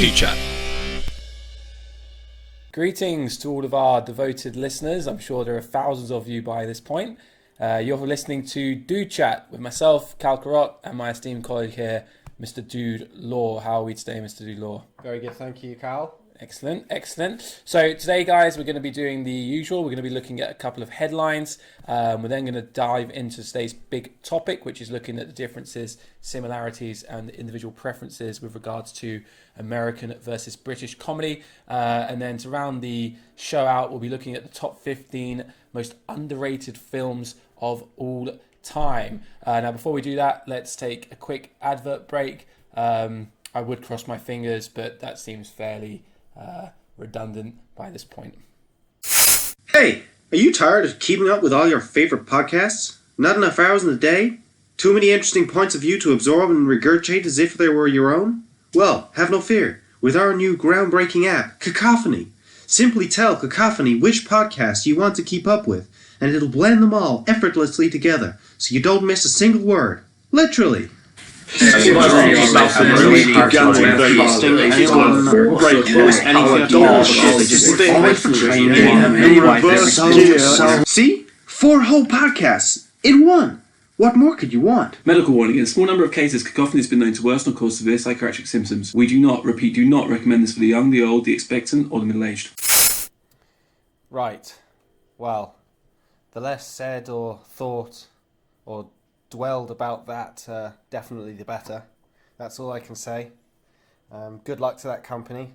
Do Chat. Greetings to all of our devoted listeners. I'm sure there are thousands of you by this point. You're listening to Do Chat with myself, Cal Carrot, and my esteemed colleague here, Mr. Dude Law. How are we today, Mr. Dude Law? Very good, thank you, Cal. Excellent, excellent. So today, guys, we're going to be doing the usual. We're going to be looking at a couple of headlines. We're then going to dive into today's big topic, which is looking at the differences, similarities, and individual preferences with regards to American versus British comedy. And then to round the show out, we'll be looking at the top 15 most underrated films of all time. Now, before we do that, let's take a quick advert break. I would cross my fingers, but that seems fairly redundant by this point. Hey, are you tired of keeping up with all your favorite podcasts? Not enough hours in the day? Too many interesting points of view to absorb and regurgitate as if they were your own? Well, have no fear. With our new groundbreaking app, Cacophony. Simply tell Cacophony which podcast you want to keep up with, and it'll blend them all effortlessly together, so you don't miss a single word. Literally. See? 4 whole podcasts in one. What more could you want? Medical warning. In a small number of cases, cacophony has been known to worsen or cause severe psychiatric symptoms. We do not recommend this for the young, the old, the expectant, or the middle-aged. Right. Well, the less said or thought or dwelled about that, definitely the better. That's all I can say. Good luck to that company.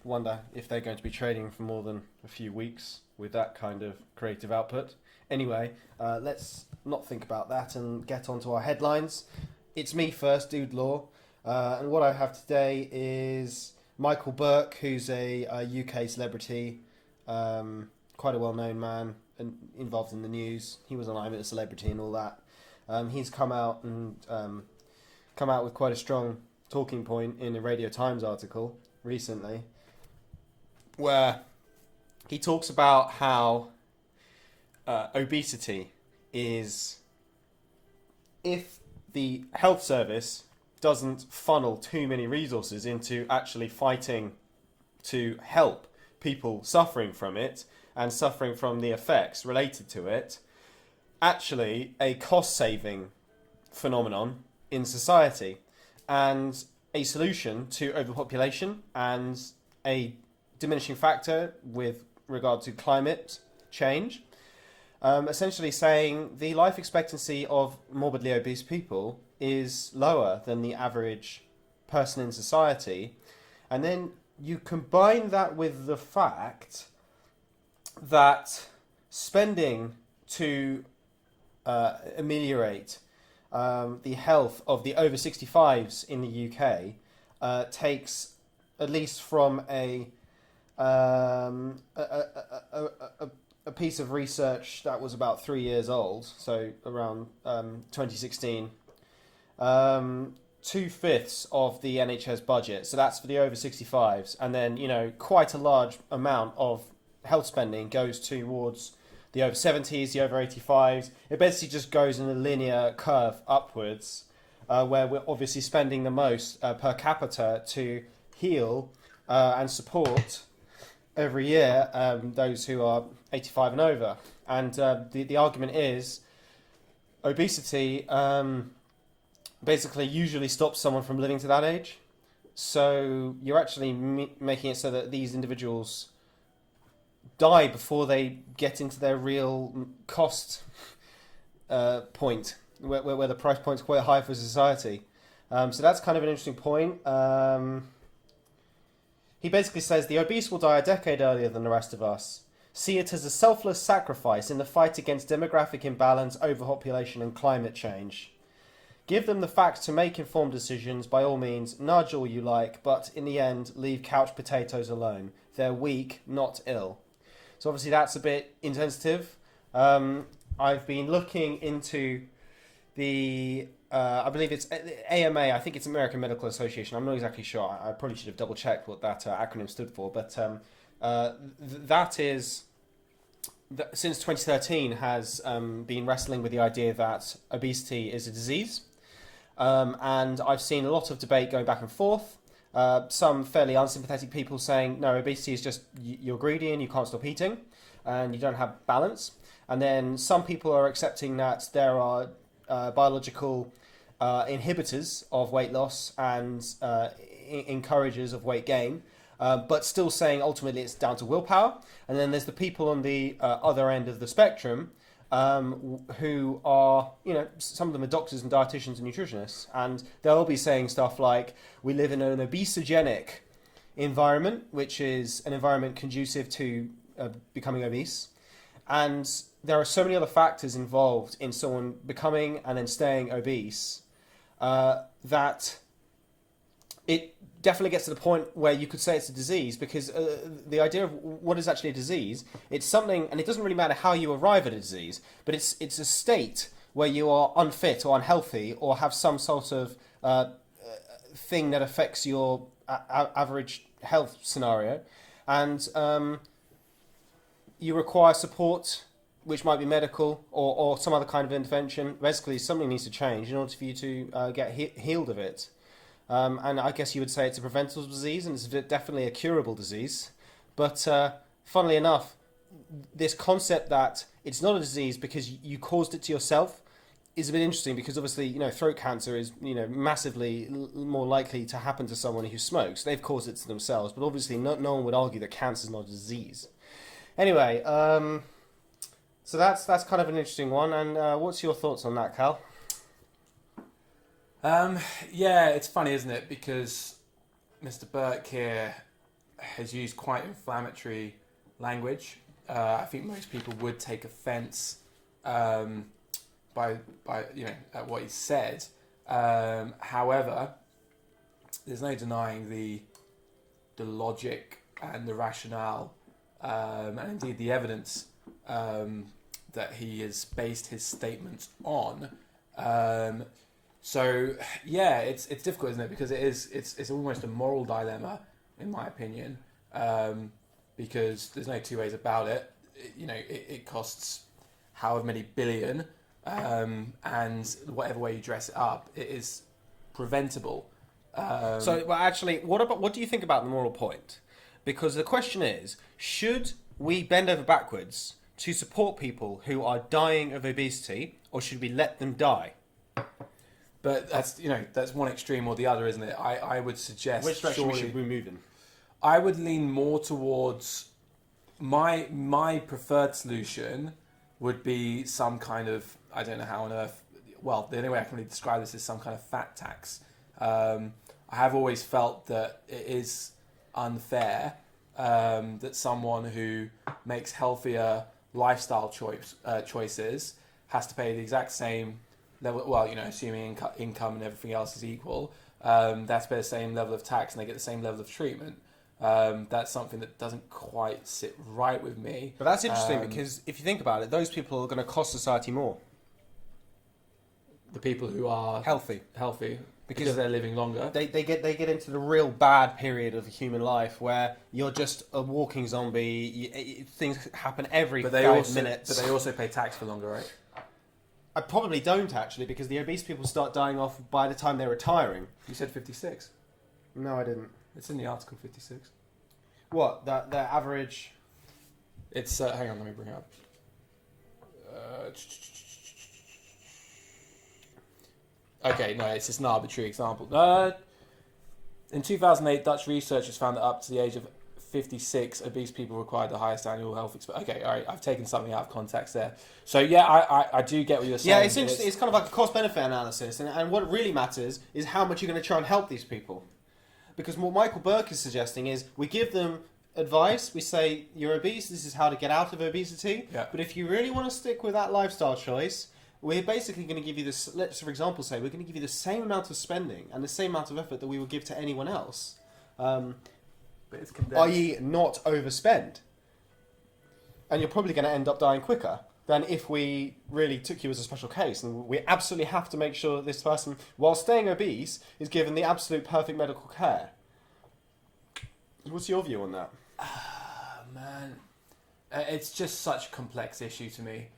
Wonder if they're going to be trading for more than a few weeks with that kind of creative output. Anyway, let's not think about that and get on to our headlines. It's me first, Dude Law. And what I have today is Michael Burke, who's a UK celebrity, quite a well-known man and involved in the news. He was on I'm a Celebrity and all that. He's come out with quite a strong talking point in a Radio Times article recently, where he talks about how obesity is, if the health service doesn't funnel too many resources into actually fighting to help people suffering from it and suffering from the effects related to it, actually a cost-saving phenomenon in society and a solution to overpopulation and a diminishing factor with regard to climate change. Essentially saying the life expectancy of morbidly obese people is lower than the average person in society. And then you combine that with the fact that spending to ameliorate the health of the over 65s in the UK takes at least from a piece of research that was about 3 years old, so around 2016, 2/5 of the NHS budget. So that's for the over 65s, and then quite a large amount of health spending goes towards the over 70s, the over 85s. It basically just goes in a linear curve upwards, where we're obviously spending the most per capita to heal and support every year those who are 85 and over. And the argument is obesity basically usually stops someone from living to that age. So you're actually making it so that these individuals die before they get into their real cost point, where the price point's quite high for society. So that's kind of an interesting point. He basically says the obese will die a decade earlier than the rest of us. See it as a selfless sacrifice in the fight against demographic imbalance, overpopulation and climate change. Give them the facts to make informed decisions, by all means, nudge all you like, but in the end, leave couch potatoes alone. They're weak, not ill. So obviously that's a bit insensitive. I've been looking into the, I believe it's AMA, I think it's American Medical Association. I'm not exactly sure. I probably should have double checked what that acronym stood for. But that is, since 2013, has been wrestling with the idea that obesity is a disease. And I've seen a lot of debate going back and forth. some fairly unsympathetic people saying, no, obesity is just you're greedy and you can't stop eating and you don't have balance. And then some people are accepting that there are biological inhibitors of weight loss and encouragers of weight gain, but still saying ultimately it's down to willpower. And then there's the people on the other end of the spectrum who are, some of them are doctors and dietitians and nutritionists, and they'll be saying stuff like, we live in an obesogenic environment, which is an environment conducive to becoming obese. And there are so many other factors involved in someone becoming and then staying obese that it definitely gets to the point where you could say it's a disease, because the idea of what is actually a disease, it's something, and it doesn't really matter how you arrive at a disease, but it's a state where you are unfit or unhealthy or have some sort of thing that affects your average health scenario, and you require support, which might be medical or some other kind of intervention. Basically, something needs to change in order for you to get healed of it. And I guess you would say it's a preventable disease, and it's definitely a curable disease. But funnily enough, this concept that it's not a disease because you caused it to yourself is a bit interesting, because obviously, throat cancer is, massively more likely to happen to someone who smokes. They've caused it to themselves, but obviously no one would argue that cancer is not a disease. Anyway, so that's kind of an interesting one. And what's your thoughts on that, Cal? Yeah, it's funny, isn't it? Because Mr. Burke here has used quite inflammatory language. I think most people would take offence by at what he said. However, there's no denying the logic and the rationale, and indeed the evidence that he has based his statements on. So yeah, it's difficult, isn't it? Because it's almost a moral dilemma, in my opinion, because there's no two ways about it. It costs however many billion, and whatever way you dress it up, it is preventable. Actually, what do you think about the moral point? Because the question is, should we bend over backwards to support people who are dying of obesity, or should we let them die? But that's one extreme or the other, isn't it? I would suggest, which direction should we move in? I would lean more towards my preferred solution would be some kind of, I don't know how on earth. Well, the only way I can really describe this is some kind of fat tax. I have always felt that it is unfair that someone who makes healthier lifestyle choices has to pay the exact same level. Well, assuming income and everything else is equal, they have to pay the same level of tax and they get the same level of treatment. That's something that doesn't quite sit right with me. But that's interesting, because if you think about it, those people are going to cost society more. The people who are healthy, because they're living longer. They get into the real bad period of human life where you're just a walking zombie. Things happen every 5 minutes. But they also pay tax for longer, right? I probably don't, actually, because the obese people start dying off by the time they're retiring. You said 56. No, I didn't. It's in the article, 56. What? The average... It's... hang on, let me bring it up. Okay, no, it's just an arbitrary example. In 2008, Dutch researchers found that up to the age of 56, obese people required the highest annual health expense. Okay, all right, I've taken something out of context there. So yeah, I do get what you're saying. Yeah, it's interesting. It's kind of like a cost-benefit analysis, and what really matters is how much you're going to try and help these people. Because what Michael Burke is suggesting is we give them advice. We say, you're obese, this is how to get out of obesity. Yeah. But if you really want to stick with that lifestyle choice, we're basically going to give you this, let's for example say, we're going to give you the same amount of spending and the same amount of effort that we would give to anyone else. But it's condensed. I.e. not overspend. And you're probably going to end up dying quicker than if we really took you as a special case. And we absolutely have to make sure that this person, while staying obese, is given the absolute perfect medical care. What's your view on that? Man, it's just such a complex issue to me.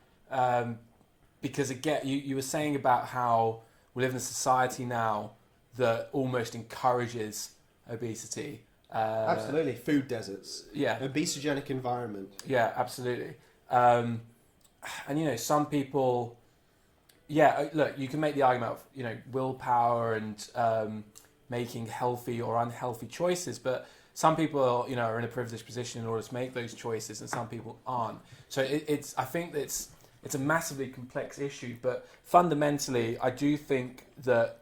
Because again, you were saying about how we live in a society now that almost encourages obesity. Absolutely, food deserts. Yeah, Obesogenic environment. yeah, absolutely. And some people, look, you can make the argument of willpower and making healthy or unhealthy choices, but some people are in a privileged position in order to make those choices, and some people aren't. So I think it's a massively complex issue, but fundamentally, I do think that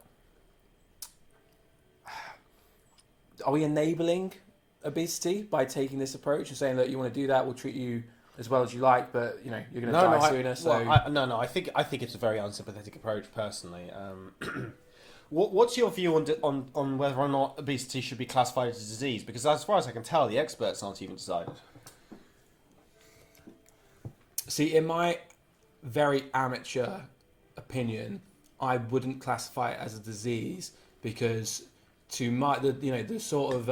are we enabling obesity by taking this approach and saying that you want to do that, we'll treat you as well as you like, but you're going to die sooner. I think it's a very unsympathetic approach personally. What's your view on whether or not obesity should be classified as a disease? Because as far as I can tell, the experts aren't even decided. See, in my very amateur opinion, I wouldn't classify it as a disease because the sort of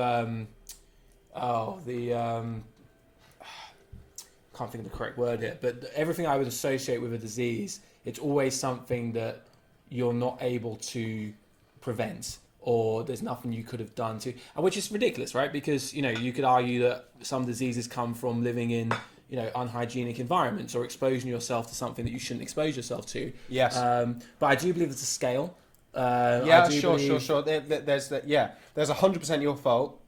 can't think of the correct word here, but everything I would associate with a disease, it's always something that you're not able to prevent, or there's nothing you could have done to, which is ridiculous, right? Because you could argue that some diseases come from living in unhygienic environments or exposing yourself to something that you shouldn't expose yourself to. Yes. But I do believe there's a scale. Sure. There's 100% your fault,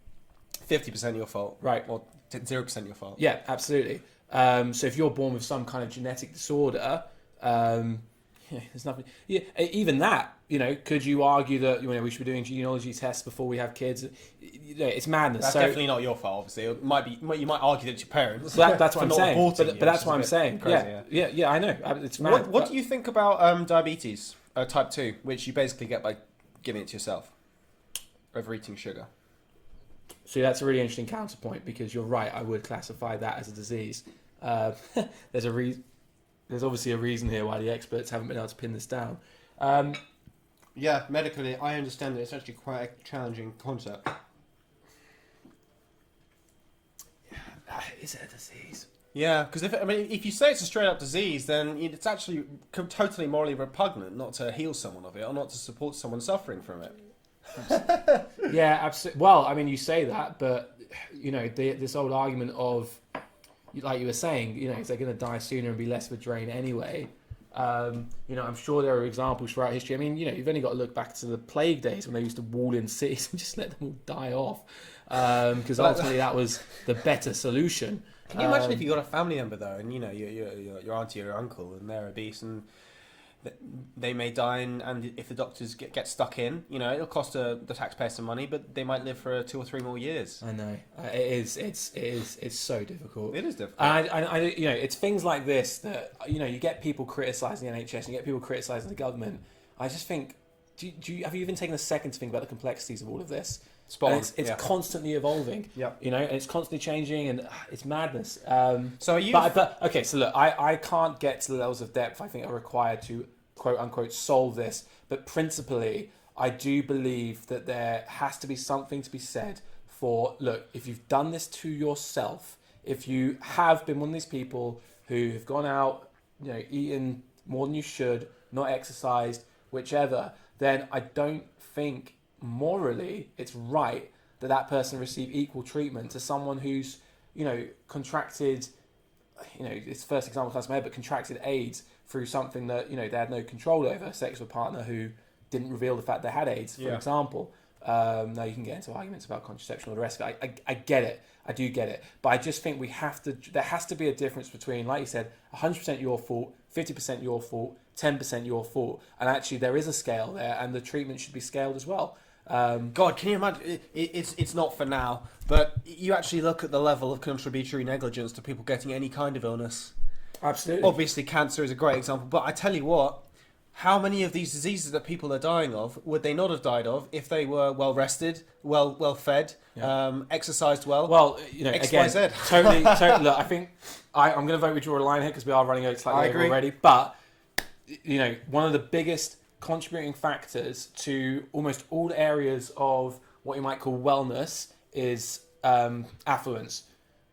50% your fault, right, or 0% your fault. Yeah, absolutely. So if you're born with some kind of genetic disorder, there's nothing. Yeah, even that, could you argue that we should be doing genealogy tests before we have kids? It's madness. That's definitely not your fault. Obviously, it might be. You might argue that it's your parents. That's what I'm saying. But that's what I'm saying. Crazy, yeah, I know. It's mad. What do you think about diabetes type 2, which you basically get by giving it to yourself, overeating sugar? So that's a really interesting counterpoint, because you're right. I would classify that as a disease. There's obviously a reason here why the experts haven't been able to pin this down. Yeah, medically, I understand that it's actually quite a challenging concept. Is it a disease? Yeah, because if you say it's a straight up disease, then it's actually totally morally repugnant not to heal someone of it or not to support someone suffering from it. Yeah, absolutely. Well, you say that, but this old argument of, like you were saying, if they're going to die sooner and be less of a drain anyway. I'm sure there are examples throughout history. You've only got to look back to the plague days when they used to wall in cities and just let them all die off, because ultimately that was the better solution. Can you imagine if you got a family member though, and your auntie or your uncle, and they're obese, and they may die, and if the doctors get stuck in, it'll cost the taxpayer some money, but they might live for 2 or 3 more years. I know it's so difficult. It is difficult. And I it's things like this that you get people criticising the NHS, you get people criticising the government. I just think, have you even taken a second to think about the complexities of all of this? It's constantly evolving. Yeah. And it's constantly changing, and it's madness. So are you? But okay, so look, I can't get to the levels of depth I think are required to quote unquote solve this, but principally I do believe that there has to be something to be said for, look, if you've done this to yourself, if you have been one of these people who have gone out, eaten more than you should, not exercised, whichever, then I don't think morally it's right that person receive equal treatment to someone who's contracted, it's first example comes to my head, but contracted AIDS through something that they had no control over, a sexual partner who didn't reveal the fact they had AIDS, for example. Now you can get into arguments about contraception or the rest of it. I get it, I do get it, but I just think there has to be a difference between, like you said, 100% your fault, 50% your fault, 10% your fault, and actually there is a scale there, and the treatment should be scaled as well. God, can you imagine? It's not for now, but you actually look at the level of contributory negligence to people getting any kind of illness. Absolutely. Obviously, cancer is a great example, but I tell you what, how many of these diseases that people are dying of would they not have died of if they were well rested, well fed, exercised well? Well, XYZ. again, totally. Look, I think I'm going to vote we draw a line here because we are running slightly over already. But one of the biggest contributing factors to almost all areas of what you might call wellness is affluence.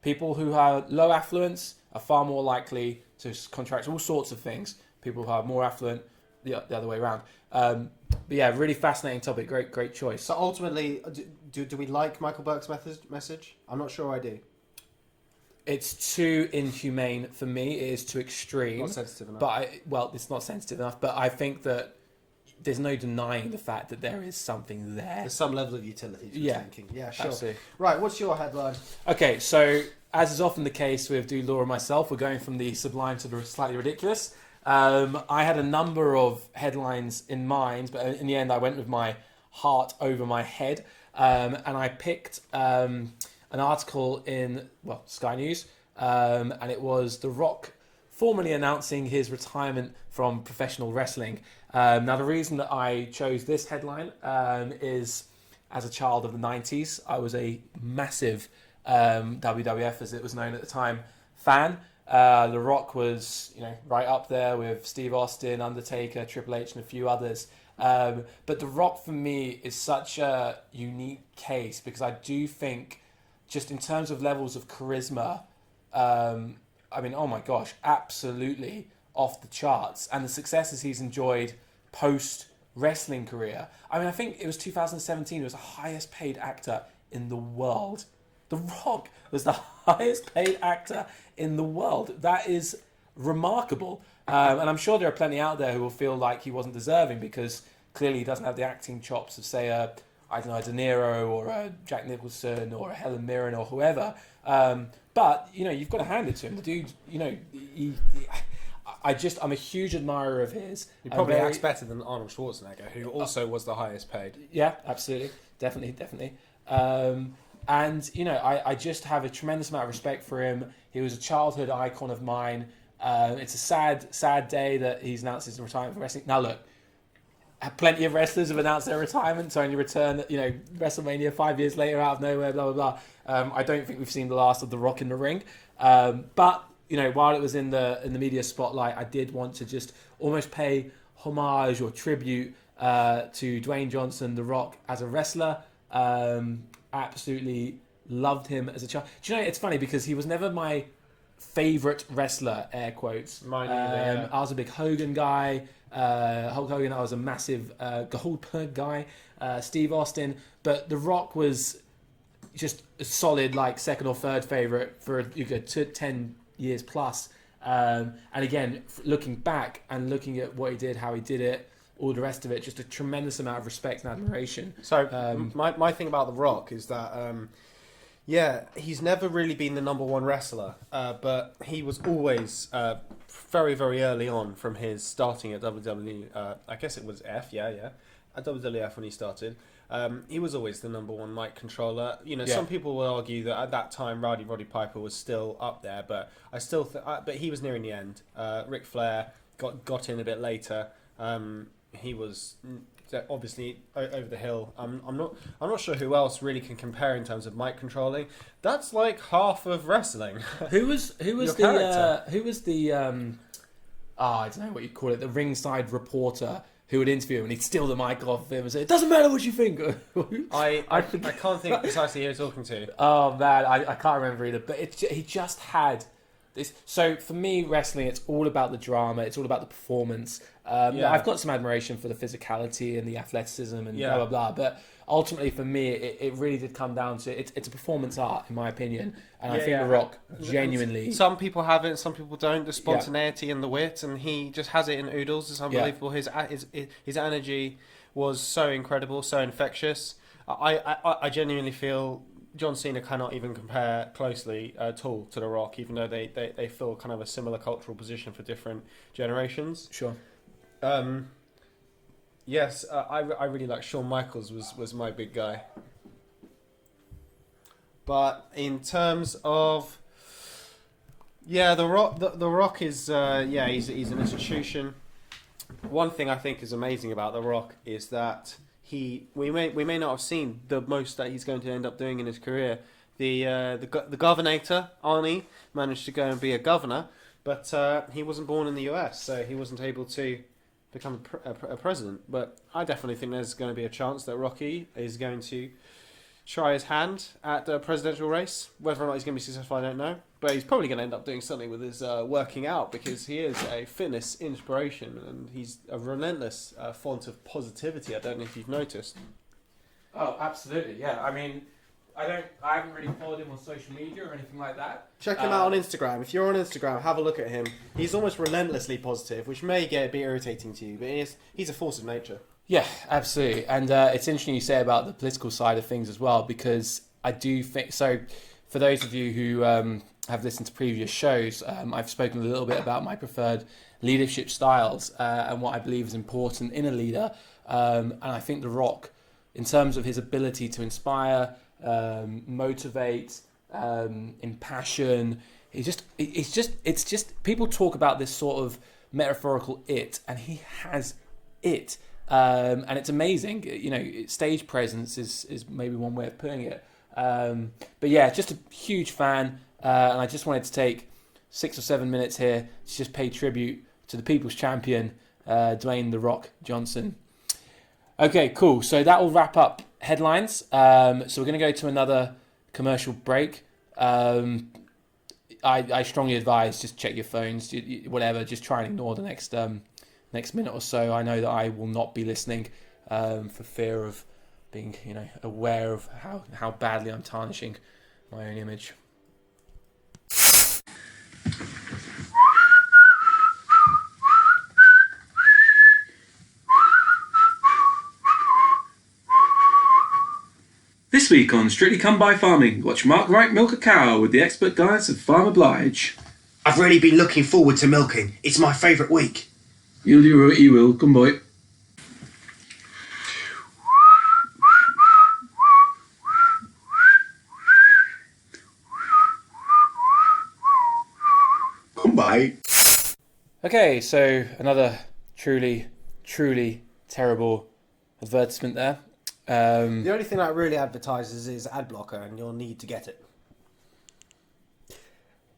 People who have low affluence are far more likely to contract all sorts of things. People who are more affluent the other way around. But yeah, really fascinating topic. Great choice. So ultimately, do we like Michael Burke's message? I'm not sure I do. It's too inhumane for me. It is too extreme. Not sensitive enough. But it's not sensitive enough. But I think that there's no denying the fact that there is something there. There's some level of utility to Yeah, thinking. Yeah, sure. absolutely. Right, what's your headline? Okay, so as is often the case with Do Law and myself, we're going from the sublime to the slightly ridiculous. I had a number of headlines in mind, but in the end I went with my heart over my head. And I picked an article in, Sky News, and it was The Rock formally announcing his retirement from professional wrestling. Now, the reason that I chose this headline is, as a child of the 90s, I was a massive WWF, as it was known at the time, fan. The Rock was, right up there with Steve Austin, Undertaker, Triple H, and a few others. But The Rock, for me, is such a unique case because I do think, just in terms of levels of charisma, oh my gosh, absolutely off the charts. And the successes he's enjoyed post-wrestling career. I think it was 2017, he was the highest paid actor in the world. The Rock was the highest paid actor in the world. That is remarkable. And I'm sure there are plenty out there who will feel like he wasn't deserving because clearly he doesn't have the acting chops of, say, a De Niro or a Jack Nicholson or a Helen Mirren or whoever. But, you've got to hand it to him. The dude, I'm a huge admirer of his. He probably acts better than Arnold Schwarzenegger, who also was the highest paid. Yeah, absolutely. Definitely. I just have a tremendous amount of respect for him. He was a childhood icon of mine. It's a sad day that he's announced his retirement from wrestling. Now look, plenty of wrestlers have announced their retirement to only return, WrestleMania 5 years later out of nowhere, blah, blah, blah. I don't think we've seen the last of The Rock in the ring. But, while it was in the media spotlight, I did want to just almost pay homage or tribute to Dwayne Johnson, The Rock, as a wrestler. Absolutely loved him as a child. Do you know, it's funny because he was never my favourite wrestler, air quotes. Mine either, yeah. I was a big Hogan guy. Hulk Hogan, I was a massive Goldberg guy. Steve Austin. But The Rock was just a solid, second or third favourite for a good 10 years plus. And again, looking back and looking at what he did, how he did it, all the rest of it, just a tremendous amount of respect and admiration. So my thing about The Rock is that, he's never really been the number one wrestler, but he was always very, very early on from his starting at WWE. I guess it was at WWF when he started. He was always the number one mic controller. Some people will argue that at that time Roddy Piper was still up there, but I still but he was nearing the end. Ric Flair got in a bit later. He was obviously over the hill. I'm not sure who else really can compare in terms of mic controlling. That's like half of wrestling. Who was the I don't know what you call it, the ringside reporter who would interview him and he'd steal the mic off him and say, "It doesn't matter what you think." I can't think precisely who you're talking to. Oh man, I can't remember either. But he just had this. So for me, wrestling, it's all about the drama. It's all about the performance. I've got some admiration for the physicality and the athleticism and blah blah blah. But ultimately, for me, it really did come down to it's a performance art, in my opinion. And I think The Rock genuinely. Some people have it, some people don't. The spontaneity and the wit, and he just has it in oodles. It's unbelievable. His energy was so incredible, so infectious. I genuinely feel John Cena cannot even compare closely at all to The Rock, even though they fill kind of a similar cultural position for different generations. Sure. Yes, I really like Shawn Michaels was my big guy. But in terms of The Rock is he's an institution. One thing I think is amazing about The Rock is that we may not have seen the most that he's going to end up doing in his career. The governator Arnie managed to go and be a governor, but he wasn't born in the US, so he wasn't able to become a president. But I definitely think there's going to be a chance that Rocky is going to try his hand at the presidential race. Whether or not he's going to be successful, I don't know. But he's probably going to end up doing something with his working out, because he is a fitness inspiration and he's a relentless font of positivity. I don't know if you've noticed. Oh, absolutely. Yeah. I mean, I haven't really followed him on social media or anything like that. Check him out on Instagram. If you're on Instagram, have a look at him. He's almost relentlessly positive, which may get a bit irritating to you, but he's a force of nature. Yeah, absolutely. And it's interesting you say about the political side of things as well, because I do think so. For those of you who have listened to previous shows, I've spoken a little bit about my preferred leadership styles and what I believe is important in a leader. And I think The Rock, in terms of his ability to inspire, motivate, impassion, it's just people talk about this sort of metaphorical it, and he has it. And it's amazing. You know, stage presence is maybe one way of putting it. But yeah, just a huge fan. And I just wanted to take 6 or 7 minutes here to just pay tribute to the people's champion, Dwayne "The Rock" Johnson. Okay, cool. So that will wrap up headlines. So we're going to go to another commercial break. I strongly advise just check your phones, whatever. Just try and ignore the next minute or so. I know that I will not be listening for fear of being, aware of how badly I'm tarnishing my own image. This week on Strictly Come By Farming, watch Mark Wright milk a cow with the expert guidance of Farmer Blige. I've really been looking forward to milking. It's my favourite week. You'll do what you will, come boy. Come by. Okay, so another truly terrible advertisement there. The only thing that really advertises is ad blocker, and you'll need to get it.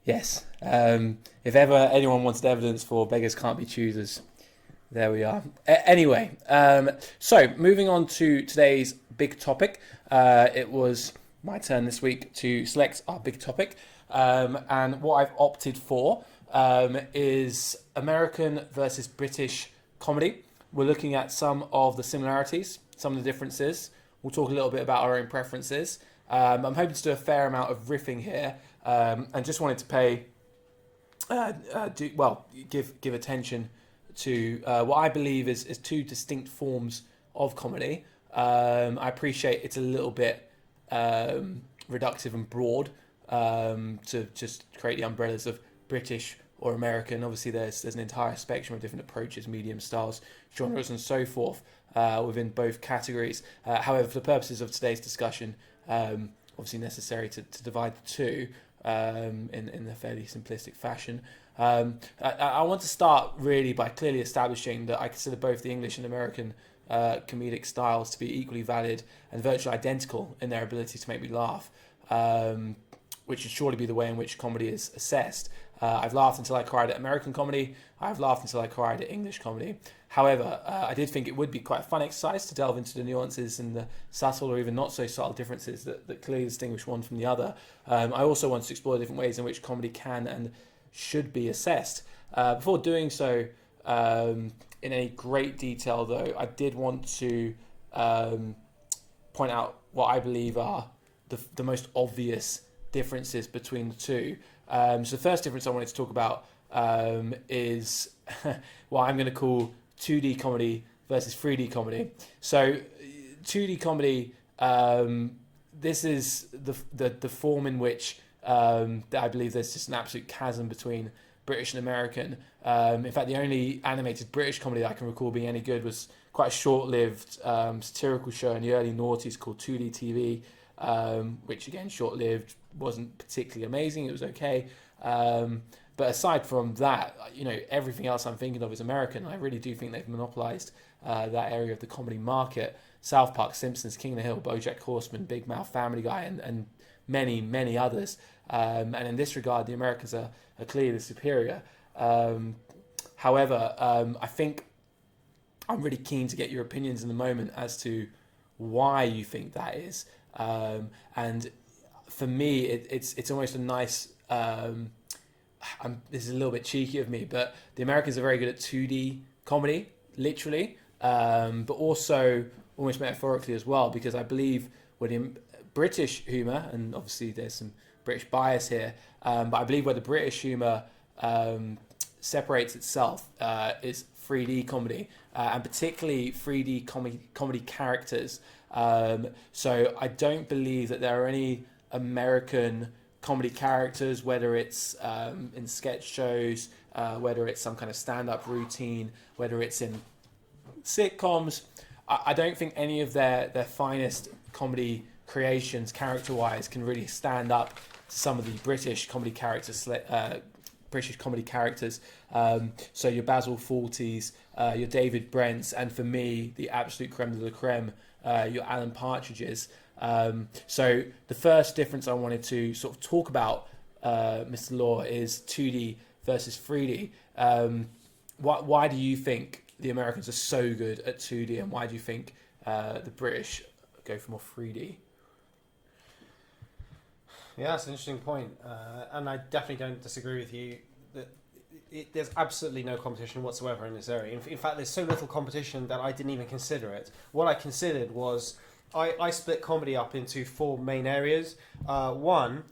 Yes. If ever anyone wanted evidence for beggars can't be choosers, there we are. Anyway, so moving on to today's big topic. It was my turn this week to select our big topic. And what I've opted for is American versus British comedy. We're looking at some of the similarities, some of the differences. We'll talk a little bit about our own preferences. I'm hoping to do a fair amount of riffing here, and just wanted to pay, give attention to what I believe is two distinct forms of comedy. I appreciate it's a little bit reductive and broad to just create the umbrellas of British or American. Obviously, there's an entire spectrum of different approaches, medium styles, genres, and so forth within both categories. However, for the purposes of today's discussion, obviously necessary to divide the two in a fairly simplistic fashion. I want to start really by clearly establishing that I consider both the English and American comedic styles to be equally valid and virtually identical in their ability to make me laugh, which should surely be the way in which comedy is assessed. I've laughed until I cried at American comedy. I've laughed until I cried at English comedy. However, I did think it would be quite a fun exercise to delve into the nuances and the subtle or even not so subtle differences that clearly distinguish one from the other. I also want to explore different ways in which comedy can and should be assessed. Before doing so in any great detail, though, I did want to point out what I believe are the most obvious differences between the two. So the first difference I wanted to talk about is what I'm going to call 2D comedy versus 3D comedy. So 2D comedy, this is the form in which that I believe there's just an absolute chasm between British and American. In fact, the only animated British comedy that I can recall being any good was quite a short-lived satirical show in the early noughties called 2D TV, which again, short-lived, wasn't particularly amazing. It was okay. But aside from that, everything else I'm thinking of is American. I really do think they've monopolized that area of the comedy market. South Park, Simpsons, King of the Hill, BoJack Horseman, Big Mouth, Family Guy, and many, many others. And in this regard, the Americans are clearly superior. However, I think I'm really keen to get your opinions in the moment as to why you think that is. And for me, it's almost a nice. This is a little bit cheeky of me, but the Americans are very good at 2D comedy, literally, but also almost metaphorically as well, because I believe when British humour, and obviously there's some British bias here, but I believe where the British humour separates itself is 3D comedy, and particularly 3D comedy characters. So I don't believe that there are any American comedy characters, whether it's in sketch shows, whether it's some kind of stand-up routine, whether it's in sitcoms. I don't think any of their finest comedy creations, character-wise, can really stand up to some of the British comedy characters. So your Basil Fawltys, your David Brents, and for me, the absolute creme de la creme, your Alan Partridges. So the first difference I wanted to sort of talk about, Mr. Law, is 2D versus 3D. Why do you think the Americans are so good at 2D, and why do you think the British go for more 3D? Yeah, that's an interesting point, and I definitely don't disagree with you that there's absolutely no competition whatsoever in this area. In fact, there's so little competition that I didn't even consider it. What I considered was I split comedy up into 4 main areas. One,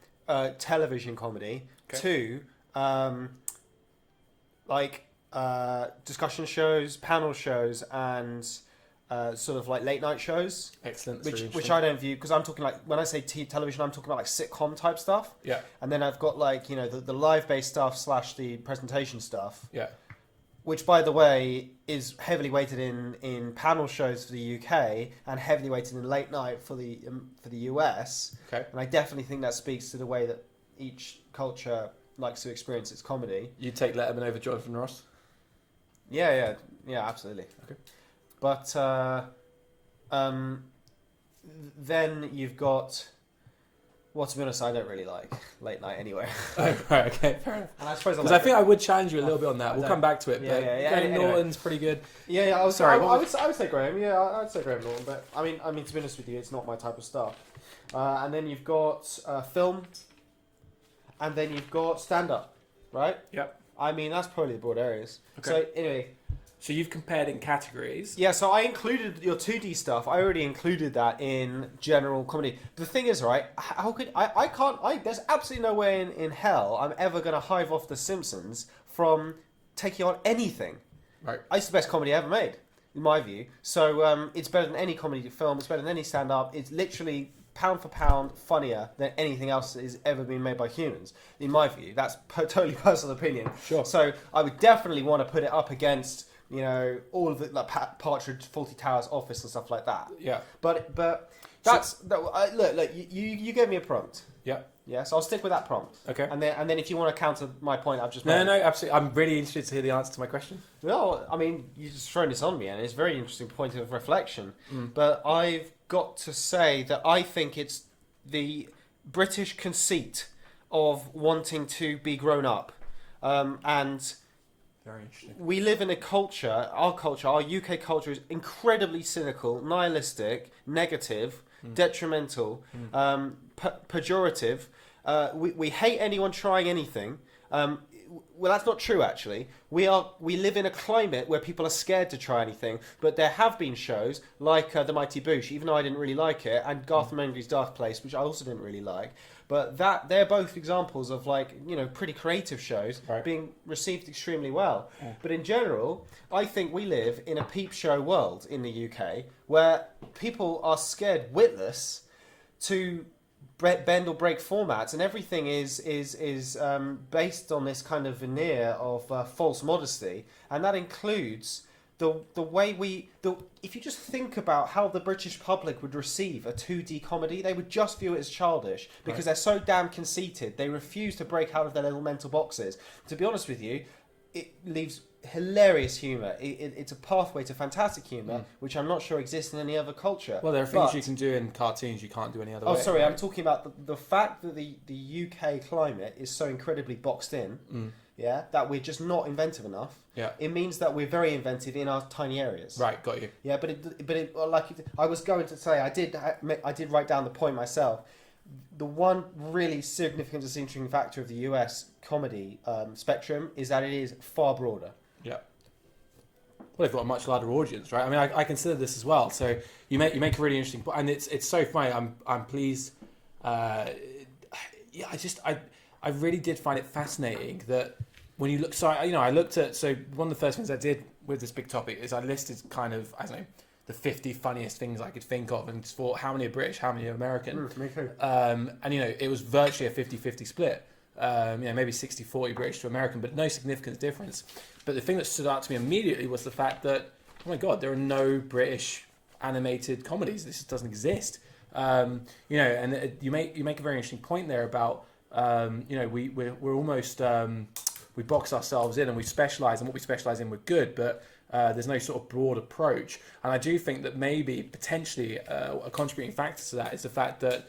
television comedy. Okay. 2, discussion shows, panel shows, and sort of like late night shows. Excellent. Which I don't view, because I'm talking like, when I say television, I'm talking about like sitcom type stuff. Yeah. And then I've got like, the live based stuff / the presentation stuff. Yeah. Which, by the way, is heavily weighted in panel shows for the UK and heavily weighted in late night for the US. Okay. And I definitely think that speaks to the way that each culture likes to experience its comedy. You take Letterman over Jonathan Ross? Yeah, absolutely. Okay. But then you've got, well, to be honest, I don't really like late night anyway. Oh, right, okay, fair enough. And I suppose I think I would challenge you a little bit on that. We'll come back to it. Yeah, but yeah. Graham Anyway. Norton's pretty good. Yeah. I would say Graham. Yeah, I'd say Graham Norton. But I mean, to be honest with you, it's not my type of stuff. And then you've got film, and then you've got stand up, right? Yep. I mean, that's probably the broad areas. Okay. So anyway. So you've compared in categories. Yeah, so I included your 2D stuff. I already included that in general comedy. The thing is, right, how could I can't there's absolutely no way in hell I'm ever going to hive off The Simpsons from taking on anything. Right. It's the best comedy ever made, in my view. So it's better than any comedy film. It's better than any stand-up. It's literally pound for pound funnier than anything else that has ever been made by humans, in my view. That's totally personal opinion. Sure. So I would definitely want to put it up against, all of it, like Partridge, Fawlty Towers, Office, and stuff like that. Yeah. But that's look. You gave me a prompt. Yeah. Yeah. So I'll stick with that prompt. Okay. And then if you want to counter my point, I've just made. No, absolutely. I'm really interested to hear the answer to my question. Well, I mean, you just thrown this on me, and it's a very interesting point of reflection. But I've got to say that I think it's the British conceit of wanting to be grown up, and. Very interesting. We live in a culture, our UK culture is incredibly cynical, nihilistic, negative, detrimental, pejorative. We hate anyone trying anything. Well, that's not true, actually. We live in a climate where people are scared to try anything, but there have been shows like The Mighty Boosh, even though I didn't really like it, and Garth Marenghi's Dark Place, which I also didn't really like. But they're both examples of pretty creative shows being received extremely well. Yeah. But in general, I think we live in a peep show world in the UK where people are scared witless to bend or break formats, and everything is based on this kind of veneer of false modesty, and that includes the way if you just think about how the British public would receive a 2D comedy, they would just view it as childish because they're so damn conceited. They refuse to break out of their little mental boxes. To be honest with you, it leaves hilarious humour. It's a pathway to fantastic humour, which I'm not sure exists in any other culture. Well, there are things you can do in cartoons you can't do any other way. Oh, sorry, I'm talking about the fact that the UK climate is so incredibly boxed in. yeah, that we're just not inventive enough. Yeah. It means that we're very inventive in our tiny areas. Right, got you. Yeah, but like I was going to say, I did write down the point myself. The one really significant distinguishing factor of the US comedy spectrum is that it is far broader. Yeah. Well, they've got a much larger audience, right? I mean, I consider this as well. So you make a really interesting point, and it's so funny. I'm pleased. Yeah, I really did find it fascinating that when you look. So I looked at. So one of the first things I did with this big topic is I listed kind of, I don't know, the 50 funniest things I could think of, and just thought how many are British, how many are American. Me too. And it was virtually a 50-50 split. Maybe 60-40 British to American, but no significant difference. But the thing that stood out to me immediately was the fact that, oh my God, there are no British animated comedies. This just doesn't exist. And you make a very interesting point there about, we're almost, we box ourselves in and we specialise, and what we specialise in we're good, but there's no sort of broad approach. And I do think that maybe potentially a contributing factor to that is the fact that,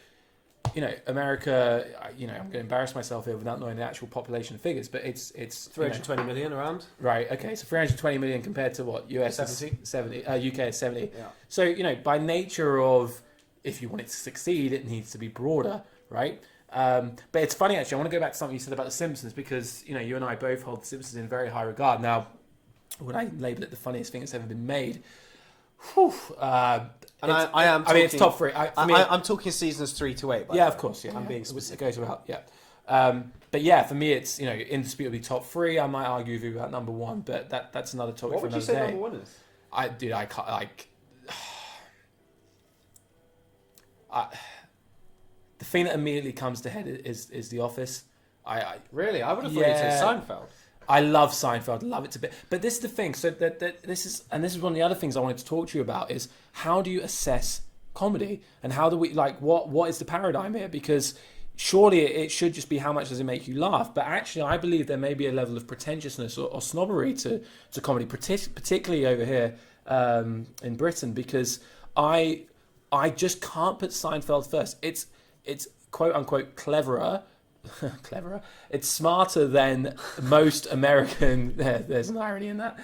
America, I'm going to embarrass myself here without knowing the actual population figures, but it's 320 million around. Right, okay, so 320 million compared to what? US 70. 70, UK is 70. Yeah. So, by nature of, if you want it to succeed, it needs to be broader, right? But it's funny, actually, I want to go back to something you said about The Simpsons, because, you and I both hold The Simpsons in very high regard. Now, would I label it the funniest thing that's ever been made? Whew, I am. I mean, it's top three. I'm talking seasons 3 to 8. Yeah, of course. Yeah, I'm being specific. It goes without. Yeah, but yeah, for me, it's indisputably top 3. I might argue with you about number 1, but that's another topic for another day. What would you say number 1 is? I can't like. The thing that immediately comes to head is The Office. Really, I would have thought you'd say Seinfeld. I love Seinfeld, love it to bit. But this is the thing. So that this is one of the other things I wanted to talk to you about is how do you assess comedy, and how do we what is the paradigm here? Because surely it should just be how much does it make you laugh. But actually, I believe there may be a level of pretentiousness or snobbery to comedy, particularly over here in Britain, because I just can't put Seinfeld first. It's quote unquote cleverer. It's smarter than most American. There's an irony in that.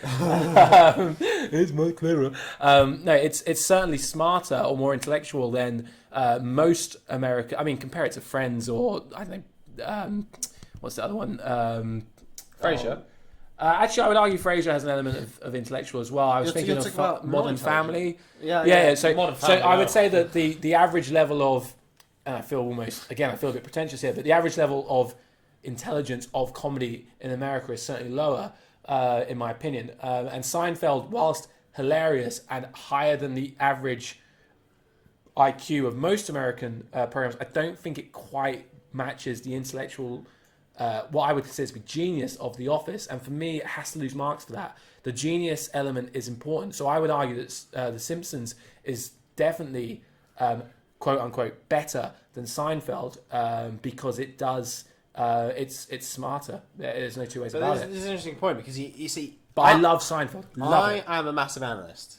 It's more cleverer. No, it's certainly smarter or more intellectual than most American. I mean, compare it to Friends or I don't know. What's the other one? Frasier. Actually, I would argue Frasier has an element of intellectual as well. I was thinking of Modern Family. Yeah. So I would say that the average level of, and I feel a bit pretentious here, but the average level of intelligence of comedy in America is certainly lower, in my opinion. And Seinfeld, whilst hilarious and higher than the average IQ of most American programs, I don't think it quite matches the intellectual, what I would consider to be genius of The Office. And for me, it has to lose marks for that. The genius element is important. So I would argue that The Simpsons is definitely quote unquote better than Seinfeld, because it does it's smarter. There's no two ways about it. This is an interesting point, because you see, but I love Seinfeld. I am a massive analyst,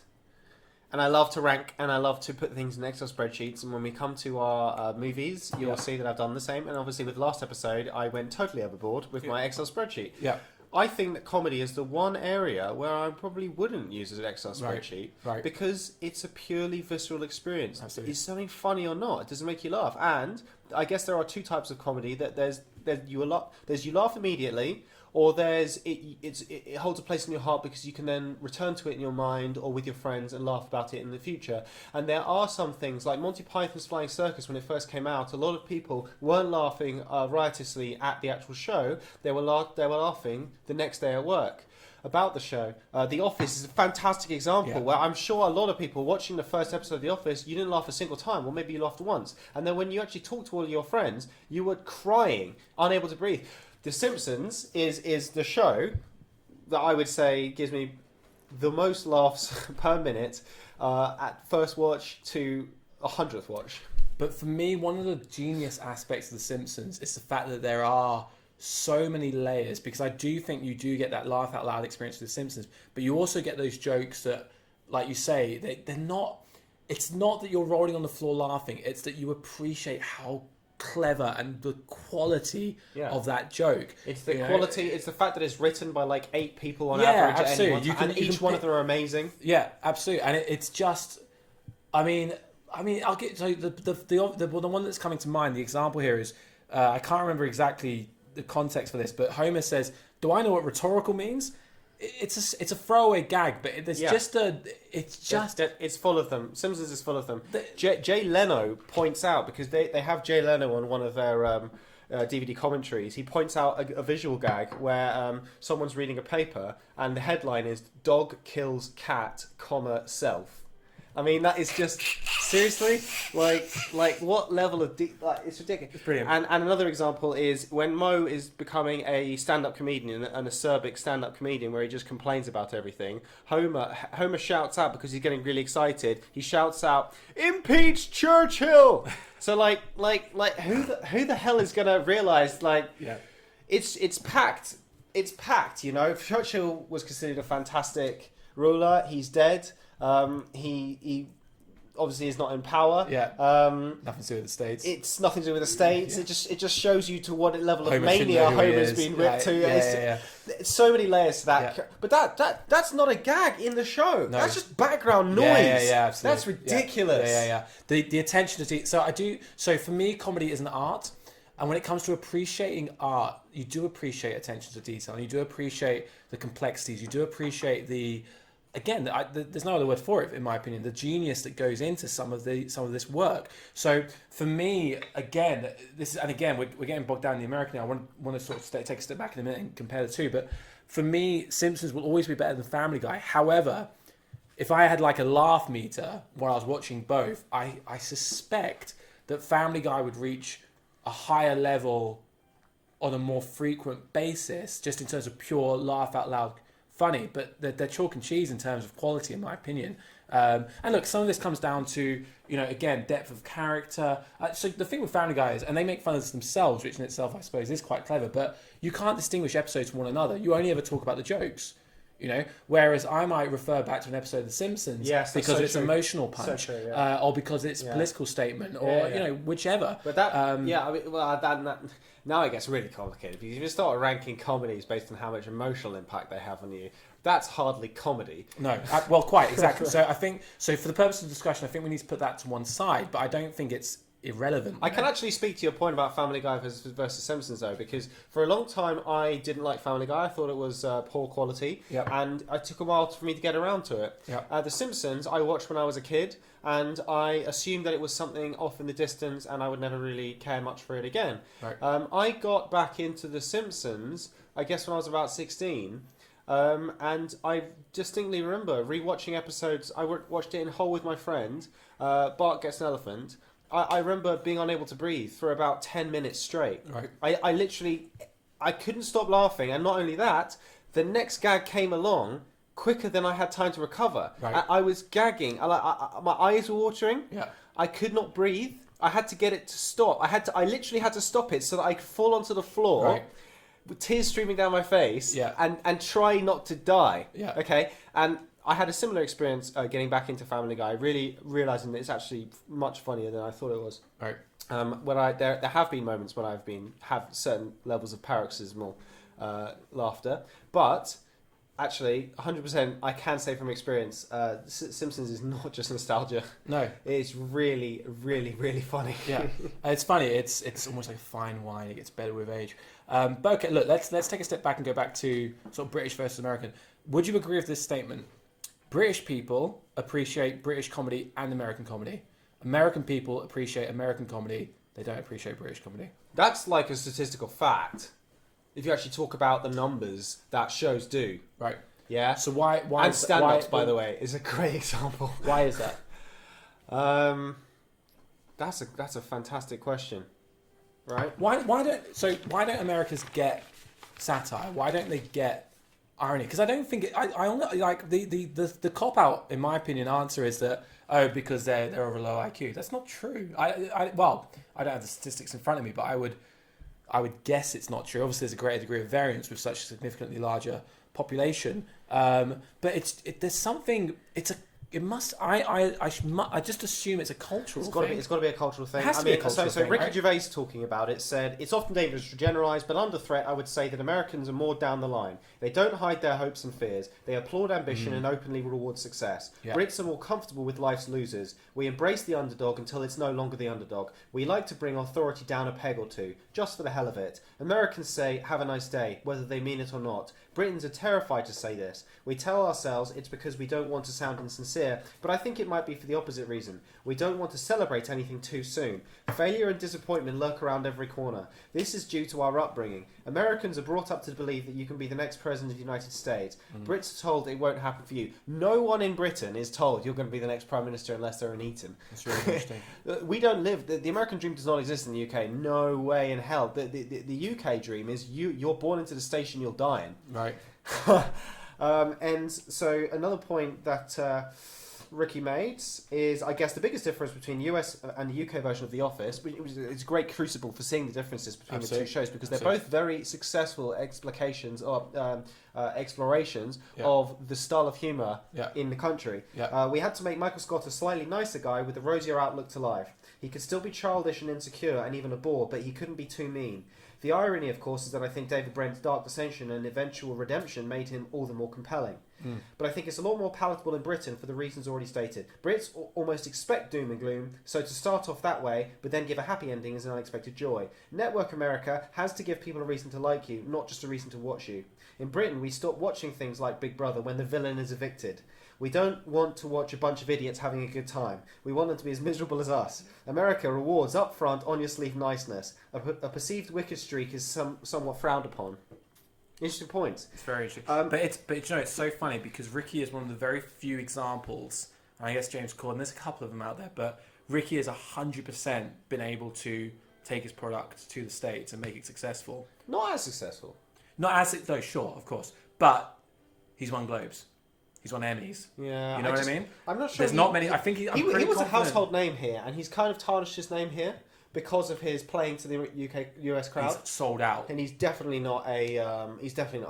and I love to rank, and I love to put things in Excel spreadsheets. And when we come to our movies, you'll see that I've done the same. And obviously, with last episode, I went totally overboard with my Excel spreadsheet. Yeah. I think that comedy is the one area where I probably wouldn't use as an Excel spreadsheet, right. Because it's a purely visceral experience. Absolutely. Is something funny or not? Does it make you laugh? And I guess there are two types of comedy. That there's you laugh immediately, or it holds a place in your heart because you can then return to it in your mind or with your friends and laugh about it in the future. And there are some things like Monty Python's Flying Circus. When it first came out, a lot of people weren't laughing riotously at the actual show. They were laughing the next day at work about the show. The Office is a fantastic example where I'm sure a lot of people watching the first episode of The Office, you didn't laugh a single time, or maybe you laughed once. And then when you actually talked to all of your friends, you were crying, unable to breathe. The Simpsons is the show that I would say gives me the most laughs per minute at first watch to 100th watch. But for me, one of the genius aspects of The Simpsons is the fact that there are so many layers, because I do think you do get that laugh out loud experience with The Simpsons, but you also get those jokes that, like you say, they're not. It's not that you're rolling on the floor laughing. It's that you appreciate how clever and the quality Yeah. of that joke. It's the you know? quality. It's the fact that it's written by like 8 people on Yeah, average at absolutely. any one time, and You each can one pick- of them are amazing. Yeah, absolutely, and it's just, I mean, I'll get so the one that's coming to mind. The example here is I can't remember exactly the context for this, but Homer says, "Do I know what rhetorical means?" It's a throwaway gag, but it's Yeah. just It's full of them. Simpsons is full of them. Jay Leno points out, because they have Jay Leno on one of their DVD commentaries. He points out a visual gag where someone's reading a paper and the headline is "Dog kills cat, self." I mean, that is just seriously like what level of it's ridiculous. It's brilliant. And another example is when Mo is becoming a stand-up comedian, an acerbic stand-up comedian, where he just complains about everything. Homer shouts out because he's getting really excited. He shouts out, "Impeach Churchill!" So like who the hell is gonna realize it's packed. It's packed. You know, Churchill was considered a fantastic ruler. He's dead. He obviously is not in power. Yeah. Nothing to do with the States. It's nothing to do with the States. Yeah. It just shows you to what level of Homer shouldn't mania know who he Homer's is. been ripped to. Yeah. It's so many layers to that. Yeah. But that's not a gag in the show. No. That's just background noise. Yeah, absolutely. That's ridiculous. Yeah. The attention to detail. So for me, comedy is an art. And when it comes to appreciating art, you do appreciate attention to detail. And you do appreciate the complexities. You do appreciate there's no other word for it, in my opinion, the genius that goes into some of this work. So for me, again, we're getting bogged down in the American now. I want to sort of take a step back in a minute and compare the two. But for me, Simpsons will always be better than Family Guy. However, if I had like a laugh meter while I was watching both, I suspect that Family Guy would reach a higher level on a more frequent basis, just in terms of pure laugh out loud funny, but they're chalk and cheese in terms of quality, in my opinion. And look, some of this comes down to, again, depth of character. So the thing with Family Guy is, and they make fun of this themselves, which in itself, I suppose, is quite clever, but you can't distinguish episodes from one another. You only ever talk about the jokes. Whereas I might refer back to an episode of The Simpsons because so it's true. emotional punch, So true, yeah. or because it's political statement, or whichever. But that, now it gets really complicated, because if you start ranking comedies based on how much emotional impact they have on you, that's hardly comedy. No, well, quite exactly. So I think, for the purpose of discussion, I think we need to put that to one side, but I don't think it's irrelevant. I can actually speak to your point about Family Guy versus Simpsons, though, because for a long time I didn't like Family Guy. I thought it was poor quality, and it took a while for me to get around to it. The Simpsons I watched when I was a kid, and I assumed that it was something off in the distance, and I would never really care much for it again. Right. I got back into The Simpsons, I guess, when I was about 16. And I distinctly remember rewatching episodes. I watched it in whole with my friend. Bart Gets an Elephant. I remember being unable to breathe for about 10 minutes straight. Right. I literally, I couldn't stop laughing. And not only that, the next gag came along quicker than I had time to recover. Right. I was gagging. My eyes were watering. Yeah. I could not breathe. I had to get it to stop. I literally had to stop it so that I could fall onto the floor. Right. With tears streaming down my face, Yeah. and try not to die. Yeah. Okay, and I had a similar experience getting back into Family Guy, really realizing that it's actually much funnier than I thought it was. Right. There have been moments when have certain levels of paroxysmal laughter, but actually, 100%, I can say from experience, Simpsons is not just nostalgia. No. It's really, really, really funny. Yeah, it's funny. It's almost like fine wine. It gets better with age. But okay, look, let's take a step back and go back to sort of British versus American. Would you agree with this statement? British people appreciate British comedy and American comedy. American people appreciate American comedy. They don't appreciate British comedy. That's like a statistical fact. If you actually talk about the numbers that shows do. Right. Yeah. So why and stand-ups, by the way, is a great example. Why is that? That's a fantastic question. Right? Why don't Americans get satire? Why don't they get irony? Because I don't think I like the cop out, in my opinion, answer is that because they're of a low IQ. That's not true. I don't have the statistics in front of me, but I would guess it's not true. Obviously, there's a greater degree of variance with such a significantly larger population. But there's something. It must. I just assume it's a cultural thing. It's got to be a cultural thing. It has to be a cultural so thing, Ricky right? Gervais talking about it said it's often dangerous to generalise, but under threat, I would say that Americans are more down the line. They don't hide their hopes and fears. They applaud ambition and openly reward success. Yeah. Brits are more comfortable with life's losers. We embrace the underdog until it's no longer the underdog. We like to bring authority down a peg or two, just for the hell of it. Americans say, "Have a nice day," whether they mean it or not. Britons are terrified to say this. We tell ourselves it's because we don't want to sound insincere, but I think it might be for the opposite reason. We don't want to celebrate anything too soon. Failure and disappointment lurk around every corner. This is due to our upbringing. Americans are brought up to believe that you can be the next president of the United States. Brits are told it won't happen for you. No one in Britain is told you're going to be the next prime minister unless they're in Eton. That's really interesting. We don't live. The American dream does not exist in the UK. No way in hell. The UK dream is you're born into the station you'll die in. Right. And so another point that Ricky made is, I guess, the biggest difference between US and the UK version of The Office. It's a great crucible for seeing the differences between the two shows, because they're both very successful explications or explorations of the style of humour in the country. We had to make Michael Scott a slightly nicer guy with a rosier outlook to life. He could still be childish and insecure and even a bore, but he couldn't be too mean. The irony, of course, is that I think David Brent's dark dissension and eventual redemption made him all the more compelling. But I think it's a lot more palatable in Britain for the reasons already stated. Brits almost expect doom and gloom, so to start off that way, but then give a happy ending is an unexpected joy. Network America has to give people a reason to like you, not just a reason to watch you. In Britain, we stop watching things like Big Brother when the villain is evicted. We don't want to watch a bunch of idiots having a good time. We want them to be as miserable as us. America rewards upfront, on-your-sleeve niceness. A perceived wicked streak is somewhat frowned upon. Interesting point. It's very interesting. But you know, it's so funny because Ricky is one of the very few examples, and I guess James Corden, there's a couple of them out there, but Ricky has 100% been able to take his product to the States and make it successful. Not as successful. Not as it, though, sure, of course. But he's won Globes. He's won Emmys. Yeah. You know what I mean? I'm not sure. There's not many. I think he was a household name here, and he's kind of tarnished his name here because of his playing to the US crowd. He's sold out. And he's definitely not a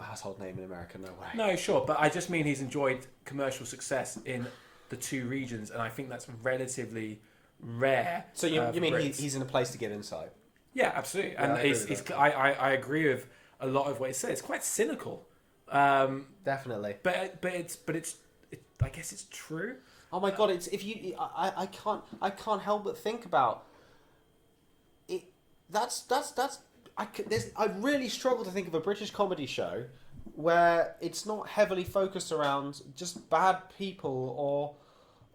household name in America, no way. No, sure, but I just mean he's enjoyed commercial success in the two regions, and I think that's relatively rare. So you mean Brits. he's in a place to get inside? Yeah, absolutely. Yeah, And I agree with a lot of what he said. It's quite cynical. Definitely. But I guess it's true. Oh my god! I can't help but think about it. I really struggle to think of a British comedy show where it's not heavily focused around just bad people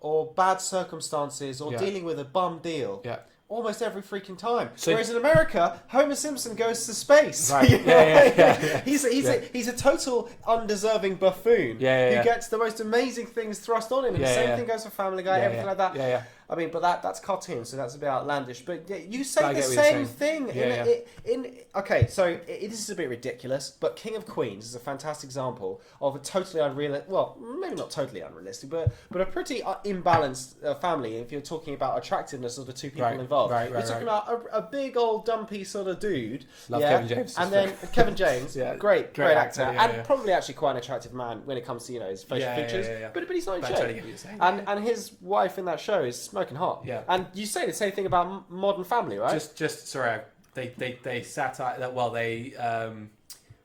or bad circumstances or dealing with a bum deal. Yeah. Almost every freaking time. So, whereas in America, Homer Simpson goes to space. Right. You know? Yeah. He's a total undeserving buffoon who gets the most amazing things thrust on him. And the same thing goes for Family Guy, everything like that. Yeah. I mean, but that's cartoon, so that's a bit outlandish. But you say the what you're same saying. thing. Okay, so this is a bit ridiculous, but King of Queens is a fantastic example of a totally unrealistic, well, maybe not totally unrealistic, but a pretty imbalanced family if you're talking about attractiveness of the two people involved. You're talking about a big old dumpy sort of dude. Love Kevin James. And then Kevin James, great actor, and probably actually quite an attractive man when it comes to his facial features. But he's not in shape. And his wife in that show is smoking hot. Yeah. And you say the same thing about Modern Family, right? Just sorry, they satire that. Well, they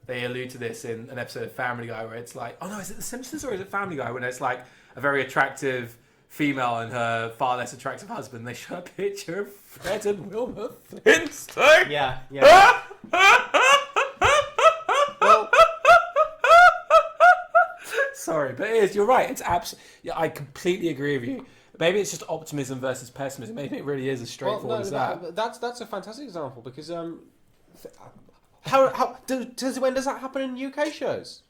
allude to this in an episode of Family Guy where it's like, oh no, is it The Simpsons or is it Family Guy? When it's like a very attractive female and her far less attractive husband. They show a picture of Fred and Wilma Flintstone. Yeah. Well, sorry, but it is. You're right. It's absolutely. I completely agree with you. Maybe it's just optimism versus pessimism. Maybe it really is as straightforward as that. That's a fantastic example because when does that happen in UK shows?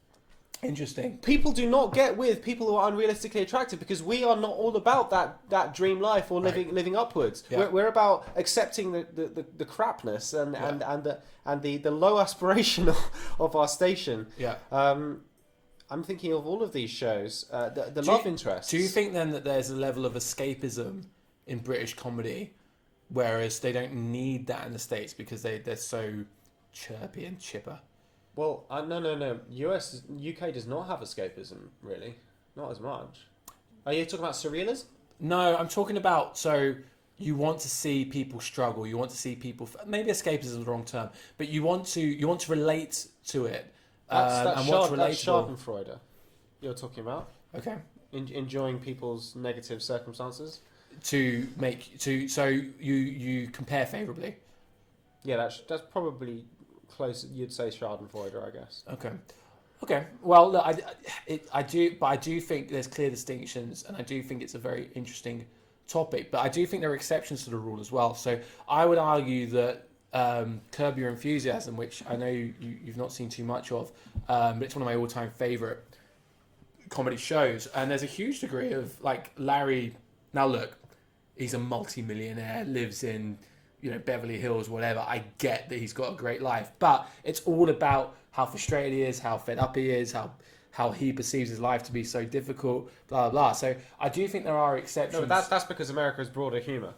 Interesting. People do not get with people who are unrealistically attractive because we are not all about that dream life or living upwards. Yeah. We're about accepting the crapness and the low aspiration of our station. Yeah. I'm thinking of all of these shows, the love interests. Do you think then that there's a level of escapism in British comedy, whereas they don't need that in the States because they're so chirpy and chipper? Well, no. UK does not have escapism, really. Not as much. Are you talking about surrealism? No, I'm talking about, so you want to see people struggle. You want to see people, maybe escapism is the wrong term, but you want to relate to it. That's and what's that's relatable. Schadenfreude you're talking about. Okay. Enjoying people's negative circumstances. So you compare favorably. Yeah, that's probably close. You'd say Schadenfreude, I guess. Okay. Well, look, I do think there's clear distinctions, and I do think it's a very interesting topic. But I do think there are exceptions to the rule as well. So I would argue that Curb Your Enthusiasm, which I know you've not seen too much of, but it's one of my all-time favorite comedy shows. And there's a huge degree of like Larry. Now look, he's a multi-millionaire, lives in Beverly Hills, whatever. I get that he's got a great life, but it's all about how frustrated he is, how fed up he is, how he perceives his life to be so difficult, blah, blah, blah. So I do think there are exceptions. No, that's because America has broader humour.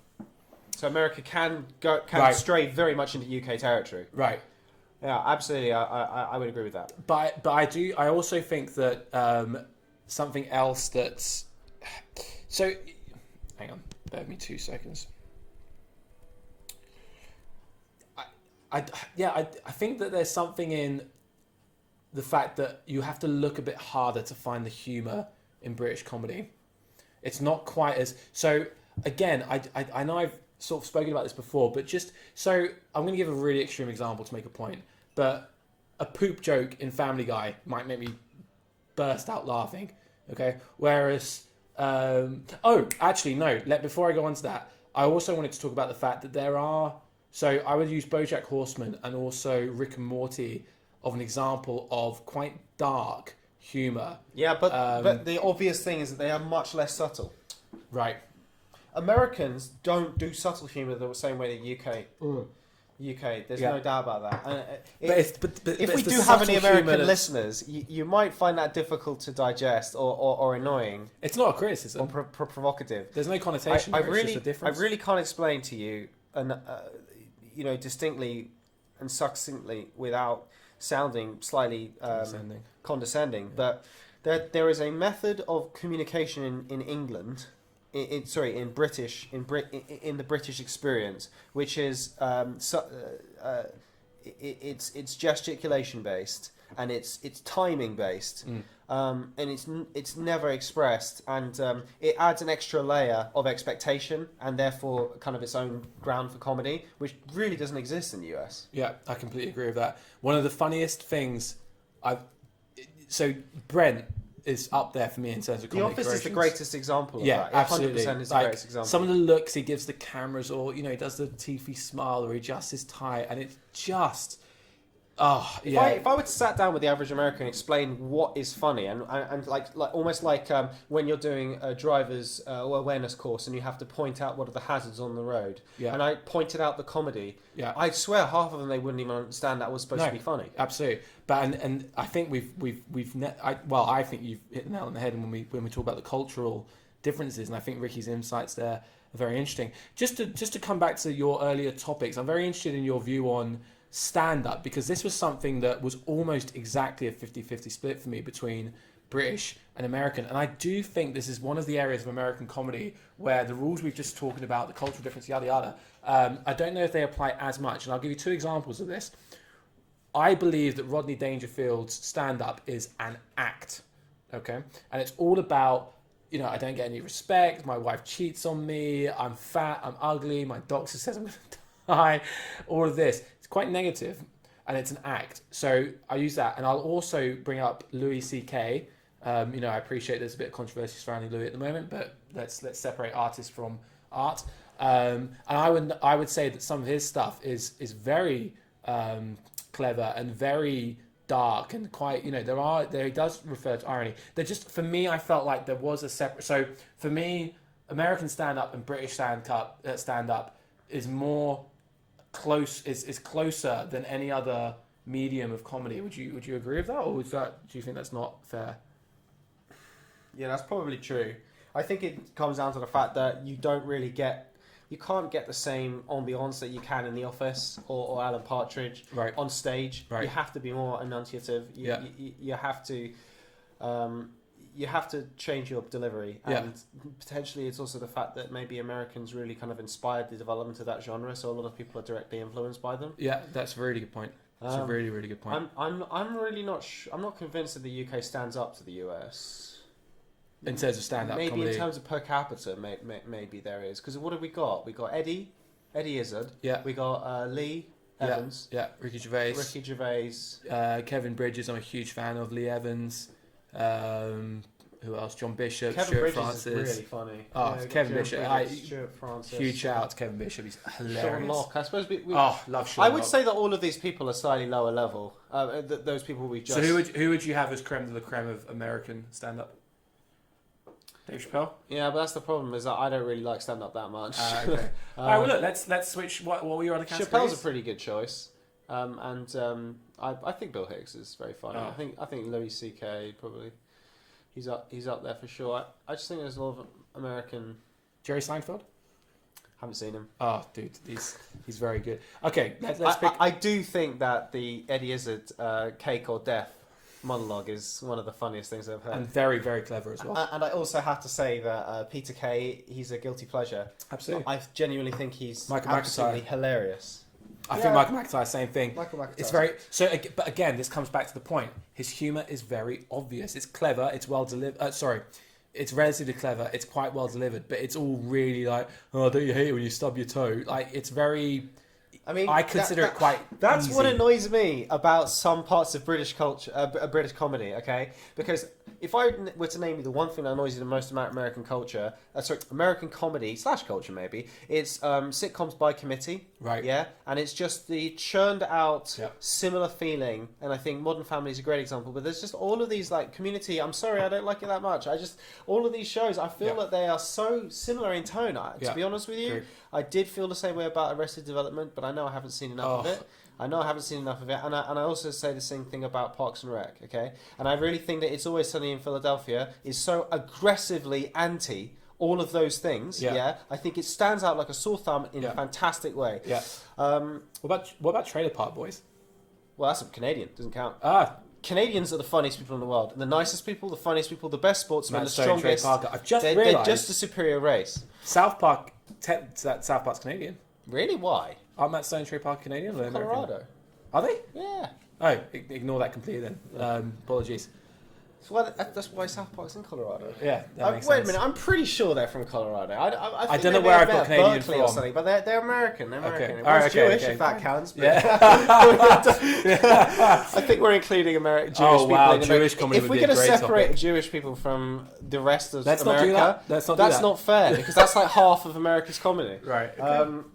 So America can Right. stray very much into UK territory. Right. Yeah, absolutely. I would agree with that. But I also think that something else that's... So, hang on, bear with me 2 seconds. I think that there's something in the fact that you have to look a bit harder to find the humour in British comedy. It's not quite as... So, again, I know I've sort of spoken about this before, but just... So, I'm going to give a really extreme example to make a point. But a poop joke in Family Guy might make me burst out laughing, okay? Whereas... actually, no. Before I go on to that, I also wanted to talk about the fact that there are... So I would use BoJack Horseman and also Rick and Morty of an example of quite dark humour. Yeah, but the obvious thing is that they are much less subtle. Right. Americans don't do subtle humour the same way the UK. UK, there's Yeah. no doubt about that. And If we do have any American listeners, you might find that difficult to digest or annoying It's not a criticism. or provocative. There's no connotation. I It's really, just a difference. I really can't explain to you, distinctly and succinctly without sounding slightly condescending. But there is a method of communication in England. In the British experience, which is it's gesticulation based and it's timing based, and it's never expressed, and it adds an extra layer of expectation and therefore kind of its own ground for comedy, which really doesn't exist in the US. Yeah, I completely agree with that. One of the funniest things so Brent is up there for me in terms of comedy. The Office is the greatest example of that. Absolutely. 100% is the Like, greatest example. some of the looks he gives the cameras, or he does the teethy smile, or he adjusts his tie, and it's just, If I were to sat down with the average American and explain what is funny, and like almost like when you're doing a driver's awareness course and you have to point out what are the hazards on the road, and I pointed out the comedy, I swear half of them they wouldn't even understand that was supposed to be funny. Absolutely, but and I think I think you've hit the nail on the head when we talk about the cultural differences, and I think Ricky's insights there are very interesting. Just to come back to your earlier topics, I'm very interested in your view on stand-up, because this was something that was almost exactly a 50-50 split for me between British and American, and I do think this is one of the areas of American comedy where the rules we've just talked about, the cultural difference, yada yada, I don't know if they apply as much, and I'll give you 2 examples of this. I believe that Rodney Dangerfield's stand-up is an act, okay, and it's all about, I don't get any respect, my wife cheats on me, I'm fat, I'm ugly, my doctor says I'm going to die, all of this. Quite negative, and it's an act. So I use that, and I'll also bring up Louis C.K. I appreciate there's a bit of controversy surrounding Louis at the moment, but let's separate artist from art. And I would say that some of his stuff is very clever and very dark, and quite he does refer to irony. They're just, for me, I felt like there was a separate. So for me, American stand up and British stand up is more is closer than any other medium of comedy. Would you agree with that, or do you think that's not fair? Yeah, that's probably true. I think it comes down to the fact that you can't get the same ambiance that you can in The Office or Alan Partridge on stage. Right. You have to be more enunciative. You have to you have to change your delivery, Yeah. and potentially it's also the fact that maybe Americans really kind of inspired the development of that genre, so a lot of people are directly influenced by them. Yeah, that's a really good point. That's a really, really good point. I'm really not. I'm not convinced that the UK stands up to the US. In terms of stand-up Maybe comedy. in terms of per capita, maybe there is. Because what have we got? We got Eddie Izzard. Yeah. We got Lee Evans. Yeah, Ricky Gervais. Kevin Bridges, I'm a huge fan of. Lee Evans. Who else? John Bishop. Kevin Stuart Bridges Francis. is really funny. Oh, Kevin Bishop. Stuart Francis. Huge shout out to Kevin Bishop. He's hilarious. Sean Locke. I suppose we love Sean I would Locke. say that all of these people are slightly lower level. Those people we just. So who would you have as creme de la creme of American stand-up? Dave Chappelle. Yeah, but that's the problem is that I don't really like stand up that much. Okay. All right. Well, look. Let's switch. What were your other categories? Chappelle's a pretty good choice, I think Bill Hicks is very funny. Oh. I think Louis C.K. probably he's up there for sure. I just think there's a lot of American. Jerry Seinfeld. Haven't seen him. Oh, dude, he's very good. Okay, let's pick. I do think that the Eddie Izzard Cake or Death monologue is one of the funniest things I've heard. And very, very clever as well. And I also have to say that Peter Kay, he's a guilty pleasure. Absolutely. I genuinely think he's Michael absolutely McIntyre. hilarious. I think Michael McIntyre, same thing. Michael McIntyre. It's very but again, this comes back to the point. His humor is very obvious. It's clever. It's well delivered. It's relatively clever. It's quite well delivered, but it's all really like, oh, don't you hate it when you stub your toe? Like, it's very. I mean, I consider it quite. That's easy. what annoys me about some parts of British culture, British comedy. Okay, because if I were to name you the one thing that annoys you the most about American culture, American comedy / culture maybe, it's sitcoms by committee. Right. Yeah, and it's just the churned out Yep. similar feeling, and I think Modern Family is a great example. But there's just all of these like Community. I'm sorry, I don't like it that much. All of these shows, I feel Yep. that they are so similar in tone. To Yep. be honest with you. Agreed. I did feel the same way about Arrested Development, but I know I haven't seen enough of it. And I also say the same thing about Parks and Rec, okay? And I really think that It's Always Sunny in Philadelphia is so aggressively anti all of those things, yeah? I think it stands out like a sore thumb in a fantastic way. Yeah. What about Trailer Park Boys? Well, that's a Canadian, doesn't count. Canadians are the funniest people in the world. The nicest people, the funniest people, the best sportsmen, Matt the Stone, Trey strongest. Parker. I've just They're realised just a superior race. South Park. South Park's Canadian. Really? Why? Aren't Matt Stone and Trey Parker Canadian? Or American? Colorado. Are they? Yeah. Oh, ignore that completely then. Apologies. That's why South Park's in Colorado. Yeah, that makes Wait sense. a minute, I'm pretty sure they're from Colorado. I think don't know they where may I've have got met Canadian Berkeley or from. something, but they're American. They're American. Okay. Well, Alright, it's okay, Jewish okay, if that fine. counts. But Yeah. I think we're including Jewish Oh, people. wow, in Jewish America. comedy If would we're be a going to great separate topic. Jewish people from the rest of Let's America, not do that. that's not fair because that's like half of America's comedy. Right. Okay.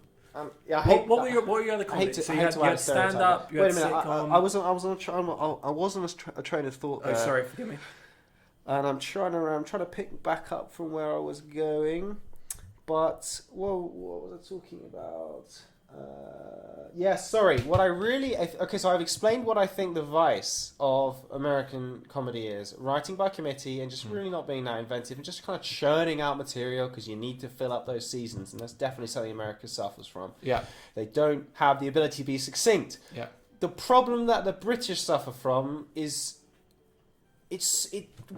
Yeah, What were your other comedies? So you had stand up. You Wait had a minute, sitcom. I wasn't a train of thought. Oh, sorry. Forgive me. And I'm trying to pick back up from where I was going, but what was I talking about? Sorry. So I've explained what I think the vice of American comedy is: writing by committee and just really not being that inventive and just kind of churning out material because you need to fill up those seasons, and that's definitely something America suffers from. Yeah. They don't have the ability to be succinct. Yeah. The problem that the British suffer from is.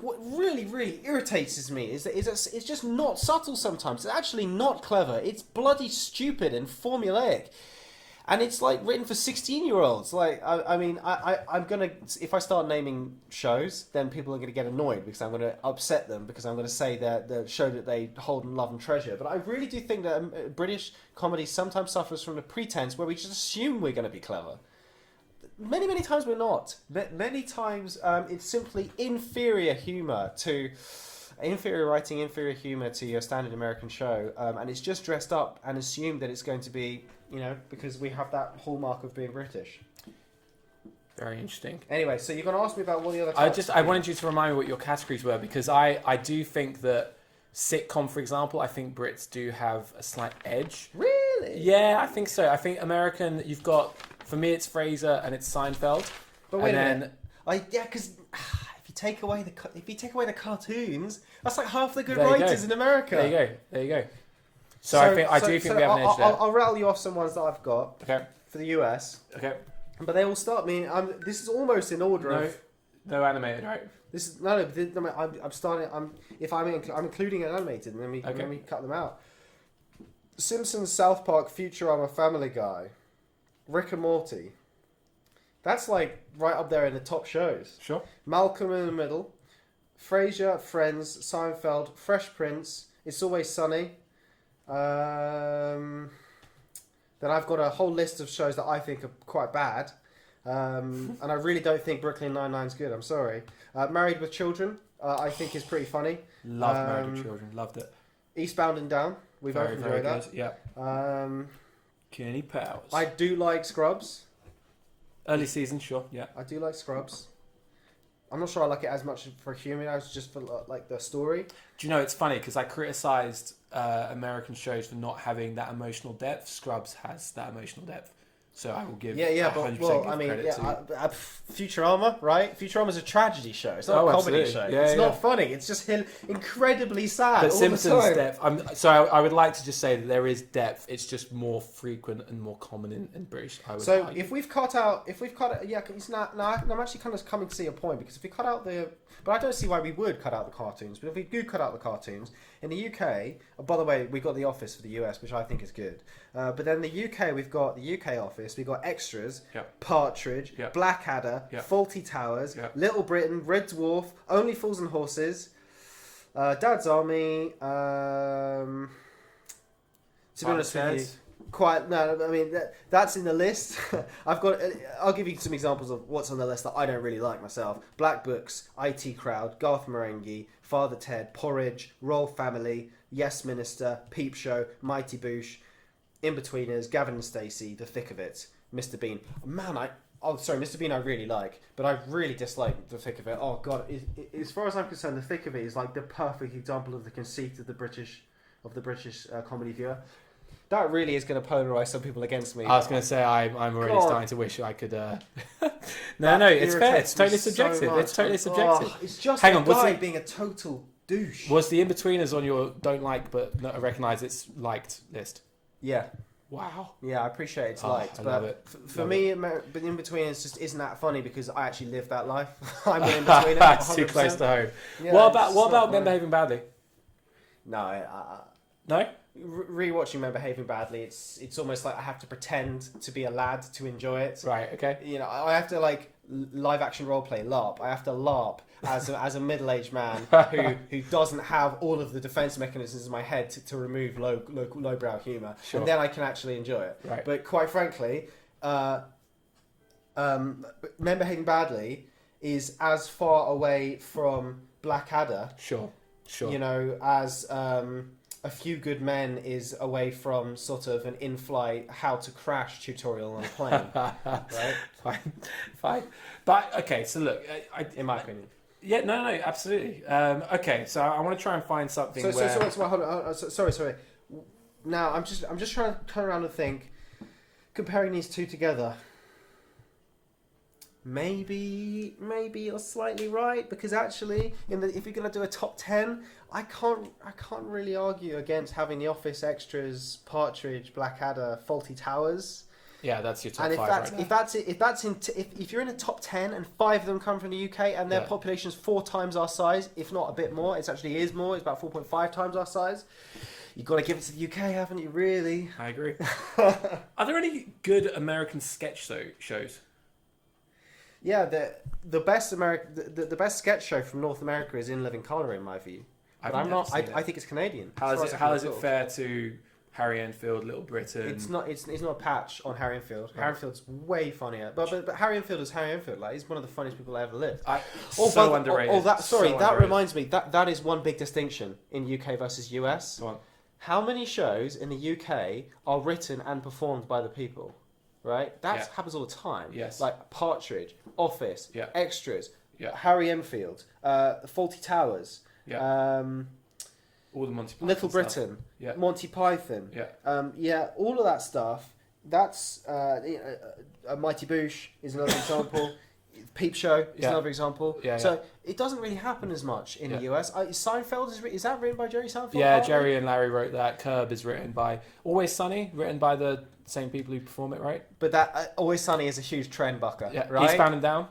What really irritates me is that it's just not subtle sometimes. It's actually not clever. It's bloody stupid and formulaic. And it's like written for 16-year-olds. Like, I'm going to, if I start naming shows, then people are going to get annoyed because I'm going to upset them because I'm going to say that the show that they hold and love and treasure. But I really do think that British comedy sometimes suffers from the pretense where we just assume we're going to be clever. Many times we're not. Many times it's simply inferior writing, inferior humour to your standard American show, and it's just dressed up and assumed that it's going to be, because we have that hallmark of being British. Very interesting. Anyway, so you're going to ask me about what the other. I wanted you to remind me what your categories were because I do think that sitcom, for example, I think Brits do have a slight edge. Really? Yeah, I think so. I think American, you've got. For me, it's Fraser and it's Seinfeld. But wait a minute. Because if you take away the cartoons, that's like half the good writers in America. There you go. So I do think we have an edge there. I'll rattle you off some ones that I've got. Okay. For the US. Okay. But they all start. This is almost in order of. No animated, right? This is no. I'm starting. I'm including an animated, and then we cut them out. Simpsons, South Park, Futurama, Family Guy, Rick and Morty. That's like right up there in the top shows. Sure. Malcolm in the Middle, Frasier, Friends, Seinfeld, Fresh Prince, It's Always Sunny. Then I've got a whole list of shows that I think are quite bad. And I really don't think Brooklyn Nine-Nine's good. I'm sorry. Married with Children, I think is pretty funny. Loved Married with Children. Loved it. Eastbound and Down. We both enjoyed that. Yeah. Kenny Powers. I do like Scrubs. Early season, sure. Yeah. I do like Scrubs. I'm not sure I like it as much for humor as just for like the story. Do you know, it's funny because I criticised American shows for not having that emotional depth. Scrubs has that emotional depth. So I will give credit to... Futurama, right? Futurama's a tragedy show. It's not a comedy show. It's not funny. It's just incredibly sad. But all Simpsons the time. depth. I would like to just say that there is depth. It's just more frequent and more common in British. I would argue. If we've cut out, it's not. No, I'm actually kind of coming to see a point because if we cut out but I don't see why we would cut out the cartoons. But if we do cut out the cartoons in the UK, by the way, we got The Office for the US, which I think is good. But then the UK, we've got the UK Office. We've got Extras, Partridge, Blackadder, Fawlty Towers, Little Britain, Red Dwarf, Only Fools and Horses, Dad's Army. To be honest with you, that's in the list. I'll give you some examples of what's on the list that I don't really like myself. Black Books, IT Crowd, Garth Marenghi, Father Ted, Porridge, Royal Family, Yes Minister, Peep Show, Mighty Boosh, In-Betweeners, Gavin and Stacey, The Thick of It, Mr. Bean. Mr. Bean I really like, but I really dislike The Thick of It. Oh god, as far as I'm concerned, The Thick of It is like the perfect example of the conceit of the British comedy viewer. That really is going to polarize some people against me. I was going to say I'm already starting to wish I could. No, it's fair. It's totally subjective. It's totally subjective. It's just Hang on, guy being a total douche. Was the In-Betweeners on your don't like but not recognise it's liked list? Yeah. Wow. Yeah, I appreciate it's liked. I but love it. For me, but In-Betweeners just isn't that funny because I actually live that life. I'm an In-Betweener. That's too close to home. Yeah, what about Men Behaving Badly? No. No? Rewatching Men Behaving Badly, it's almost like I have to pretend to be a lad to enjoy it. Right, okay. You know, I have to like live action role play LARP. I have to LARP as a middle-aged man who doesn't have all of the defense mechanisms in my head to remove lowbrow humor, and then I can actually enjoy it. Right. But quite frankly, Men Behaving Badly is as far away from Blackadder. Sure. You know, as A Few Good Men is away from sort of an in-flight how to crash tutorial on a plane. Right? Fine. But, okay, so look. In my opinion. Yeah, no, absolutely. Okay, so I want to try and find something hold on. Sorry. Now, I'm just trying to turn around and think, comparing these two together, maybe you're slightly right, because actually, if you're going to do a top 10, I can't really argue against having The Office, Extras, Partridge, Blackadder, Fawlty Towers. Yeah, that's your top and five. If you're in a top 10 and 5 of them come from the UK and their population's 4 times our size, if not a bit more, it actually is more. It's about 4.5 times our size. You've got to give it to the UK, haven't you? Really? I agree. Are there any good American sketch shows? Yeah, the best the best sketch show from North America is In Living Color, in my view. But I think it's Canadian. How is it fair to Harry Enfield, Little Britain? It's not a patch on Harry Enfield. Right. Harry Enfield's way funnier. But Harry Enfield is Harry Enfield. Like, he's one of the funniest people I ever lived. Underrated. That reminds me. That is one big distinction in UK versus US. Go on. How many shows in the UK are written and performed by the people? Right? That happens all the time. Yes. Like Partridge, Office, Extras, Yeah. Harry Enfield, Fawlty Towers, all the Monty Python Little stuff. Britain, Yeah. Monty Python, all of that stuff. That's Mighty Boosh is another example. Peep Show is another example. So it doesn't really happen as much in the US. Seinfeld is that written by Jerry Seinfeld? Yeah, partly? Jerry and Larry wrote that. Curb is written by Always Sunny, written by the same people who perform it, right? But that Always Sunny is a huge trend bucker, Yeah. right? Eastbound and Down.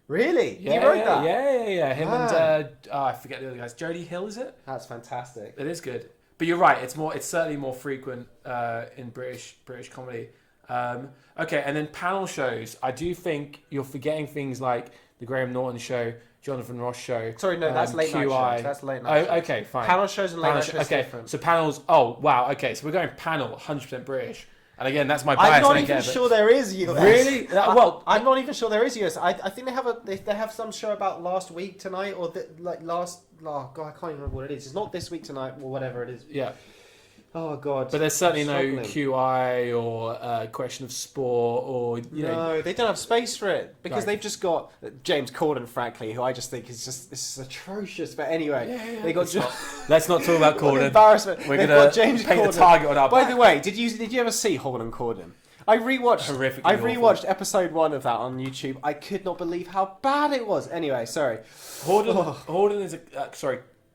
Really? Yeah, He wrote that? Yeah. Him Man. and I forget the other guys. Jodie Hill, is it? That's fantastic. It is good. But you're right. It's certainly more frequent in British comedy. Okay, and then panel shows. I do think you're forgetting things like the Graham Norton show, Jonathan Ross show. Sorry, no, that's late night QI. shows. That's late night shows. Okay, fine. Panel shows and late night shows Okay, different. so panels. Oh wow. Okay, so we're going panel 100% British. And again, that's my bias. I'm not I even get, sure there is US. Really? Well, I'm not even sure there is US. I think they have some show about last week tonight or last. Oh God, I can't even remember what it is. It's not this week tonight or whatever it is. yeah. Oh God. But there's certainly no struggling. QI or question of sport or you know. No, they don't have space for it because Right. they've just got James Corden, frankly, who I just think is just this is atrocious. But anyway, they got Let's not talk about what an Corden. embarrassment. We're They've gonna got James paint Corden. the target on our By back. the way, did you ever see Holden and Corden? I Horrifically rewatched episode 1 of that on YouTube. I could not believe how bad it was. Anyway, sorry.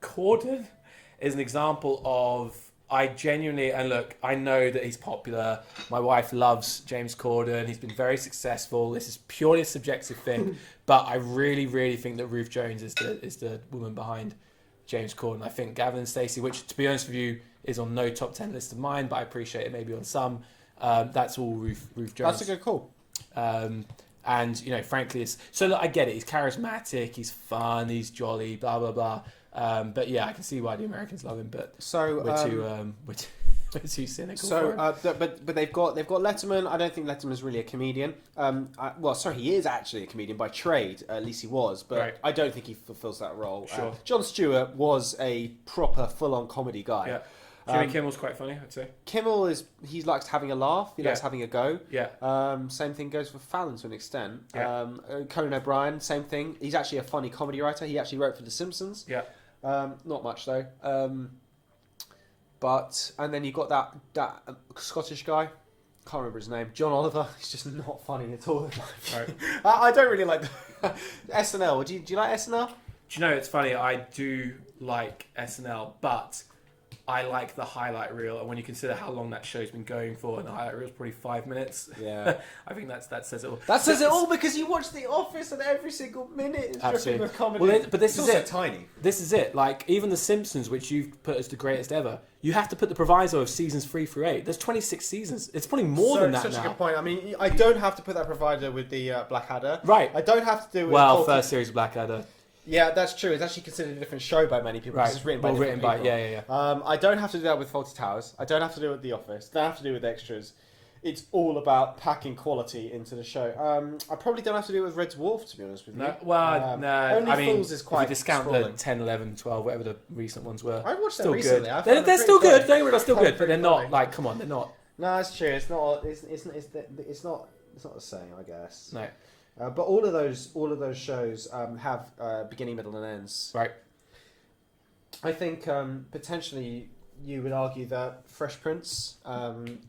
Corden is an example of I genuinely and look. I know that he's popular. My wife loves James Corden. He's been very successful. This is purely a subjective thing, but I really, really think that Ruth Jones is the woman behind James Corden. I think Gavin and Stacey, which to be honest with you is on no top 10 list of mine, but I appreciate it maybe on some. That's all Ruth Jones. That's a good call. And you know, frankly, so look, I get it. He's charismatic. He's fun. He's jolly. Blah blah blah. But yeah, I can see why the Americans love him. But So we're too cynical. So, for him. but they've got Letterman. I don't think Letterman's really a comedian. He is actually a comedian by trade. At least he was, but Right. I don't think he fulfills that role. Sure. Jon Stewart was a proper, full-on comedy guy. Yeah. Jimmy Kimmel's quite funny, I'd say. Kimmel he likes having a laugh. He likes Yeah. having a go. Yeah. Same thing goes for Fallon to an extent. Yeah. Conan O'Brien, same thing. He's actually a funny comedy writer. He actually wrote for The Simpsons. Yeah. Not much though. And then you got that Scottish guy. Can't remember his name. John Oliver. He's just not funny at all. Right. I don't really like SNL. Do you like SNL? Do you know, it's funny, I do like SNL, but I like the highlight reel, and when you consider how long that show's been going for, and the highlight reel is probably 5 minutes. Yeah. I think that says it all. That says it all because you watch The Office and every single minute is dripping Absolutely. with comedy. Well, but this It's is also it. tiny. This is it. Like, even The Simpsons, which you've put as the greatest ever, you have to put the proviso of seasons 3 through 8. There's 26 seasons. It's probably more than that such now. a good point. I mean, I don't have to put that provider with the Blackadder. Right. I don't have to do it. Well, first series of Blackadder. Yeah, that's true. It's actually considered a different show by many people. Right. Because it's written by different people. Yeah. I don't have to do that with Fawlty Towers. I don't have to do it with The Office. Don't have to do it with extras. It's all about packing quality into the show. I probably don't have to do it with Red Dwarf, to be honest with you. No, well, no. Only I mean, Fools is quite if you discount sprawling. the 10, 11, 12, whatever the recent ones were. I watched them still recently. good. I found They're them still pretty good. funny. Don't worry, they're still I found good, but they're them not pretty like. Come on, they're not. No, it's true. It's not. It's not the same, I guess. No. But all of those shows have beginning, middle, and ends. Right. I think potentially you would argue that Fresh Prince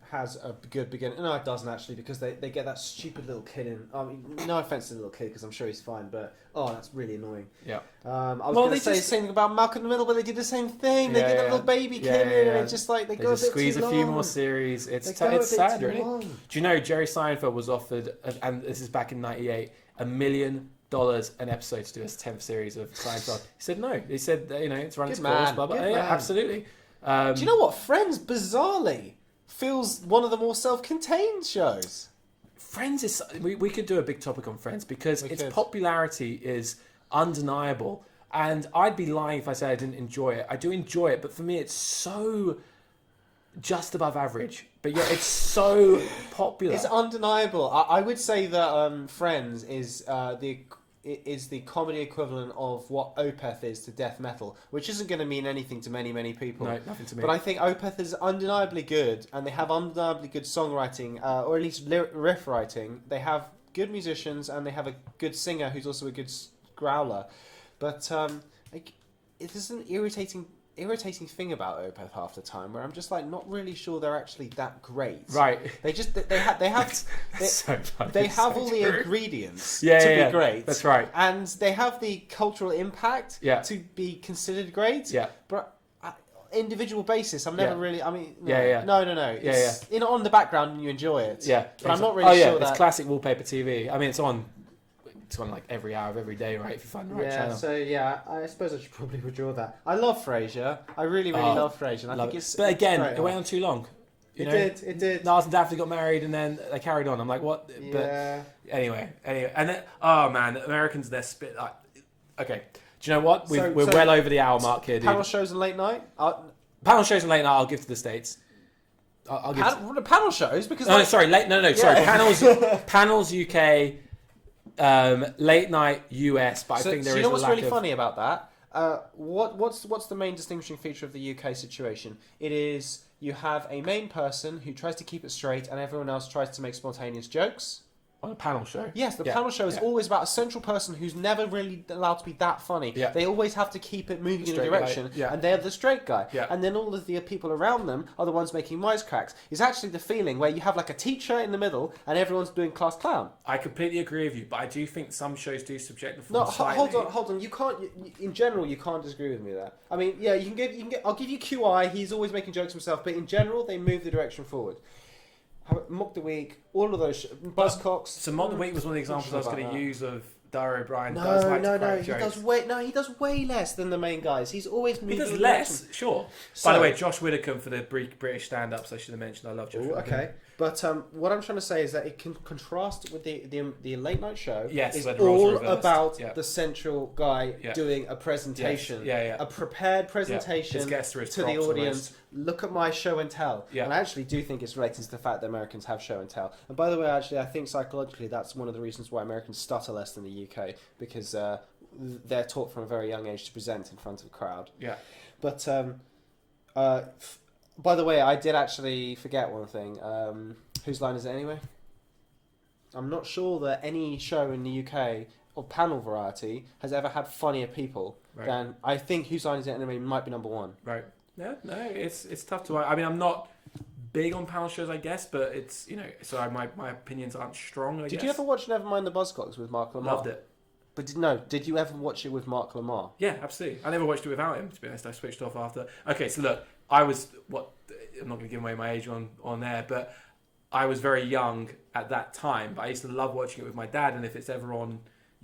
has a good beginning. No, it doesn't actually, because they get that stupid little kid in. I mean, no offense to the little kid, because I'm sure he's fine, but that's really annoying. Yeah. I was going to say the same thing about Malcolm in the Middle, but they did the same thing. They get that little baby kid in, and it's just like they go just a bit squeeze too a few long. more series. It's They go a bit sad, too really. long. Do you know Jerry Seinfeld was offered, and this is back in '98, $1 million an episode to do a 10th series of Seinfeld? He said no. He said it's run its Good course. man, Blah, blah. good Yeah, man. absolutely. Do you know what? Friends, bizarrely, feels one of the more self-contained shows. Friends is we could do a big topic on Friends because its could. popularity is undeniable, and I'd be lying if I said I didn't enjoy it. I do enjoy it, but for me it's so just above average, but yet it's so popular. It's undeniable. I would say that Friends is the comedy equivalent of what Opeth is to death metal, which isn't going to mean anything to many, many people. No, nothing to me. But I think Opeth is undeniably good, and they have undeniably good songwriting, or at least riff writing. They have good musicians, and they have a good singer who's also a good growler. But it is an irritating thing about Opeth half the time, where I'm just like not really sure they're actually that great. Right. They have So funny. they It's have so all the true. ingredients Yeah, to yeah, be great. That's right. And they have the cultural impact Yeah. to be considered great. Yeah. But individual basis, I'm never Yeah. really. I mean, no, Yeah. no. It's on the background and you enjoy it. Yeah. But I'm not really sure it's that. classic wallpaper TV. I mean, it's on it's on like every hour of every day, right? If you find the right Yeah, channel. so yeah, I suppose I should probably withdraw that. I love Frasier. I really, really love Frasier. And I think it's. But again, it's it went on too long. It did. Niles and Daphne got married, and then they carried on. I'm like, what? Yeah. But anyway, and then, oh man, Americans, they're spit. Okay, do you know what? We're well over the hour mark here, dude. Panel shows and late night. Panel shows and late night, I'll give to the States. I'll give. Panel shows because. No, sorry, sorry. Panels UK, late night US. But I think there is. You know what's really of... funny about that? What's the main distinguishing feature of the UK situation? It is you have a main person who tries to keep it straight, and everyone else tries to make spontaneous jokes. On a panel show? Yes, the panel show is always about a central person who's never really allowed to be that funny. Yeah. They always have to keep it moving in a Straight direction, guy. Yeah. and they're the straight guy. Yeah. And then all of the people around them are the ones making wisecracks. It's actually the feeling where you have like a teacher in the middle, and everyone's doing class clown. I completely agree with you, but I do think some shows do subject the No, form slightly. hold on. You can't. In general, you can't disagree with me there. I mean, yeah, you can get. I'll give you QI. He's always making jokes himself, but in general, they move the direction forward. Mock the Week, all of those Buzzcocks. So Mock the Week was one of the examples I was going to use of Dario O'Brien. No, does like to no, crack he jokes. does way less than the main guys. He's always moving. He does in the less, direction. sure. So- By the way, Josh Widdicombe for the British stand-ups, I should have mentioned. I love Josh Ooh, Widdicombe. okay, but what I'm trying to say is that it can contrast with the late night show. Yes, is where the roles are all reversed. about Yeah. the central guy Yeah. doing a presentation, Yes. Yeah. a prepared presentation His guests are his to the props audience. Look at my show and tell. Yeah. And I actually do think it's related to the fact that Americans have show and tell. And by the way, actually, I think psychologically that's one of the reasons why Americans stutter less than the UK, because they're taught from a very young age to present in front of a crowd. Yeah. But by the way, I did actually forget one thing. Whose line is it anyway? I'm not sure that any show in the UK or panel variety has ever had funnier people than. I think Whose Line Is It Anyway might be number one. Right. No, it's tough to. I mean, I'm not big on panel shows, I guess, but it's so my opinions aren't strong. Did you ever watch Nevermind the Buzzcocks with Mark Lamar? Loved it. But did you ever watch it with Mark Lamar? Yeah, absolutely. I never watched it without him, to be honest. I switched off after. Okay, so look, I'm not going to give away my age on there, but I was very young at that time. But I used to love watching it with my dad, and if it's ever on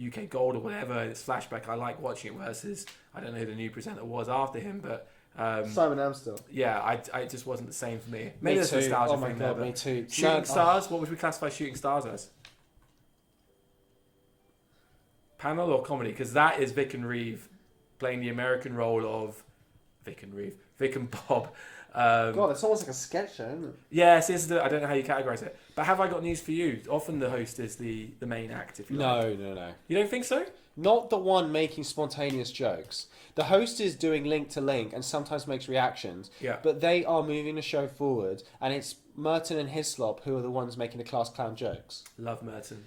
UK Gold or whatever, and it's flashback, I like watching it versus, I don't know who the new presenter was after him, but... Simon Amstel. Yeah, it just wasn't the same for me. Maybe there's a too. nostalgia Oh my thing God, there. me too. Shooting Stars, what would we classify Shooting Stars as? Panel or comedy? Because that is Vic and Reeve playing the American role of Vic and Bob. God, it's almost like a sketch show, isn't it? Yes, I don't know how you categorise it. But have I got news for you? Often the host is the main act, if you like. No. You don't think so? Not the one making spontaneous jokes. The host is doing link to link and sometimes makes reactions. Yeah. But they are moving the show forward, and it's Merton and Hislop who are the ones making the class clown jokes. Love Merton.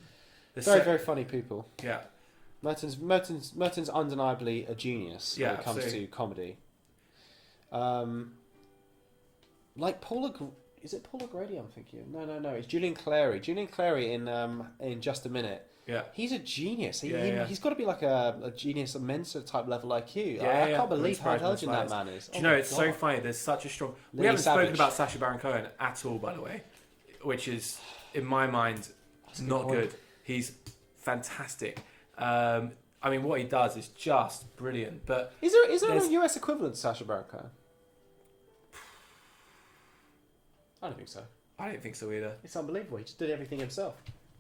Very funny people. Yeah. Merton's undeniably a genius when it comes absolutely. to comedy. Like is it Paula Grady? I'm thinking. No. It's Julian Clary. Julian Clary in Just a Minute. Yeah. He's a genius. Yeah. He's got to be like a genius, a Mensa type level IQ. Yeah, I can't believe how intelligent that man man is. Do you know, it's so funny. There's such a strong... We haven't spoken about Sacha Baron Cohen at all, by the way, which is, in my mind, not good. He's fantastic. I mean, what he does is just brilliant. But is there a US equivalent to Sacha Baron Cohen? I don't think so. I don't think so either. It's unbelievable. He just did everything himself.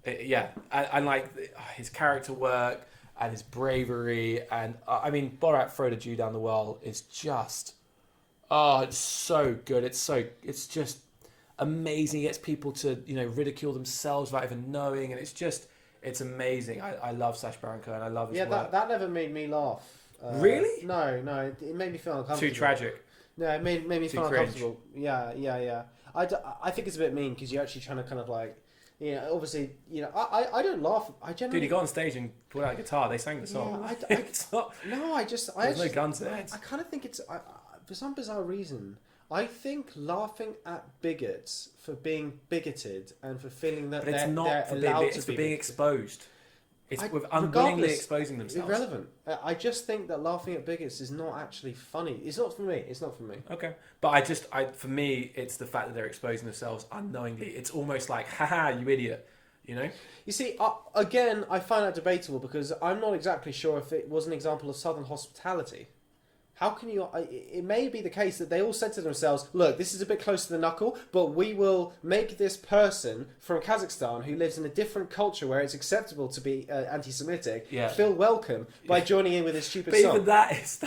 Yeah, and like his character work and his bravery, and I mean, Borat Throw the Jew Down the Well is just, it's so good. It's just amazing. He gets people to ridicule themselves without even knowing, and it's amazing. I love Sacha Baron Cohen. I love his work. That never made me laugh. Really? No, it made me feel uncomfortable. Too tragic. No, it made me feel cringe. uncomfortable. Yeah. I think it's a bit mean because you're actually trying to kind of like, obviously, I don't laugh. I generally. Dude, he got on stage and pulled out a guitar. They sang the song. Yeah, It's not. There's no guns there. I kind of think it's for some bizarre reason. I think laughing at bigots for being bigoted and for feeling that But it's not they're for allowed being, to it's be for being bigoted. exposed. It's with unwillingly Regardless, exposing themselves. Irrelevant. I just think that laughing at bigots is not actually funny. It's not for me. Okay, but for me, it's the fact that they're exposing themselves unknowingly. It's almost like, haha, you idiot. You know? You see, again, I find that debatable because I'm not exactly sure if it was an example of Southern hospitality. How can you... It may be the case that they all said to themselves, look, this is a bit close to the knuckle, but we will make this person from Kazakhstan who lives in a different culture where it's acceptable to be anti-Semitic feel welcome by joining in with this stupid song. But even that's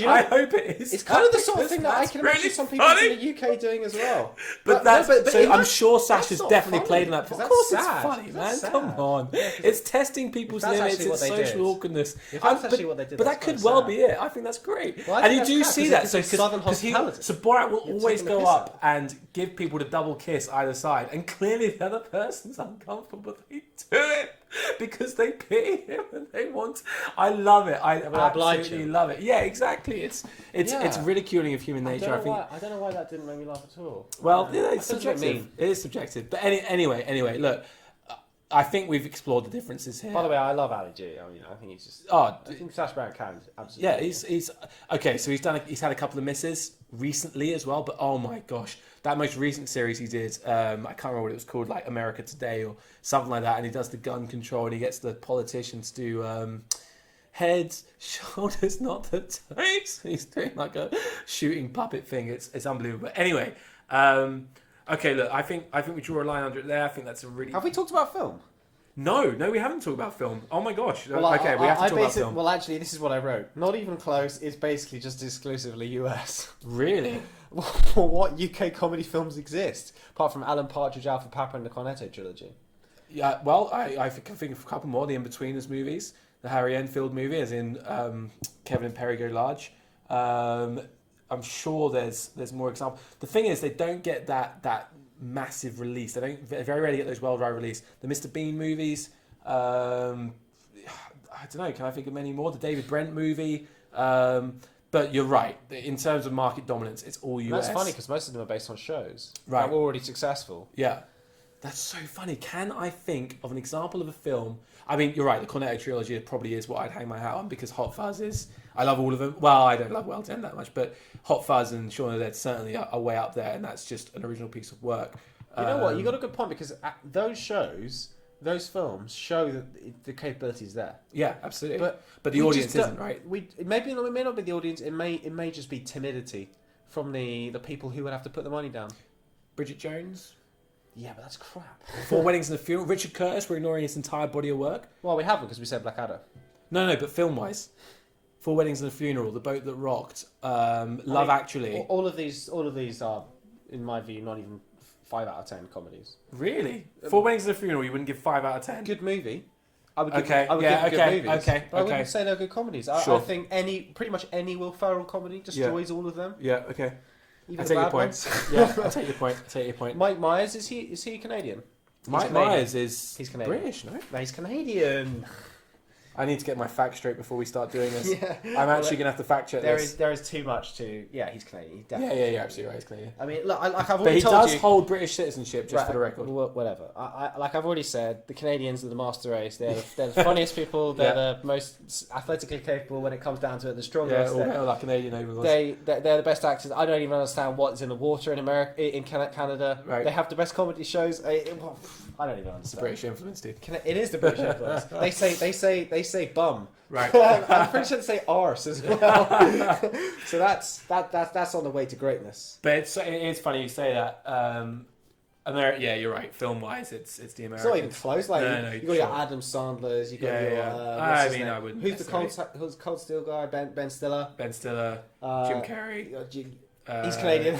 I hope it is. It's kind of the sort of thing that I can imagine some people in the UK doing as well. But I'm sure Sasha's definitely played on that. Of course it's funny, man. Come on. It's testing people's limits, it's social awkwardness. That's actually what they did. But that could well be it. I think that's great. And you do see that. So Borat will always go up and give people the double kiss either side. And clearly the other person's uncomfortable. But they do it because they pity him and they want... I love it. I absolutely love it. Yeah, exactly. It's ridiculing of human nature. I don't know why that didn't make me laugh at all. Well, it's subjective. It is subjective. But anyway, look... I think we've explored the differences here. By the way, I love Ali G. I think he's just... I think Sacha Baron Cohen is absolutely... Yeah, he's... Okay, so he's had a couple of misses recently as well, but oh my gosh. That most recent series he did, I can't remember what it was called, like America Today or something like that, and he does the gun control and he gets the politicians to... heads, shoulders, not the toes. He's doing like a shooting puppet thing. It's unbelievable. But anyway... okay, look, I think we draw a line under it there. I think that's a really... Have we talked about film? No, we haven't talked about film. Oh my gosh. Well, we have to talk about film. Well, actually, this is what I wrote. Not even close. It's basically just exclusively US. Really? What UK comedy films exist? Apart from Alan Partridge, Alpha Papa and the Cornetto trilogy. Yeah, well, I think of a couple more. The In-Betweeners movies. The Harry Enfield movie, as in Kevin and Perry Go Large. I'm sure there's more examples. The thing is, they don't get that massive release. They very rarely get those worldwide release. The Mr. Bean movies. I don't know. Can I think of many more? The David Brent movie. But you're right. In terms of market dominance, it's all US. That's funny because most of them are based on shows that were already successful. Yeah. That's so funny. Can I think of an example of a film? I mean, you're right. The Cornetto trilogy probably is what I'd hang my hat on because Hot Fuzz is... I love all of them. Well, I don't love Well 10 that much, but Hot Fuzz and Shaun of the Dead certainly are way up there, and that's just an original piece of work. You know what? You got a good point because those shows, those films show that the capability is there. Yeah, absolutely. But the audience isn't, right? It may not be the audience. It may just be timidity from the people who would have to put the money down. Bridget Jones. Yeah, but that's crap. 4 Weddings and a Funeral. Richard Curtis, we're ignoring his entire body of work. Well, we haven't because we said Blackadder. No, but film-wise. 4 Weddings and a Funeral, The Boat That Rocked, Love Actually. All of these are, in my view, not even 5 out of 10 comedies. Really? 4 Weddings and a Funeral, you wouldn't give 5 out of 10? Good movie. I would give good movies. Okay. But I wouldn't say they're good comedies. I think pretty much any Will Ferrell comedy destroys all of them. Yeah, okay. Even I take your point. Yeah, I take your point. Mike Myers, is he Canadian? Mike Myers is... He's Canadian. British, no? No, he's Canadian. I need to get my facts straight before we start doing this. I'm actually going to have to fact check this. There is too much to... Yeah, he's Canadian. Definitely. Yeah, you're absolutely right. He's Canadian. I mean, look, I've already told you... But he does hold British citizenship, just for the record. Whatever. Like I've already said, the Canadians are the master race. They're the funniest people. They're the most athletically capable when it comes down to it. The strongest. Yeah, all like Canadian overlords. They're the best actors. I don't even understand what's in the water in Canada. Right. They have the best comedy shows. I don't even understand. It's the British influence, dude. It is the British influence. They say bum. Right. I'm pretty sure they say arse as well. So that's on the way to greatness. But it's funny you say that. Yeah, you're right. Film wise, it's the American. It's not even close. Like no, you got your Adam Sandlers. You got your. I wouldn't. Who's the Cold Steel guy? Ben Stiller. Ben Stiller. Jim Carrey. He's Canadian.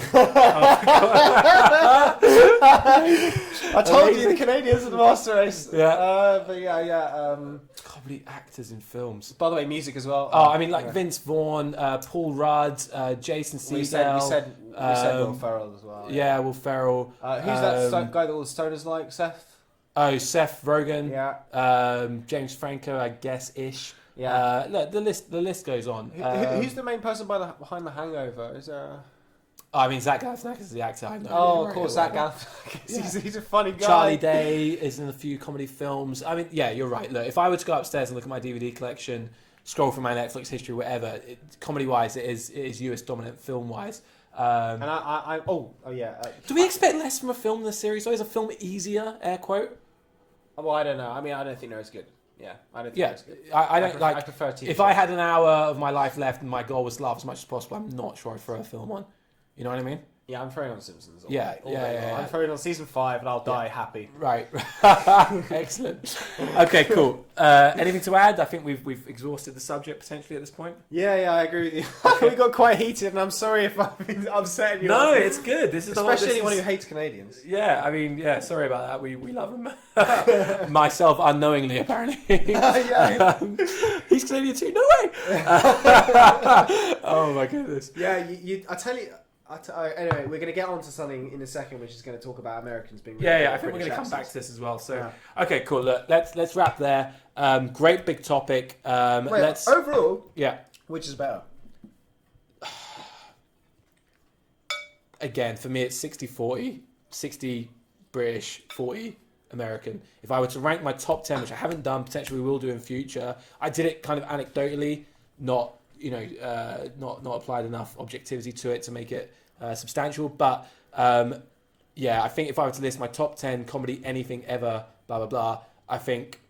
I told you the Canadians are the master race. Yeah. But yeah. Comedy actors in films. By the way, music as well. Oh, I mean, like Vince Vaughn, Paul Rudd, Jason Segel. We said Will Ferrell as well. Yeah, Will Ferrell. Who's that guy that all the stoners like? Seth. Oh, Seth Rogen. Yeah. James Franco, I guess ish. Yeah. Look, the list goes on. Who's the main person behind The Hangover? Is there? I mean, Zach Galifianakis is the actor. I know. Oh, of course, Zach Galifianakis. He's a funny guy. Charlie Day is in a few comedy films. I mean, yeah, you're right. Look, if I were to go upstairs and look at my DVD collection, scroll through my Netflix history, whatever, comedy-wise, it is US dominant. Film-wise, And oh yeah. Do we expect less from a film in this series? Or is a film easier? Air quote. Well, I don't know. I mean, I don't think they're as good. Yeah, I don't think Yeah, they're as good. I don't like. I prefer TV. If I had an hour of my life left and my goal was to laugh as much as possible, I'm not sure I'd throw a film on. You know what I mean? Yeah, I'm throwing on Simpsons. All Yeah, day, all yeah, day yeah, long. yeah. I'm throwing on season 5 and I'll die happy. Right. Excellent. Okay, cool. Anything to add? I think we've exhausted the subject potentially at this point. Yeah, I agree with you. We got quite heated, and I'm sorry if I've been upsetting you. No, it's good. This is especially anyone who hates Canadians. Yeah, I mean, yeah. Sorry about that. We love him. Myself unknowingly, apparently. Yeah. He's Canadian too. No way. Oh my goodness. Yeah, I tell you. Anyway, we're going to get on to something in a second, which is going to talk about Americans being. Really I think we're going to come back to this as well. So, okay, cool. Look, let's wrap there. Great big topic. Wait, overall, yeah. Which is better? Again, for me, it's 60-40, 60 British, 40 American. If I were to rank my top 10, which I haven't done, potentially we will do in future. I did it kind of anecdotally, not applied enough objectivity to it to make it substantial. But I think if I were to list my top 10 comedy anything ever, blah blah blah, I think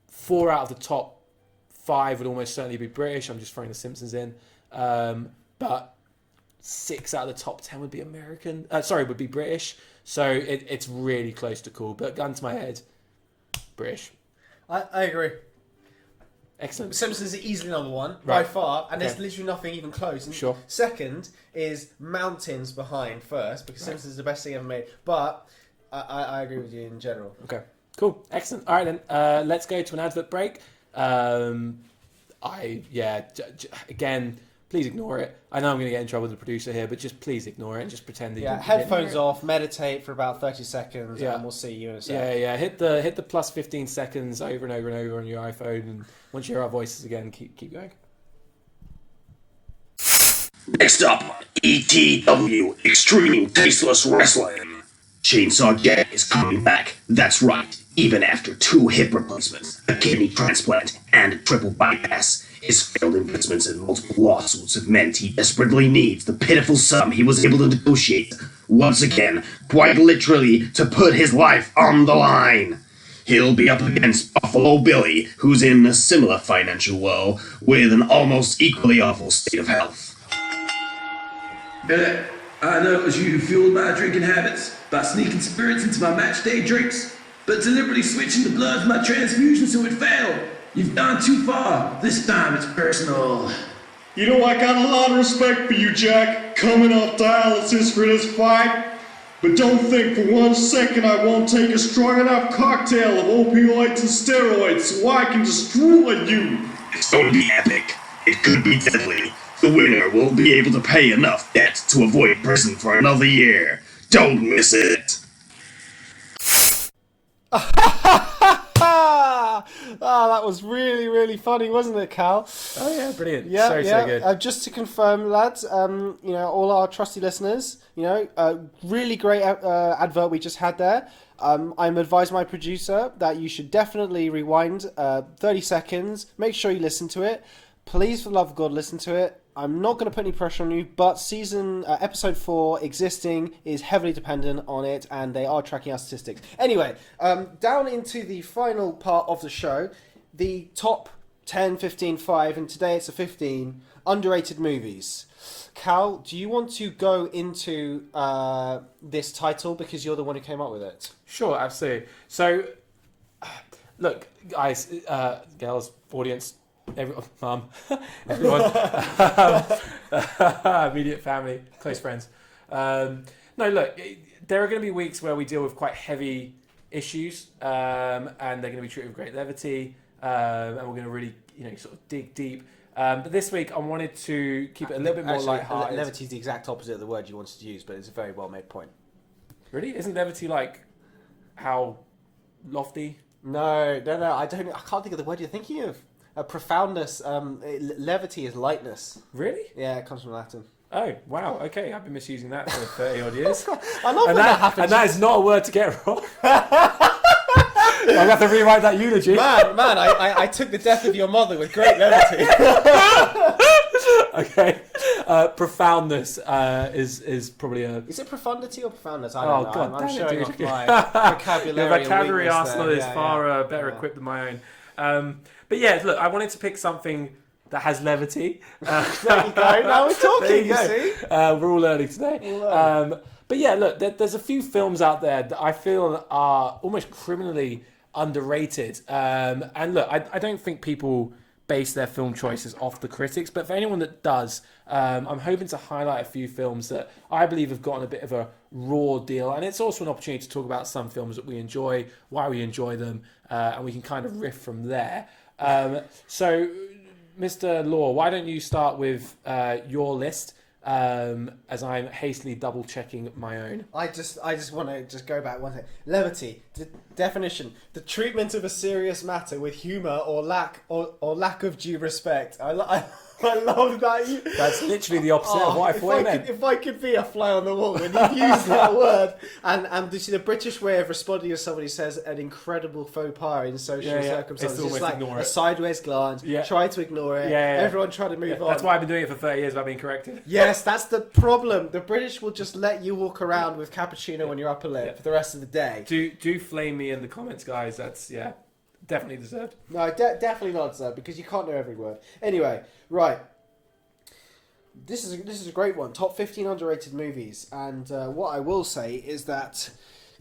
4 out of the top 5 would almost certainly be British. I'm just throwing The Simpsons in, but 6 out of the top 10 would be American. Would be British. So it's really close to cool. But gun to my head, British. I agree. Excellent. Simpsons is easily number 1 Right. by far, and Okay. there's literally nothing even close. And Sure. Second is mountains behind first, because Simpsons is the best thing ever made. But I agree with you in general. Okay. Cool. Excellent. All right then. Let's go to an advert break. Again, please ignore it. I know I'm going to get in trouble with the producer here, but just please ignore it. Just pretend that you didn't headphones hear it. off, meditate for about 30 seconds, Yeah. and we'll see you in a sec. Yeah. Hit the plus 15 seconds over and over and over on your iPhone, and once you hear our voices again, keep going. Next up, ETW, Extreme Tasteless Wrestling. Chainsaw Jack is coming back. That's right. Even after 2 hip replacements, a kidney transplant, and a triple bypass, his failed investments and multiple lawsuits have meant he desperately needs the pitiful sum he was able to negotiate, once again, quite literally, to put his life on the line. He'll be up against Buffalo Billy, who's in a similar financial woe, with an almost equally awful state of health. I know it was you who fueled my drinking habits by sneaking spirits into my match day drinks, but deliberately switching the blood from my transfusion so it failed. You've gone too far. This time it's personal. You know, I got a lot of respect for you, Jack, coming off dialysis for this fight. But don't think for 1 second I won't take a strong enough cocktail of opioids and steroids so I can destroy you. It's going to be epic. It could be deadly. The winner will be able to pay enough debt to avoid prison for another year. Don't miss it. That was really, really funny, wasn't it, Cal? Oh yeah, brilliant. Yeah, so good. Just to confirm, lads, all our trusty listeners, really great advert we just had there. I'm advised my producer that you should definitely rewind 30 seconds. Make sure you listen to it. Please, for the love of God, listen to it. I'm not going to put any pressure on you, but episode 4 existing is heavily dependent on it, and they are tracking our statistics. Anyway, down into the final part of the show, the top 10, 15, 5, and today it's a 15 underrated movies. Cal, do you want to go into this title because you're the one who came up with it? Sure, absolutely. So, look, guys, girls, audience, mum, everyone, immediate family, close friends. No, look, there are going to be weeks where we deal with quite heavy issues, and they're going to be treated with great levity, and we're going to really, sort of dig deep. But this week, I wanted to keep it a little bit more lighthearted. Levity is the exact opposite of the word you wanted to use, but it's a very well-made point. Really? Isn't levity like how lofty? No, I can't think of the word you're thinking of. Profoundness. Levity is lightness. Really? Yeah, it comes from Latin. Oh, wow. Okay, I've been misusing that for 30 odd years. I love that happens. And that is not a word to get wrong. I'll have to rewrite that eulogy. Man, I took the death of your mother with great levity. Okay. Profoundness is probably a. Is it profundity or profoundness? I don't know. God, I'm damn it, showing dude. off my vocabulary. Your vocabulary weakness arsenal there. is far better equipped than my own. But yeah, look, I wanted to pick something that has levity. There you go. Now we're talking. You see? We're all learning today. But yeah, look, there's a few films out there that I feel are almost criminally underrated. And look, I don't think people base their film choices off the critics, but for anyone that does, I'm hoping to highlight a few films that I believe have gotten a bit of a raw deal, and it's also an opportunity to talk about some films that we enjoy, why we enjoy them, and we can kind of riff from there. So, Mr. Law, why don't you start with your list, as I'm hastily double checking my own. I just want to just go back one thing. Levity, definition: the treatment of a serious matter with humour or lack of due respect. I love that. That's literally the opposite of what I thought you meant. If I could be a fly on the wall when you use that word, and you see the British way of responding to somebody who says an incredible faux pas in social circumstances, it's like a sideways glance. Try to ignore it. Everyone try to move on. That's why I've been doing it for 30 years without being corrected. Yes, that's the problem. The British will just let you walk around with cappuccino on your upper lip for the rest of the day. Do flame me in the comments, guys. That's definitely deserved. No, definitely not deserved, because you can't know every word. Anyway, right. This is a great one. Top 15 underrated movies. And what I will say is that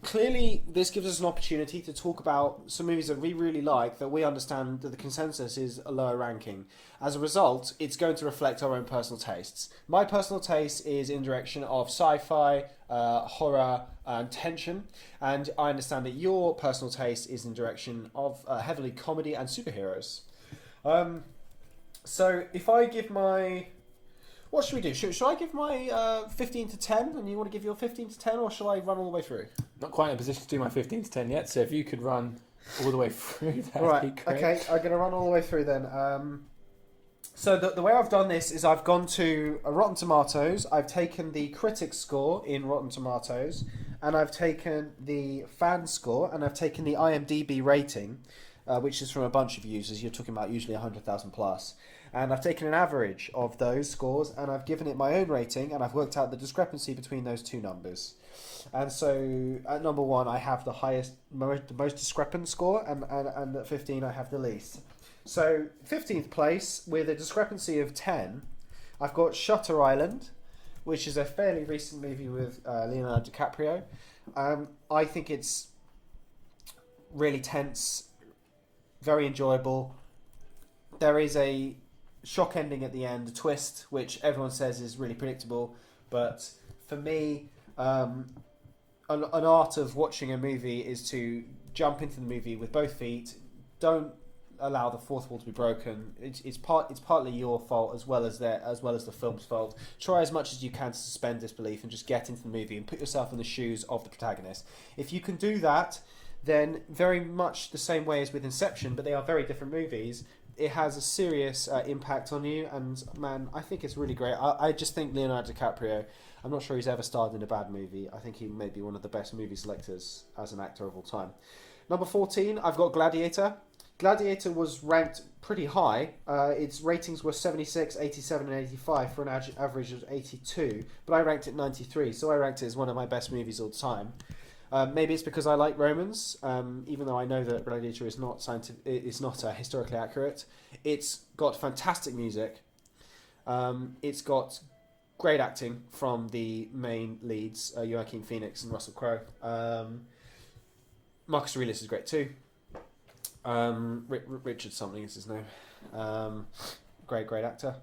clearly this gives us an opportunity to talk about some movies that we really like, that we understand that the consensus is a lower ranking. As a result, it's going to reflect our own personal tastes. My personal taste is in direction of sci-fi, horror, and tension. And I understand that your personal taste is in direction of heavily comedy and superheroes. So if I give my... What should we do? Should I give my 15 to 10, and you want to give your 15 to 10, or shall I run all the way through? Not quite in a position to do my 15 to 10 yet, so if you could run all the way through, that'd be great. Okay, I'm going to run all the way through then. So the way I've done this is I've gone to Rotten Tomatoes, I've taken the critic score in Rotten Tomatoes, and I've taken the fan score, and I've taken the IMDb rating, which is from a bunch of users. You're talking about usually 100,000 plus. And I've taken an average of those scores, and I've given it my own rating, and I've worked out the discrepancy between those two numbers. And so at number 1, I have the most discrepant score, and at 15 I have the least. So 15th place with a discrepancy of 10, I've got Shutter Island, which is a fairly recent movie with Leonardo DiCaprio. I think it's really tense, very enjoyable. There is a shock ending at the end, a twist, which everyone says is really predictable, but for me, an art of watching a movie is to jump into the movie with both feet. Don't allow the fourth wall to be broken. It's partly your fault as well as the film's fault. Try as much as you can to suspend disbelief and just get into the movie and put yourself in the shoes of the protagonist. If you can do that, then very much the same way as with Inception, but they are very different movies, it has a serious impact on you, and man, I think it's really great. I just think Leonardo DiCaprio, I'm not sure he's ever starred in a bad movie. I think he may be one of the best movie selectors as an actor of all time. Number 14, I've got Gladiator. Gladiator was ranked pretty high. Its ratings were 76, 87 and 85 for an average of 82, but I ranked it 93, so I ranked it as one of my best movies all the time. Maybe it's because I like Romans, even though I know that Gladiator is not historically accurate. It's got fantastic music. It's got great acting from the main leads, Joaquin Phoenix and Russell Crowe. Marcus Aurelius is great too. Richard something is his name. Great actor.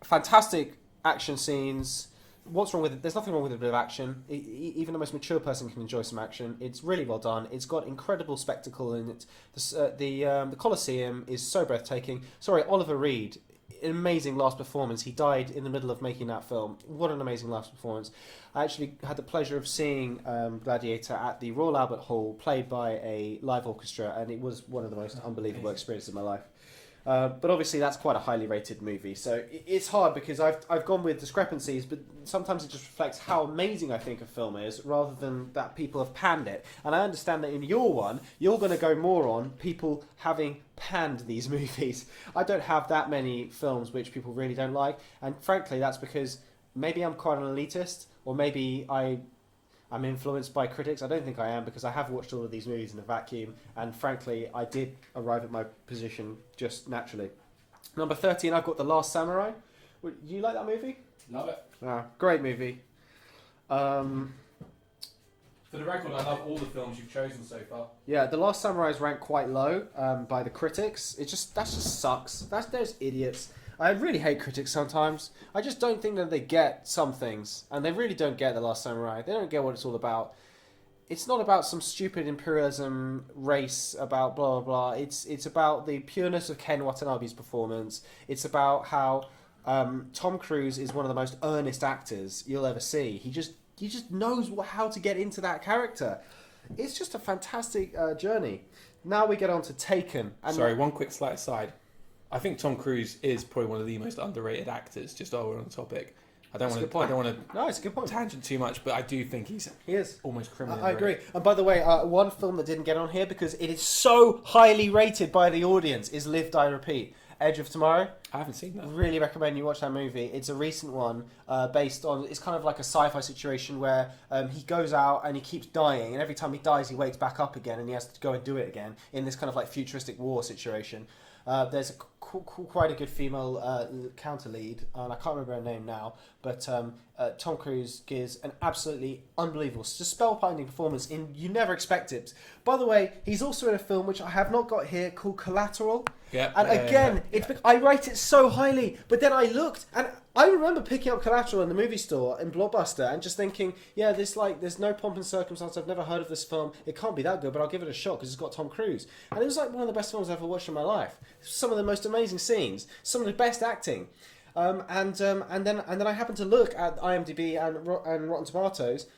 Fantastic action scenes. What's wrong with it? There's nothing wrong with a bit of action. Even the most mature person can enjoy some action. It's really well done. It's got incredible spectacle in it. The Colosseum is so breathtaking. Sorry, Oliver Reed, an amazing last performance. He died in the middle of making that film. What an amazing last performance. I actually had the pleasure of seeing Gladiator at the Royal Albert Hall, played by a live orchestra, and it was one of the most unbelievable experiences of my life. But obviously that's quite a highly rated movie, so it's hard because I've gone with discrepancies, but sometimes it just reflects how amazing I think a film is, rather than that people have panned it. And I understand that in your one, you're going to go more on people having panned these movies. I don't have that many films which people really don't like, and frankly that's because maybe I'm quite an elitist, or maybe I'm influenced by critics. I don't think I am, because I have watched all of these movies in a vacuum, and frankly, I did arrive at my position just naturally. Number 13, I've got The Last Samurai. You like that movie? Love it. Great movie. For the record, I love all the films you've chosen so far. Yeah, The Last Samurai is ranked quite low by the critics. That just sucks. Those idiots. I really hate critics sometimes. I just don't think that they get some things. And they really don't get The Last Samurai. They don't get what it's all about. It's not about some stupid imperialism race about blah, blah, blah. It's about the pureness of Ken Watanabe's performance. It's about how Tom Cruise is one of the most earnest actors you'll ever see. He just knows how to get into that character. It's just a fantastic journey. Now we get on to Taken. And Sorry, one quick slight aside. I think Tom Cruise is probably one of the most underrated actors, just while we're on the topic. I don't want to No, it's a good point. tangent too much, but I do think he is almost criminally I agree. underrated. And by the way, one film that didn't get on here because it is so highly rated by the audience is Live, Die, Repeat. Edge of Tomorrow. I haven't seen that. Really recommend you watch that movie. It's a recent one based on... It's kind of like a sci-fi situation where he goes out and he keeps dying, and every time he dies he wakes back up again and he has to go and do it again in this kind of like futuristic war situation. There's quite a good female counter lead, and I can't remember her name now, but Tom Cruise gives an absolutely unbelievable, just spellbinding performance. You never expect it. By the way, he's also in a film which I have not got here called Collateral. Yeah. And again, I rate it so highly, but then I looked and I remember picking up Collateral in the movie store in Blockbuster and just thinking, yeah, there's no pomp and circumstance. I've never heard of this film. It can't be that good, but I'll give it a shot because it's got Tom Cruise. And it was like one of the best films I've ever watched in my life. Some of the most amazing scenes, some of the best acting. And then I happened to look at IMDb and Rotten Tomatoes.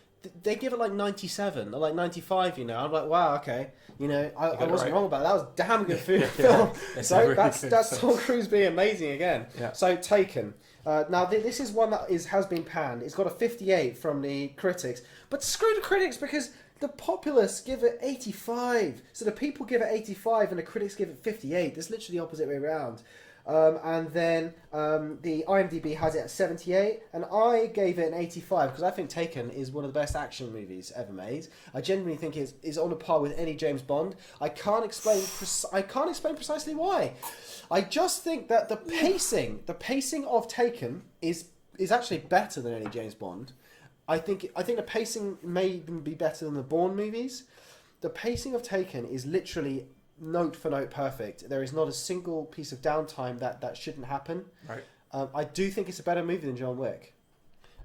They give it like 97 or like 95, you know. I'm like, wow, okay. You know, I wasn't wrong about it. That was a damn good film. So really that's Tom Cruise being amazing again. Yeah. So Taken. Now this is one that has been panned. It's got a 58 from the critics. But screw the critics, because the populace give it 85. So the people give it 85 and the critics give it 58. That's literally the opposite way around. And then the IMDb has it at 78, and I gave it an 85 because I think Taken is one of the best action movies ever made. I genuinely think it's on a par with any James Bond. I can't explain precisely why. I just think that the pacing of Taken is actually better than any James Bond. I think the pacing may even be better than the Bourne movies. The pacing of Taken is literally note for note perfect. There is not a single piece of downtime that shouldn't happen. Right. I do think it's a better movie than John Wick.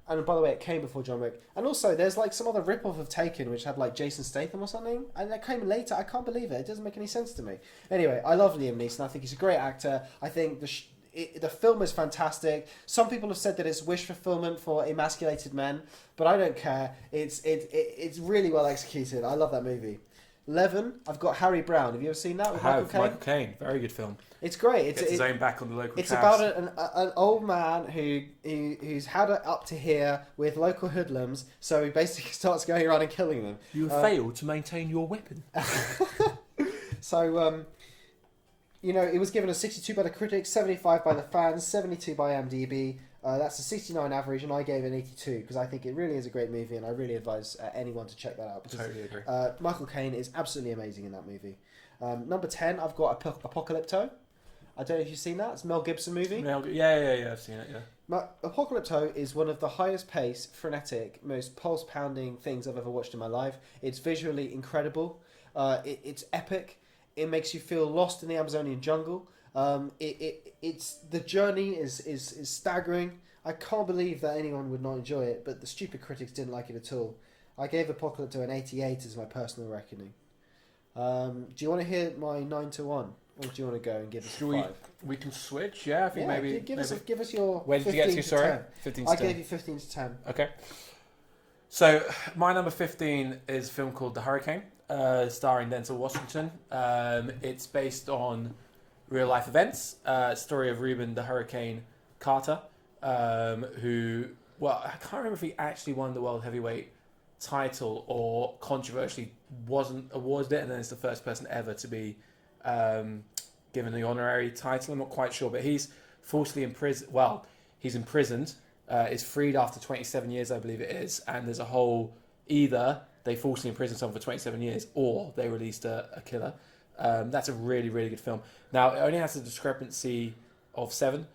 And by the way, it came before John Wick. And also, there's like some other rip-off of Taken which had like Jason Statham or something, and that came later. I can't believe it. It doesn't make any sense to me. Anyway, I love Liam Neeson. I think he's a great actor. I think the film is fantastic. Some people have said that it's wish fulfillment for emasculated men, but I don't care. It's really well executed. I love that movie. 11, I've got Harry Brown. Have you ever seen that with Michael Caine. Very good film. It's great. Gets his own back on the local It's cabs. about an old man who's had it up to here with local hoodlums, so he basically starts going around and killing them. You have failed to maintain your weapon. So, you know, it was given a 62 by the critics, 75 by the fans, 72 by IMDb. That's a 69 average, and I gave it an 82 because I think it really is a great movie, and I really advise anyone to check that out. Because, Totally agree. Michael Caine is absolutely amazing in that movie. Number 10, I've got Apocalypto. I don't know if you've seen that. It's a Mel Gibson movie. Yeah, I've seen it, yeah. Apocalypto is one of the highest paced, frenetic, most pulse-pounding things I've ever watched in my life. It's visually incredible. It's epic. It makes you feel lost in the Amazonian jungle. It's the journey is staggering. I can't believe that anyone would not enjoy it, but the stupid critics didn't like it at all. I gave Apocalypto an 88 as my personal reckoning. Do you want to hear my 9 to 1? Or do you want to go and give us a 5? We can switch, yeah. I think maybe. Give us your. Where did you get to? Sorry, 15 to 10. I gave you 15 to 10. Okay. So my number 15 is a film called The Hurricane, starring Denzel Washington. It's based on real life events. Story of Reuben the Hurricane Carter, who, well, I can't remember if he actually won the world heavyweight title or controversially wasn't awarded it, and then it's the first person ever to be given the honorary title. I'm not quite sure, but he's falsely imprisoned. Well, he's imprisoned, is freed after 27 years, I believe it is, and there's a whole, either they falsely imprisoned someone for 27 years or they released a killer. That's a really, really good film. Now, it only has a discrepancy of 7.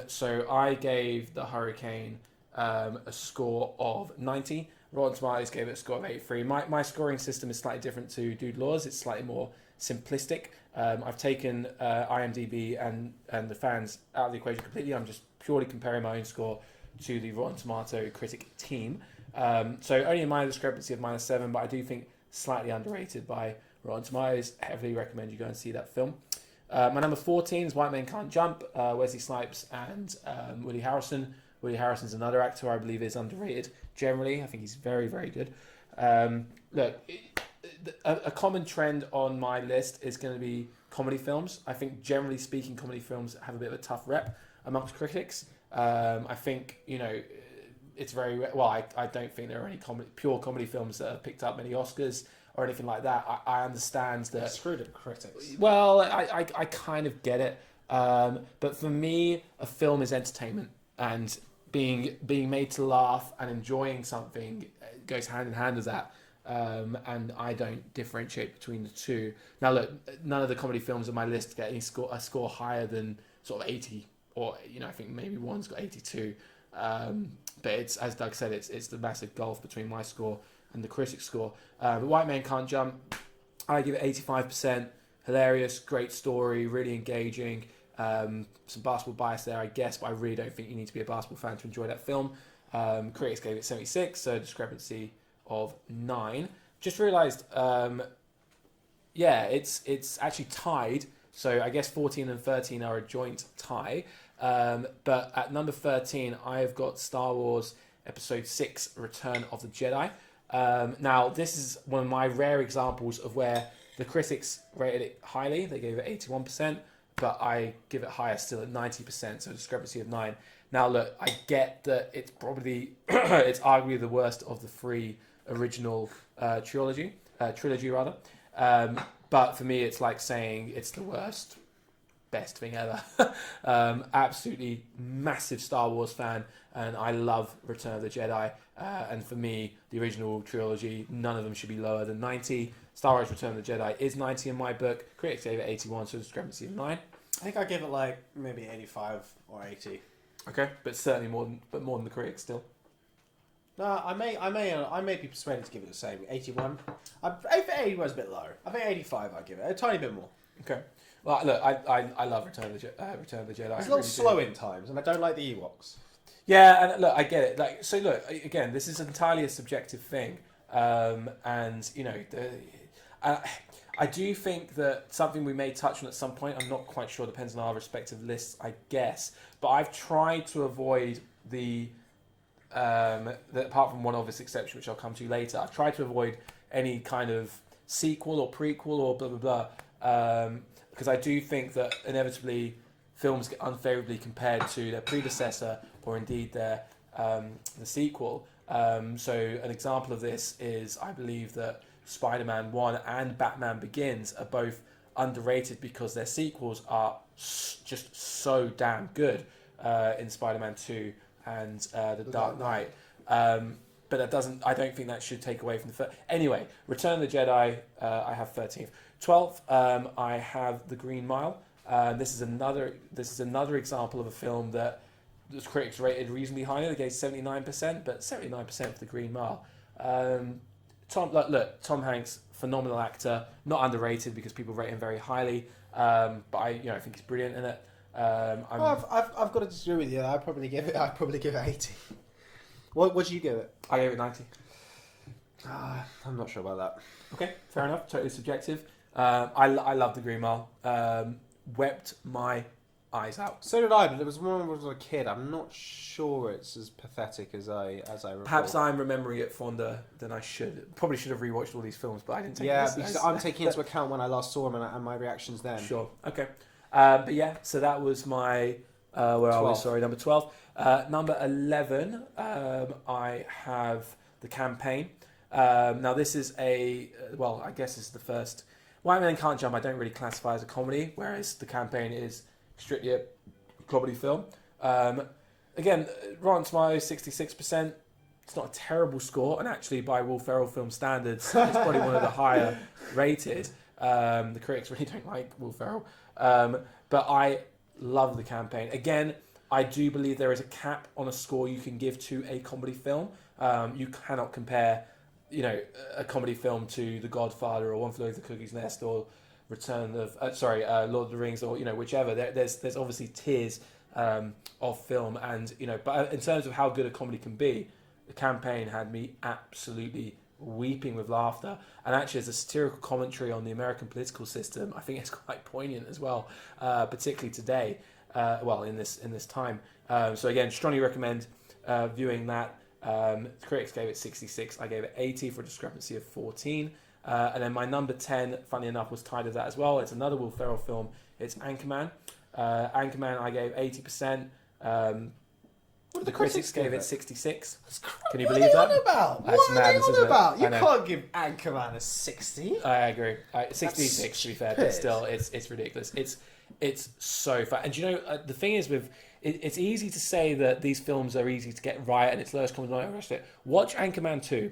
So I gave The Hurricane a score of 90. Rotten Tomatoes gave it a score of 83. My scoring system is slightly different to Dude Law's. It's slightly more simplistic. I've taken IMDb and the fans out of the equation completely. I'm just purely comparing my own score to the Rotten Tomato critic team. So only a minor discrepancy of -7, but I do think slightly underrated by Rotten Tomatoes. Heavily recommend you go and see that film. My number 14 is White Men Can't Jump, Wesley Snipes and Woody Harrelson. Woody Harrelson's another actor I believe is underrated generally. I think he's very, very good. Look, a common trend on my list is going to be comedy films. I think generally speaking, comedy films have a bit of a tough rep amongst critics. I think, you know, it's very well. I don't think there are any pure comedy films that have picked up many Oscars or anything like that. I understand that. Screwed up critics. Well, I kind of get it, but for me, a film is entertainment, and being made to laugh and enjoying something goes hand in hand with that. And I don't differentiate between the two. Now, look, none of the comedy films on my list get a score higher than sort of 80, or I think maybe one's got 82. But it's, as Doug said, it's the massive gulf between my score and the critic's score. But White Men Can't Jump, I give it 85%. Hilarious, great story, really engaging. Some basketball bias there, I guess, but I really don't think you need to be a basketball fan to enjoy that film. Critics gave it 76, so discrepancy of 9. Just realised, it's actually tied. So I guess 14 and 13 are a joint tie. But at number 13, I have got Star Wars Episode 6, Return of the Jedi. Now, this is one of my rare examples of where the critics rated it highly. They gave it 81%, but I give it higher still at 90%, so a discrepancy of 9. Now, look, I get that it's probably, it's arguably the worst of the 3 original trilogy. But for me, it's like saying it's the worst, best thing ever. Absolutely massive Star Wars fan, and I love Return of the Jedi. And for me, the original trilogy, none of them should be lower than 90. Star Wars Return of the Jedi is 90 in my book. Critics gave it 81, so discrepancy of 9. I think I give it like maybe 85 or 80. Okay, but certainly more than the critics still. No, I may be persuaded to give it the same. 81. I think 81 is a bit low. I think 85 I'd give it. A tiny bit more. Okay. Well, look, I love Return of the Jedi. It's a little slow in times, and I don't like the Ewoks. Yeah, and look, I get it. Like, so look, again, this is entirely a subjective thing, and I do think that something we may touch on at some point. I'm not quite sure. Depends on our respective lists, I guess. But I've tried to avoid apart from one obvious exception, which I'll come to later. I've tried to avoid any kind of sequel or prequel or blah blah blah, because I do think that inevitably films get unfavorably compared to their predecessor or indeed the sequel. So an example of this is, I believe that Spider-Man 1 and Batman Begins are both underrated because their sequels are just so damn good in Spider-Man 2 and The Dark Knight. But that doesn't. I don't think that should take away from the first. Anyway, Return of the Jedi. I have 13th. 12th. I have The Green Mile. This is another example of a film that the critics rated reasonably highly. They gave 79%, but 79% for The Green Mile. Tom Hanks, phenomenal actor, not underrated because people rate him very highly. But I think he's brilliant in it. I've got to disagree with you. I'd probably give it 80. What do you give it? I gave it 90. I'm not sure about that. Okay, fair enough. Totally subjective. I love The Green Mile. Wept my eyes out. So did I, but it was when I was a kid. I'm not sure it's as pathetic as I recall. Perhaps I'm remembering it fonder than I should. Probably should have rewatched all these films, but I didn't take because I'm taking into account when I last saw them and my reactions then. Sure. Okay. But yeah, so that was my where are we? 12. Sorry, number 12. Number 11, I have The Campaign. Now this is I guess it's the first. White Men Can't Jump I don't really classify as a comedy, whereas The Campaign is strictly a comedy film. Again, Rotten Tomatoes 66%. It's not a terrible score, and actually by Will Ferrell film standards, it's probably one of the higher rated. The critics really don't like Will Ferrell, but I love The Campaign. Again, I do believe there is a cap on a score you can give to a comedy film. You cannot compare, a comedy film to The Godfather or One Flew Over the Cuckoo's Nest or Return of Lord of the Rings, or whichever. There's obviously tiers of film, and but in terms of how good a comedy can be, The Campaign had me absolutely weeping with laughter. And actually, as a satirical commentary on the American political system, I think it's quite poignant as well, particularly today. In this time. So again, strongly recommend viewing that. The critics gave it 66. I gave it 80 for a discrepancy of 14. And then my number 10, funny enough, was tied to that as well. It's another Will Ferrell film. It's Anchorman. Anchorman, I gave 80%. The critics gave it 66. Can you believe that? What are you on about? That's What are madness, you isn't on it? about? You I know. can't give Anchorman a 60. I agree. 66 to be fair, but still, it's ridiculous. It's so fun. And the thing is with it's easy to say that these films are easy to get right and it's lowest common denominator. Watch Anchorman 2.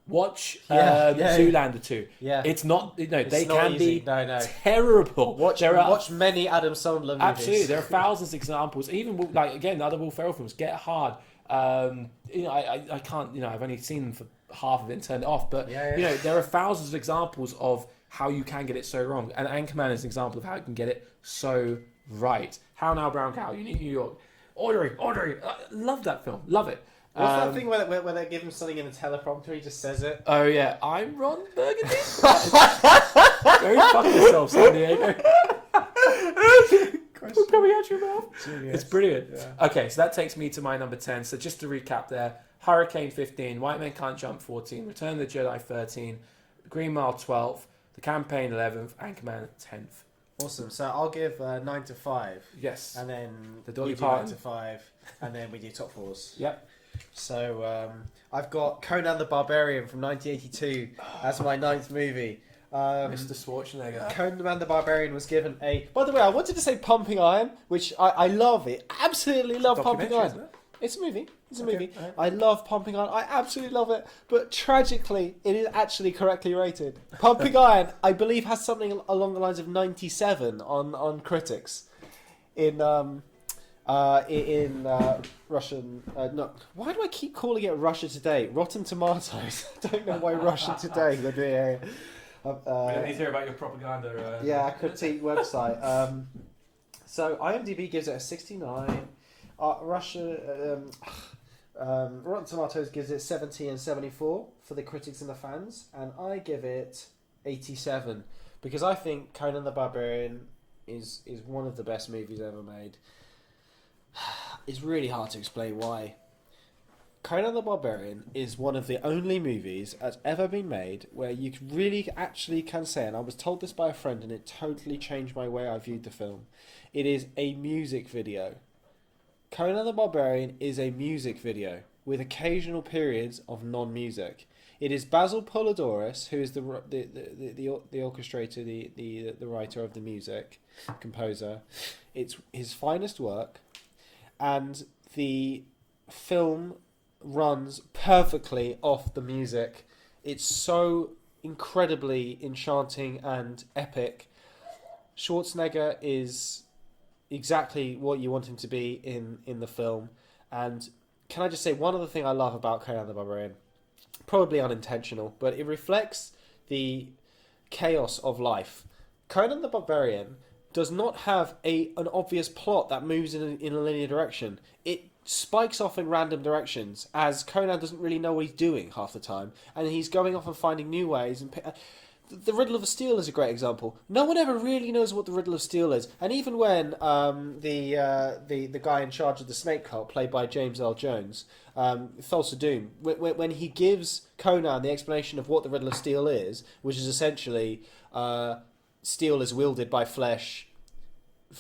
Watch Zoolander 2. Yeah. It's not, they not can easy. be No. terrible. Watch many Adam Sandler movies. Absolutely. There are thousands of examples. Even, again, the other Will Ferrell films, Get Hard. I can't, I've only seen them for half of it and turned it off. But, there are thousands of examples of how you can get it so wrong. And Anchorman is an example of how you can get it so right. How Now, Brown Cow, You Need New York. Audrey. Love that film. Love it. What's that thing where they give him something in the teleprompter, he just says it? Oh, yeah. I'm Ron Burgundy. Go fuck yourself, San Diego. We're coming at your mouth. Genius. It's brilliant. Yeah. Okay, so that takes me to my number 10. So just to recap there, Hurricane 15, White Men Can't Jump 14, Return of the Jedi 13, Green Mile 12, The Campaign 11th, Anchorman 10th. Awesome. So I'll give 9 to 5. Yes. And then the Dolly you do Parton. 9 to 5. And then we do top fours. Yep. So I've got Conan the Barbarian from 1982 as my 9th movie. Mr. Schwarzenegger. Conan the Barbarian was given a... By the way, I wanted to say Pumping Iron, which I love it. Absolutely love Pumping Iron. Isn't it? It's a movie. It's a Okay, movie. right. I love Pumping Iron. I absolutely love it. But tragically, it is actually correctly rated. Pumping Iron, I believe, has something along the lines of 97 on critics. In Russian... no, why do I keep calling it Russia Today? Rotten Tomatoes. I don't know why Russian Today. They're doing we don't need to hear about your propaganda. critique website. So IMDb gives it a 69. Rotten Tomatoes gives it 70 and 74 for the critics and the fans, and I give it 87 because I think Conan the Barbarian is one of the best movies ever made. It's really hard to explain why. Conan the Barbarian is one of the only movies that's ever been made where you really actually can say, and I was told this by a friend and it totally changed my way I viewed the film, it is a music video. Conan the Barbarian is a music video with occasional periods of non-music. It is Basil Polidorus, who is the orchestrator, the writer of the music, composer. It's his finest work, and the film runs perfectly off the music. It's so incredibly enchanting and epic. Schwarzenegger is exactly what you want him to be in the film. And can I just say, one other thing I love about Conan the Barbarian, probably unintentional, but it reflects the chaos of life. Conan the Barbarian does not have an obvious plot that moves in a linear direction. It spikes off in random directions, as Conan doesn't really know what he's doing half the time, and he's going off and finding new ways. And the Riddle of Steel is a great example. No one ever really knows what the Riddle of Steel is, and even when the guy in charge of the Snake Cult, played by James Earl Jones, Thulsa Doom, when he gives Conan the explanation of what the Riddle of Steel is, which is essentially steel is wielded by flesh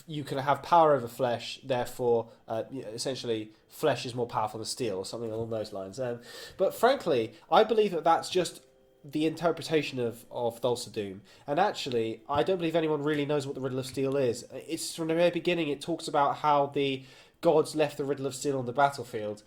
you can have power over flesh, therefore, essentially, flesh is more powerful than steel, or something along those lines. But frankly, I believe that that's just the interpretation of Thulsa Doom. And actually, I don't believe anyone really knows what the Riddle of Steel is. It's from the very beginning, it talks about how the gods left the Riddle of Steel on the battlefield.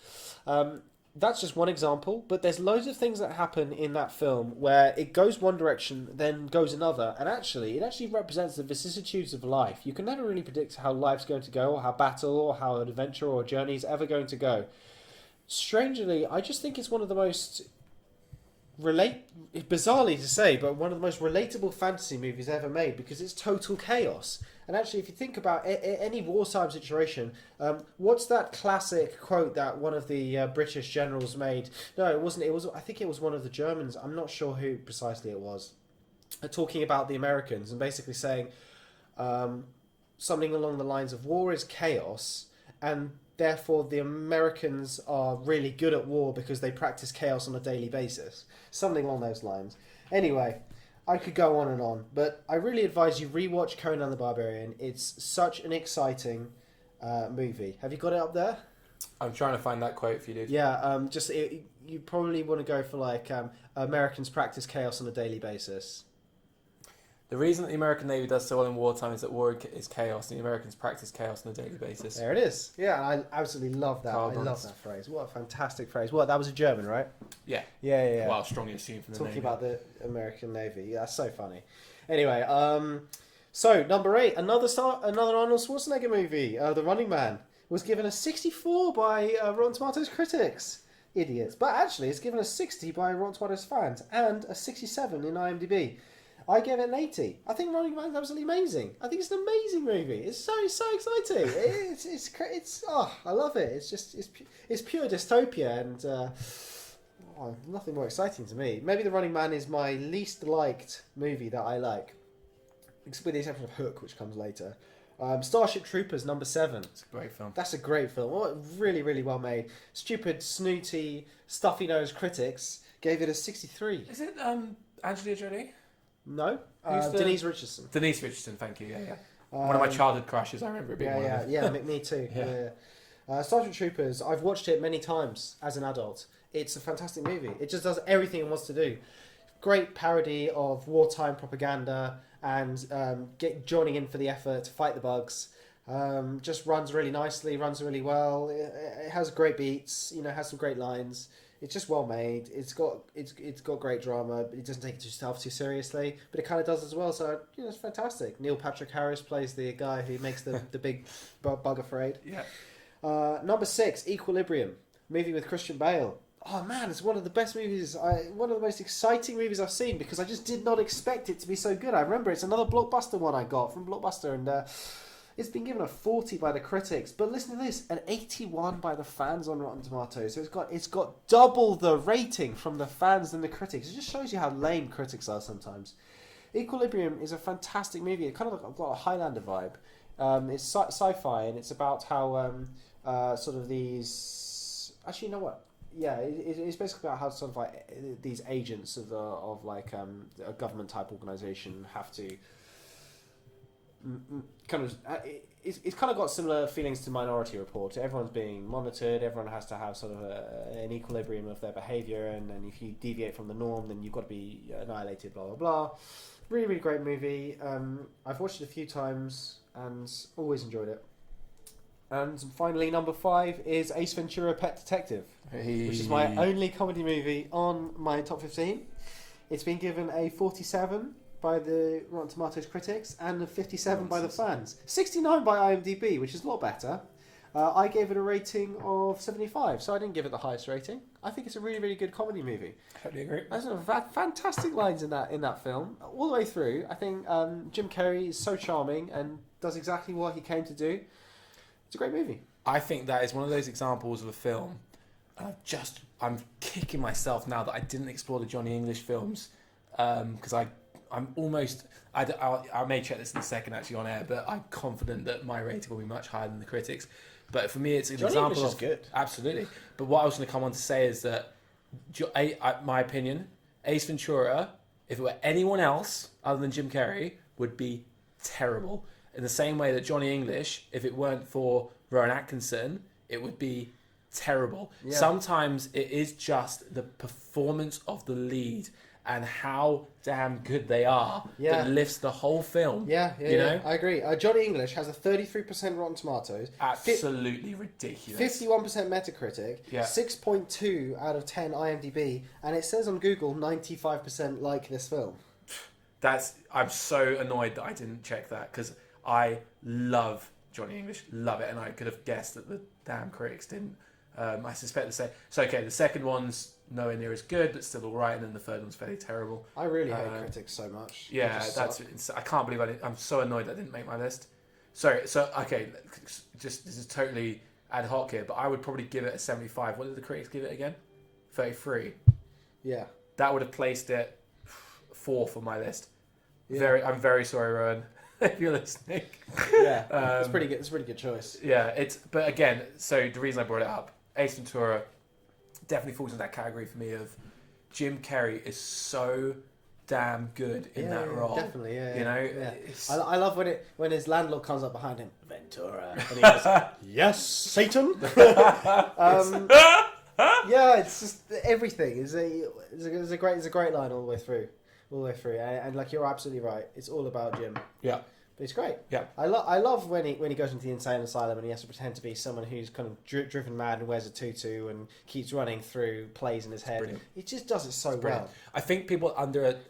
That's just one example, but there's loads of things that happen in that film where it goes one direction, then goes another, and it actually represents the vicissitudes of life. You can never really predict how life's going to go, or how battle, or how an adventure or a journey is ever going to go. Strangely, I just think it's one of the most bizarrely to say, but one of the most relatable fantasy movies ever made, because it's total chaos. And actually, if you think about any wartime situation, what's that classic quote that one of the British generals made? No, it wasn't. I think it was one of the Germans. I'm not sure who precisely it was. Talking about the Americans and basically saying something along the lines of war is chaos, and therefore the Americans are really good at war because they practice chaos on a daily basis. Something along those lines. Anyway, I could go on and on, but I really advise you rewatch Conan the Barbarian. It's such an exciting movie. Have you got it up there? I'm trying to find that quote for you, dude. Yeah, you probably want to go for like Americans practice chaos on a daily basis. The reason that the American Navy does so well in wartime is that war is chaos, and the Americans practice chaos on a daily basis. There it is. Yeah, I absolutely love that. Carl I love Barnes. that phrase. What a fantastic phrase. What, that was a German, right? Yeah. Yeah. Well, strongly assumed from the Talking name. about the American Navy. Yeah, that's so funny. Anyway, so number 8, another Arnold Schwarzenegger movie, The Running Man, was given a 64 by Rotten Tomatoes critics. Idiots. But actually, it's given a 60 by Rotten Tomatoes fans and a 67 in IMDb. I gave it an 80. I think Running Man is absolutely amazing. I think it's an amazing movie. It's so exciting. It's I love it. It's pure dystopia and nothing more exciting to me. Maybe The Running Man is my least liked movie that I like, with the exception of Hook, which comes later. Starship Troopers number 7. It's a great film. That's a great film. Oh, really, really well made. Stupid, snooty, stuffy-nosed critics gave it a 63. Is it Angelina Jolie? No, Who's the- Denise Richardson. Denise Richardson, thank you. Yeah. One of my childhood crushes. I remember it being one of them. Yeah, me too. Yeah. Starship Troopers. I've watched it many times as an adult. It's a fantastic movie. It just does everything it wants to do. Great parody of wartime propaganda and joining in for the effort to fight the bugs. Just runs really nicely, runs really well. It has great beats. Has some great lines. It's just well made. It's got great drama. But it doesn't take itself too seriously, but it kind of does as well. So it's fantastic. Neil Patrick Harris plays the guy who makes the big bug afraid. Yeah. Number 6, Equilibrium, movie with Christian Bale. Oh man, it's one of the best movies. One of the most exciting movies I've seen because I just did not expect it to be so good. I remember it's another Blockbuster one I got from Blockbuster, and it's been given a 40 by the critics, but listen to this, an 81 by the fans on Rotten Tomatoes. So it's got double the rating from the fans than the critics. It just shows you how lame critics are sometimes. Equilibrium is a fantastic movie. It kind of got a Highlander vibe. It's sci-fi, and it's about how sort of these. Actually, you know what? Yeah, it's basically about how sort of like these agents of a government type organization have to kind of it's kind of got similar feelings to Minority Report. Everyone's being monitored. Everyone has to have sort of an equilibrium of their behavior, and if you deviate from the norm, then you've got to be annihilated. Blah blah blah. Really, really great movie. I've watched it a few times and always enjoyed it. And finally, number 5 is Ace Ventura: Pet Detective, which is my only comedy movie on my top 15. It's been given a 47 by the Rotten Tomatoes critics and a 57 by the fans. 69 by IMDb, which is a lot better. I gave it a rating of 75, so I didn't give it the highest rating. I think it's a really, really good comedy movie. Totally agree. There's some fantastic lines in that film all the way through. I think Jim Carrey is so charming and does exactly what he came to do. It's a great movie. I think that is one of those examples of a film. I'm kicking myself now that I didn't explore the Johnny English films because I'm almost. I may check this in a second actually on air, but I'm confident that my rating will be much higher than the critics. But for me, it's an Johnny example English of is good. Absolutely. But what I was going to come on to say is that, my opinion, Ace Ventura, if it were anyone else other than Jim Carrey, would be terrible. in the same way that Johnny English, if it weren't for Rowan Atkinson, it would be terrible. Yeah. Sometimes it is just the performance of the lead and how damn good they are that lifts the whole film. Yeah, you know? I agree. Johnny English has a 33% Rotten Tomatoes, Absolutely ridiculous. 51% Metacritic, 6.2 out of 10 IMDb, and it says on Google 95% like this film. I'm so annoyed that I didn't check that because I love Johnny English, love it, and I could have guessed that the damn critics didn't. I suspect the same. So okay, the second one's nowhere near as good, but still all right, and then the third one's fairly terrible. I really hate critics so much. Yeah, I can't believe I'm so annoyed that I didn't make my list. Sorry. So okay, just this is totally ad hoc here, but I would probably give it a 75. What did the critics give it again? 33. Yeah. That would have placed it fourth on my list. Yeah. I'm very sorry, Rowan, if you're listening. Yeah, it's pretty good. It's a pretty good choice. Yeah, but again, so the reason I brought it up, Ace Ventura definitely falls in that category for me of Jim Carrey is so damn good in that role. Definitely, you know, I love when his landlord comes up behind him, Ventura, and he goes, "Yes, Satan." Yeah, it's just everything. It's a great line all the way through, and like you're absolutely right. It's all about Jim. Yeah. But it's great. Yeah, I love when he goes into the insane asylum and he has to pretend to be someone who's kind of driven mad and wears a tutu and keeps running through plays in his head. Brilliant. He just does it so well. I think people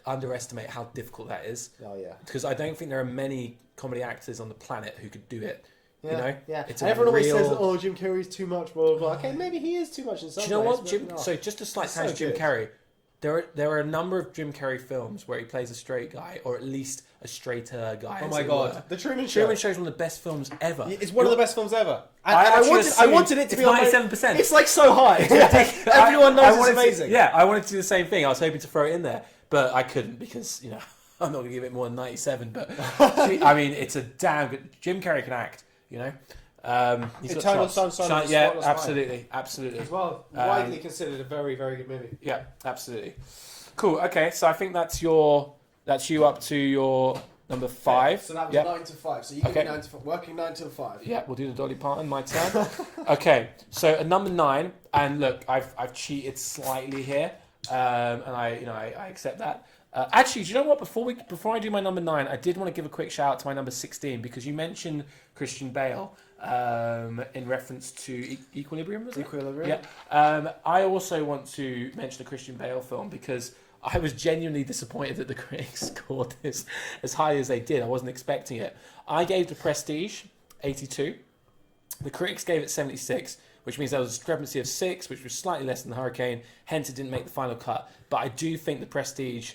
underestimate how difficult that is. Oh yeah. Because I don't think there are many comedy actors on the planet who could do it. Yeah, you know, yeah. It's and everyone always says, "Oh, Jim Carrey's too much." Blah blah blah. Okay, maybe he is too much in some ways. Do you know what, but Jim? no. So just a slight So tangent, Jim good. Carrey. There are a number of Jim Carrey films where he plays a straight guy, or at least a straighter guy. Oh as my it god, were. The Truman Show. Truman Show is one of the best films ever. It's one of the best films ever. And I I actually wanted it to it's be on 97%. It's like so high. Everyone knows it's amazing. I wanted to do the same thing. I was hoping to throw it in there, but I couldn't because I'm not going to give it more than 97. But I mean, it's a damn good. Jim Carrey can act. He's got Eternal chops. Sunshine of the Yeah, Spotless Mind. absolutely. As well, widely considered a very, very good movie. Yeah, absolutely. Cool. Okay, so I think that's you up to your number 5. So that was Yep. 9 to 5. So you give Okay. me 9 to 5. Working 9 till 5. Yeah, we'll do the Dolly Parton. My turn. Okay, so at number 9, and look, I've cheated slightly here, and I accept that. Actually, do you know what? Before I do my number 9, I did want to give a quick shout out to my number 16 because you mentioned Christian Bale in reference to Equilibrium. Was it? Equilibrium. Yeah. I also want to mention a Christian Bale film because I was genuinely disappointed that the critics scored this as high as they did. I wasn't expecting it. I gave The Prestige 82. The critics gave it 76, which means there was a discrepancy of 6, which was slightly less than The Hurricane. Hence, it didn't make the final cut. But I do think The Prestige,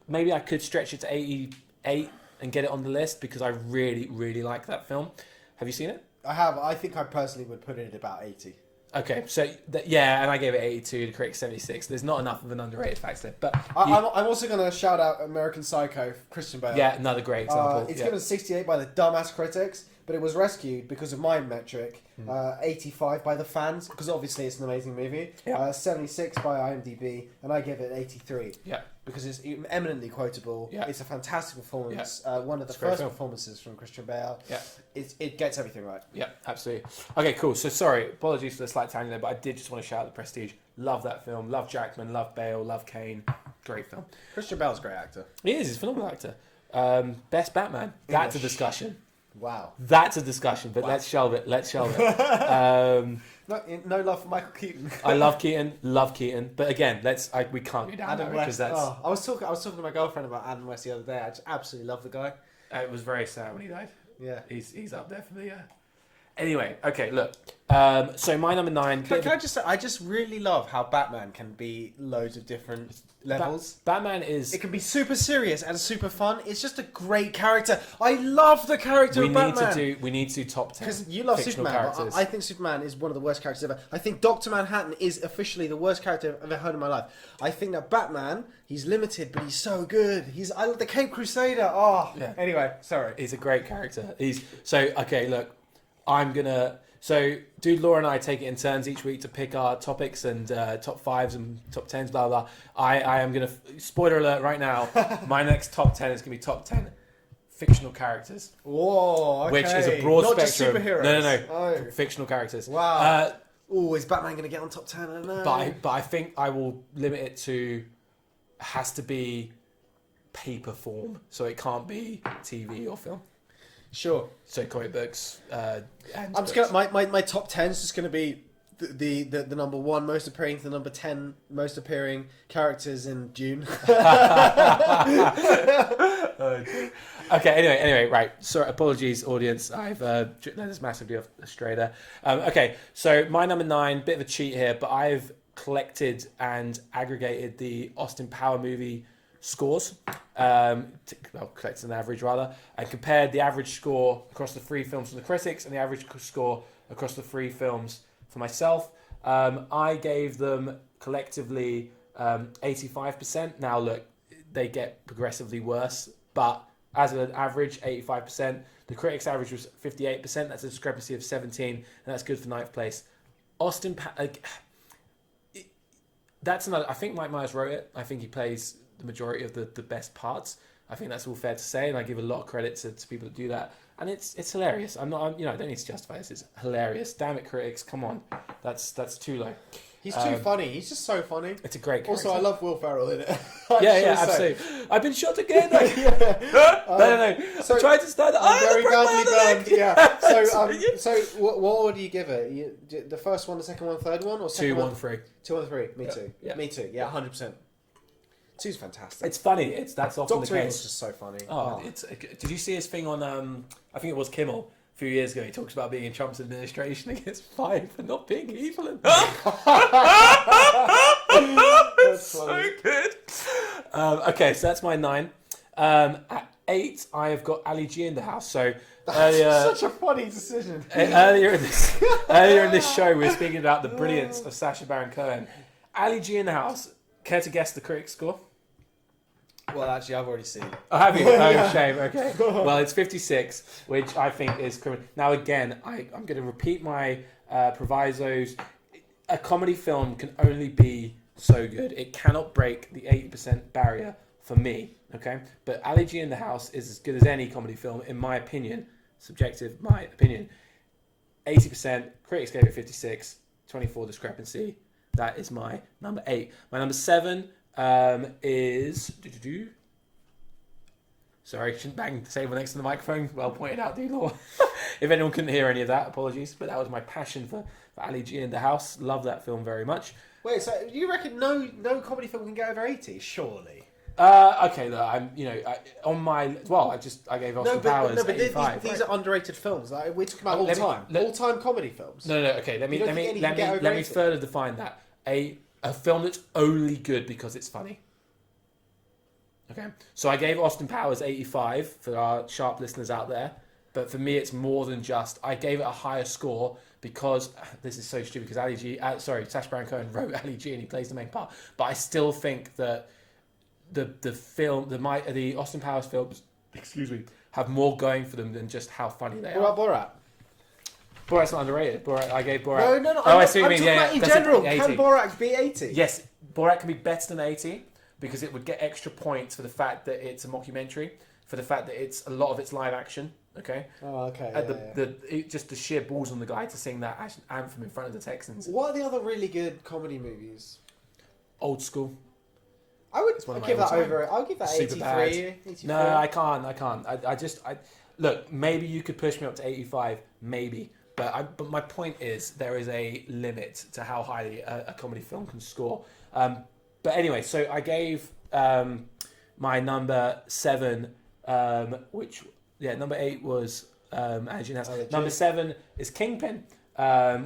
maybe I could stretch it to 88 and get it on the list because I really, really like that film. Have you seen it? I have. I think I personally would put it at about 80. Okay, so and I gave it 82. The critics 76. There's not enough of an underrated factor, but I'm also going to shout out American Psycho, Christian Bale. yeah, another great example. It's yeah. given 68 by the dumbass critics, but it was rescued because of my metric. 85 by the fans, because obviously it's an amazing movie. Yeah. 76 by IMDb, and I give it 83. Yeah. Because it's eminently quotable. Yeah. It's a fantastic performance. Yeah. One of the It's a great first film. performances from Christian Bale. Yeah. It gets everything right. Yeah, absolutely. Okay, cool. So sorry, apologies for the slight tangent there, but I did just want to shout out The Prestige. Love that film. Love Jackman. Love Bale. Love Kane. Great film. Christian Bale's a great actor. He is. He's a phenomenal actor. Best Batman. That's a discussion. Wow. That's a discussion, but let's shelve it. No love for Michael Keaton. I love Keaton, but again, we can't go down there because that's. Oh, I was talking to my girlfriend about Adam West the other day. I just absolutely love the guy. It was very sad when he died. Yeah. He's up there for me. Yeah. Anyway, okay, look. So my number 9. Can I just say, I just really love how Batman can be loads of different levels. Batman is. It can be super serious and super fun. It's just a great character. I love the character of Batman. We need to do top 10. Because you love fictional Superman. characters. I think Superman is one of the worst characters ever. I think Dr. Manhattan is officially the worst character I've ever heard in my life. I think that Batman, he's limited, but he's so good. I love the Cape Crusader. Oh, yeah. Anyway, sorry. He's a great character. Okay, look. So do Laura and I take it in turns each week to pick our topics and top 5s and top 10s, blah, blah. I am going to, spoiler alert right now, my next top 10 is going to be top 10 fictional characters, Whoa, okay. which is a broad Not spectrum. just superheroes. No. Oh. Fictional characters. Wow. Is Batman going to get on top 10? I don't know. But I think I will limit it to has to be paper form, so it can't be TV or film. Sure. So comic books. And I'm just gonna my top 10 is just going to be the number 1 most appearing to the number 10 most appearing characters in June. Okay. Anyway, right. Sorry, apologies, audience. I've led us massively astray there. Okay, so my number 9, bit of a cheat here, but I've collected and aggregated the Austin Power movie scores. Collected an average rather, and compared the average score across the 3 films from the critics and the average score across the 3 films for myself. I gave them collectively 85%. Now look, they get progressively worse, but as an average, 85%. The critics' average was 58%. That's a discrepancy of 17, and that's good for 9th place. That's another. I think Mike Myers wrote it. I think he plays the majority of the best parts. I think that's all fair to say, and I give a lot of credit to people that do that. And it's hilarious. I don't need to justify this. It's hilarious. Damn it, critics! Come on, that's too low. He's too funny. He's just so funny. It's a great character. Also, I love Will Ferrell in it. Yeah, absolutely. I've been shot again. No. So I tried to start. very badly burned. Yeah. Absolutely. So what order do you give it? The first one, the second one, third one, or second 2, one? 1, 3. 2, 1, 3. Me too. Yeah. Me too. Yeah, 100%. 2's fantastic. It's funny. That's often Doctor the Evil's case. just so funny. Did you see his thing on? I think it was Kimmel a few years ago. He talks about being in Trump's administration and gets fired for not being evil. That's so good. Okay, so that's my 9. At 8, I have got Ali G in the house. So Such a funny decision. earlier in this show, we were speaking about the brilliance of Sacha Baron Cohen. Ali G in the house. Care to guess the critics' score? Well, actually, I've already seen it. Oh, have you? Oh, shame. Okay. Well, it's 56, which I think is criminal. Now, again, I'm going to repeat my provisos. A comedy film can only be so good. It cannot break the 80% barrier for me. Okay. But Ali G in the House is as good as any comedy film, in my opinion. Subjective, my opinion. 80%. Critics gave it 56. 24 discrepancy. That is my number 8. My number 7 is... Sorry, shouldn't bang the table next to the microphone. Well pointed out, D-Law. If anyone couldn't hear any of that, apologies. But that was my passion for Ali G in the House. Love that film very much. Wait, so you reckon no comedy film can get over 80? Surely. Okay, look, I gave Austin Powers 85. These are underrated films. Like, we're talking about all-time comedy films. No. Okay, let me further define that. A film that's only good because it's funny. Okay, so I gave Austin Powers 85 for our sharp listeners out there, but for me it's more than just. I gave it a higher score because this is so stupid. Because Sacha Baron Cohen wrote Ali G and he plays the main part. But I still think that the Austin Powers films, have more going for them than just how funny they are. What about Borat? Borat's not underrated. I gave Borat. No. Oh, I see what you mean. I'm talking about in general. Can Borat be 80? Yes, Borat can be better than 80 because it would get extra points for the fact that it's a mockumentary, for the fact that a lot of it's live action. Okay. Oh, okay. Just the sheer balls on the guy to sing that anthem in front of the Texans. What are the other really good comedy movies? Old School. I would give that over. I'll give that 83. No, I can't. Look. Maybe you could push me up to 85. Maybe. But my point is there is a limit to how highly a comedy film can score. But anyway, so I gave my number 7, number 8 was as you know. Number 7 is Kingpin,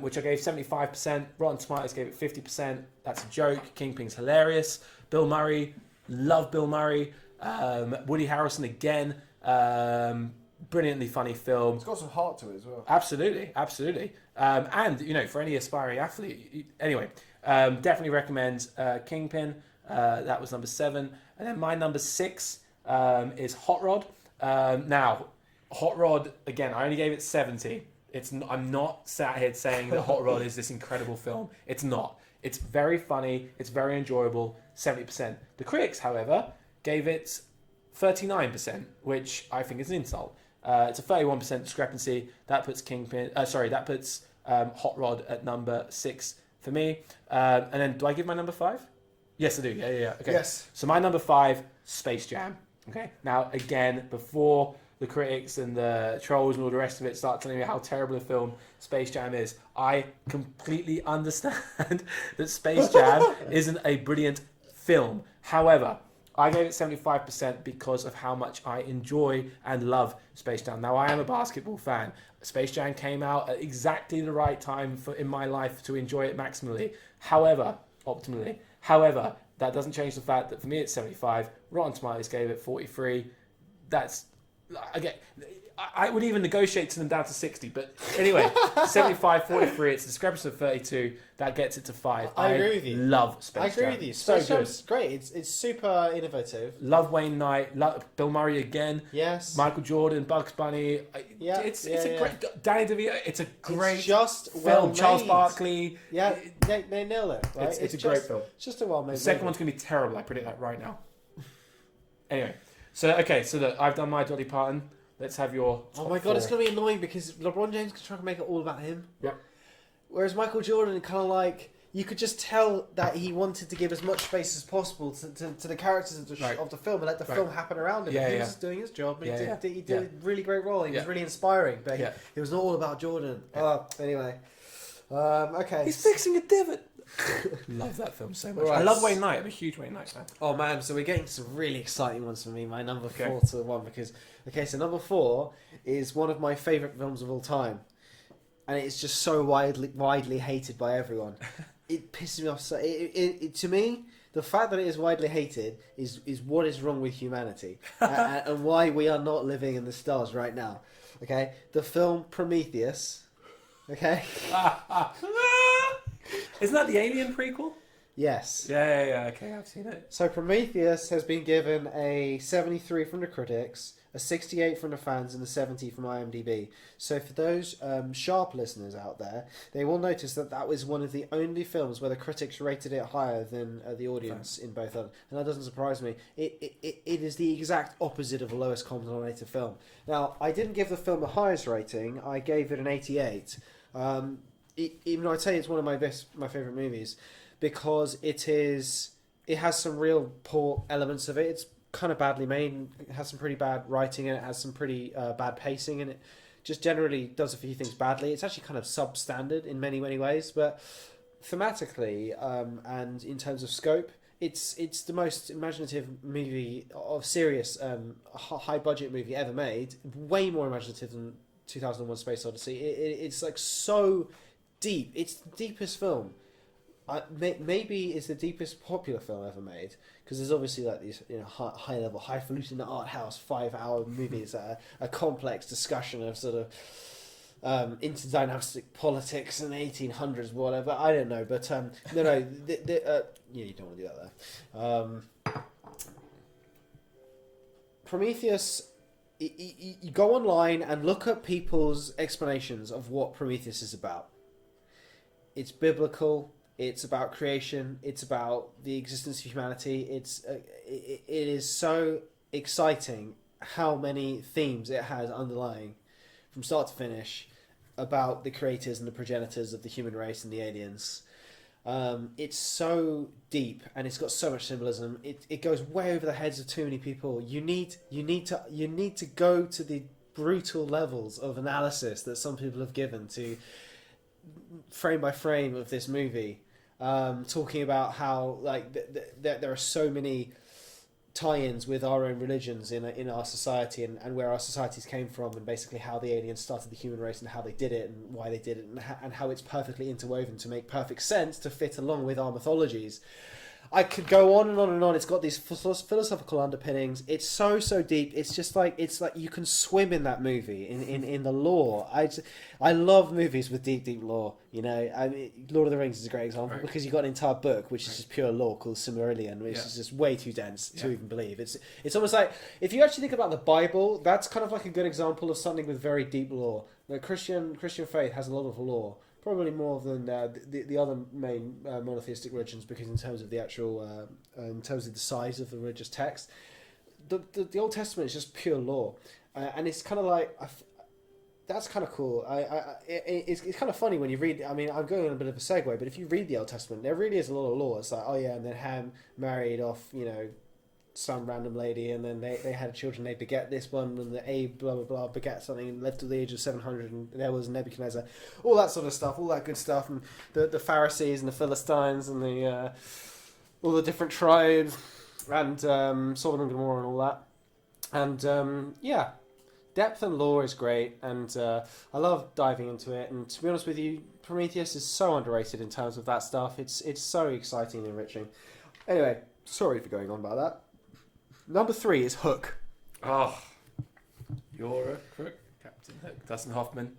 which I gave 75%. Rotten Tomatoes gave it 50%. That's a joke. Kingpin's hilarious. Bill Murray, love Bill Murray. Woody Harrelson again. Brilliantly funny film. It's got some heart to it as well. Absolutely. And for any aspiring athlete, anyway, definitely recommend Kingpin. That was number 7, and then my number 6 is Hot Rod. Now, Hot Rod again. I only gave it 70. I'm not sat here saying that Hot Rod is this incredible film. It's not. It's very funny. It's very enjoyable. 70%. The critics, however, gave it 39%, which I think is an insult. It's a 31% discrepancy. That puts Hot Rod at number 6 for me. And then, do I give my number 5? Yes, I do. Yeah. Okay. Yes. So my number 5, Space Jam. Okay. Now, again, before the critics and the trolls and all the rest of it start telling me how terrible a film Space Jam is, I completely understand that Space Jam isn't a brilliant film. However, I gave it 75% because of how much I enjoy and love Space Jam. Now, I am a basketball fan. Space Jam came out at exactly the right time in my life to enjoy it maximally. Optimally. However, that doesn't change the fact that for me it's 75. Rotten Tomatoes gave it 43. That's, again, I would even negotiate to them down to 60. But anyway, 75, 43, it's a discrepancy of 32. That gets it to 5. I agree with you. Love Space Jam. I agree with you. So Space good. Jam's great. It's super innovative. Love Wayne Knight, Bill Murray again. Yes. Michael Jordan, Bugs Bunny. Yeah, it's yeah, a yeah. great. Danny DeVito. It's a great It's just film. well Charles made. Barkley. Yeah, they nail it. Right? It's a great film. It's just a well-made. The second movie. one's gonna be terrible. I predict that right now. Anyway, so look, I've done my Dolly Parton. Let's have your. Oh my god, it's going to be annoying because LeBron James can try to make it all about him. Yep. Whereas Michael Jordan kind of like, you could just tell that he wanted to give as much space as possible to the characters of the, Right. of the film and let the Right. film happen around him. Yeah, He yeah. was just doing his job. But Yeah, he did yeah. a really great role. He Yeah. was really inspiring. But Yeah. it was not all about Jordan. Oh, anyway. Okay. He's fixing a divot. Love that film so much. Right. I love Wayne Knight. I'm a huge Wayne Knight fan. Oh man, so we're getting some really exciting ones for me. My number Okay. 4 to 1 because so number 4 is one of my favourite films of all time, and it's just so widely hated by everyone. It pisses me off. So to me, the fact that it is widely hated is what is wrong with humanity and why we are not living in the stars right now. Okay, the film Prometheus. Okay. Isn't that the Alien prequel? Yes. Yeah. Okay, I've seen it. So Prometheus has been given a 73 from the critics, a 68 from the fans, and a 70 from IMDb. So for those sharp listeners out there, they will notice that was one of the only films where the critics rated it higher than the audience in both of them. And that doesn't surprise me. It is the exact opposite of a lowest common denominator film. Now, I didn't give the film the highest rating. I gave it an 88. Even though I'd say it's one of my favourite movies, because it has some real poor elements of it. It's kind of badly made. It has some pretty bad writing and it has some pretty bad pacing, and it just generally does a few things badly. It's actually kind of substandard in many ways, but thematically and in terms of scope, it's the most imaginative movie of serious high budget movie ever made. Way more imaginative than 2001: Space Odyssey. It's like so deep. It's the deepest film. Maybe it's the deepest popular film ever made, because there's obviously like these high level, highfalutin art house 5-hour movies that are a complex discussion of sort of interdynastic politics in the 1800s, whatever. I don't know, but you don't want to do that there. Prometheus. You go online and look at people's explanations of what Prometheus is about. It's biblical. It's about creation. It's about the existence of humanity. It is so exciting how many themes it has underlying, from start to finish, about the creators and the progenitors of the human race and the aliens. It's so deep and it's got so much symbolism. It goes way over the heads of too many people. You need to go to the brutal levels of analysis that some people have given to frame by frame of this movie, talking about how there are so many tie-ins with our own religions in our society and where our societies came from, and basically how the aliens started the human race and how they did it and why they did it, and how it's perfectly interwoven to make perfect sense to fit along with our mythologies. I could go on and on and on. It's got these philosophical underpinnings. It's so deep. It's like you can swim in that movie in the lore. I love movies with deep lore. I mean, Lord of the Rings is a great example, Right. because you've got an entire book which is just pure lore called Silmarillion, which Yeah. is just way too dense to Yeah. even believe. It's almost like, if you actually think about the Bible, that's kind of like a good example of something with very deep lore. The Christian faith has a lot of lore. Probably more than the other main monotheistic religions, because in terms of the actual, in terms of the size of the religious text, the Old Testament is just pure law, and it's kind of like that's kind of cool. It's kind of funny when you read. I mean, I'm going on a bit of a segue, but if you read the Old Testament, there really is a lot of law. It's like, oh yeah, and then Ham married off, some random lady, and then they had children. They beget this one, and the Abe blah blah blah begat something, and led to the age of 700, and there was Nebuchadnezzar, all that sort of stuff, all that good stuff, and the Pharisees and the Philistines and the all the different tribes, and Sodom and Gomorrah and all that, and yeah. Depth and lore is great, and I love diving into it. And to be honest with you, Prometheus is so underrated in terms of that stuff. It's so exciting and enriching. Anyway, sorry for going on about that. Number 3 is Hook. Oh, you're a crook, Captain Hook. Dustin Hoffman.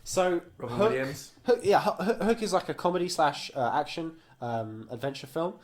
So Robin Hook, Williams. Hook is like a comedy slash action adventure film,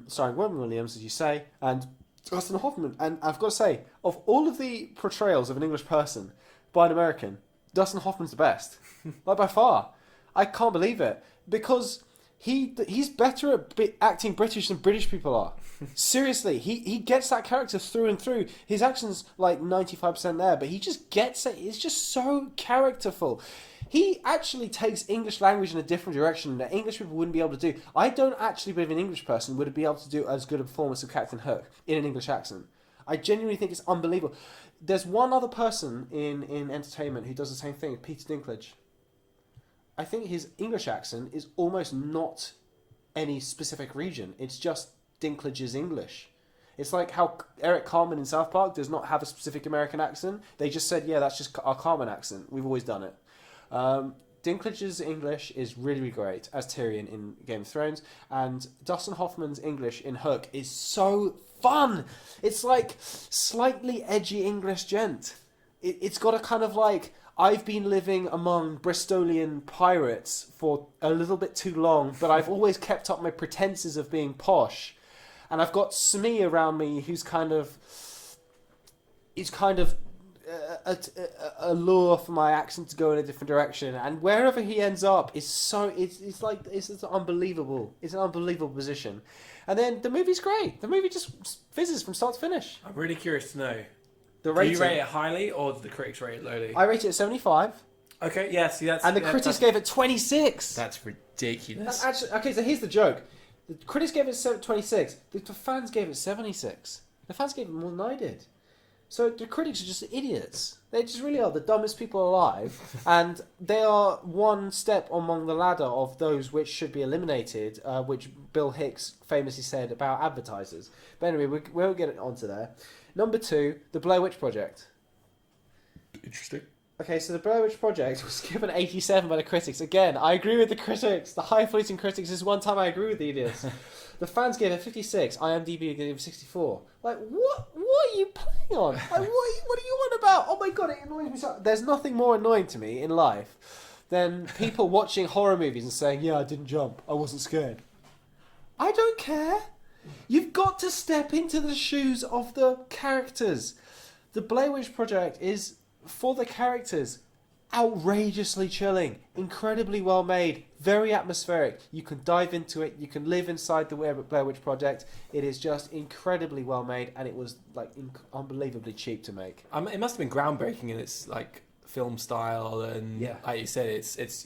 starring Robin Williams, as you say, and Dustin Hoffman. And I've got to say, of all of the portrayals of an English person by an American, Dustin Hoffman's the best, like by far. I can't believe it, because he's better at acting British than British people are. Seriously, he gets that character through and through. His action's like 95% there, but he just gets it. It's just so characterful. He actually takes English language in a different direction that English people wouldn't be able to do. I don't actually believe an English person would be able to do as good a performance of Captain Hook in an English accent. I genuinely think it's unbelievable. There's one other person in entertainment who does the same thing, Peter Dinklage. I think his English accent is almost not any specific region. It's just Dinklage's English. It's like how Eric Carmen in South Park does not have a specific American accent. They just said, yeah, that's just our Carmen accent. We've always done it. Dinklage's English is really, really great as Tyrion in Game of Thrones, and Dustin Hoffman's English in Hook is so fun. It's like slightly edgy English gent. It's got a kind of like, I've been living among Bristolian pirates for a little bit too long, but I've always kept up my pretenses of being posh, and I've got Smee around me who's kind of a lure for my accent to go in a different direction, and wherever he ends up is so it's unbelievable. It's an unbelievable position, and then the movie's great. The movie just fizzes from start to finish. I'm really curious to know. The Do rating, you rate it highly, or do the critics rate it lowly? I rate it at 75, Okay, yeah, see that's... and the yeah, critics gave it 26. That's ridiculous. That's actually okay. So here's the joke: the critics gave it 26. The fans gave it 76. The fans gave it more than I did. So the critics are just idiots. They just really are the dumbest people alive, and they are one step among the ladder of those which should be eliminated, which Bill Hicks famously said about advertisers. But anyway, we'll get onto there. Number 2, the Blair Witch Project. Interesting. Okay, so the Blair Witch Project was given 87 by the critics. Again, I agree with the critics. The highfalutin critics is one time I agree with the idiots. The fans gave it 56. IMDb gave it 64. Like, what are you playing on? Like, what are you on about? Oh my god, it annoys me so. There's nothing more annoying to me in life than people watching horror movies and saying, yeah, I didn't jump. I wasn't scared. I don't care. You've got to step into the shoes of the characters. The Blair Witch Project is, for the characters, outrageously chilling, incredibly well made, very atmospheric. You can dive into it, you can live inside the Blair Witch Project. It is just incredibly well made, and it was like unbelievably cheap to make. It must have been groundbreaking in its like film style, and Yeah. like you said, it's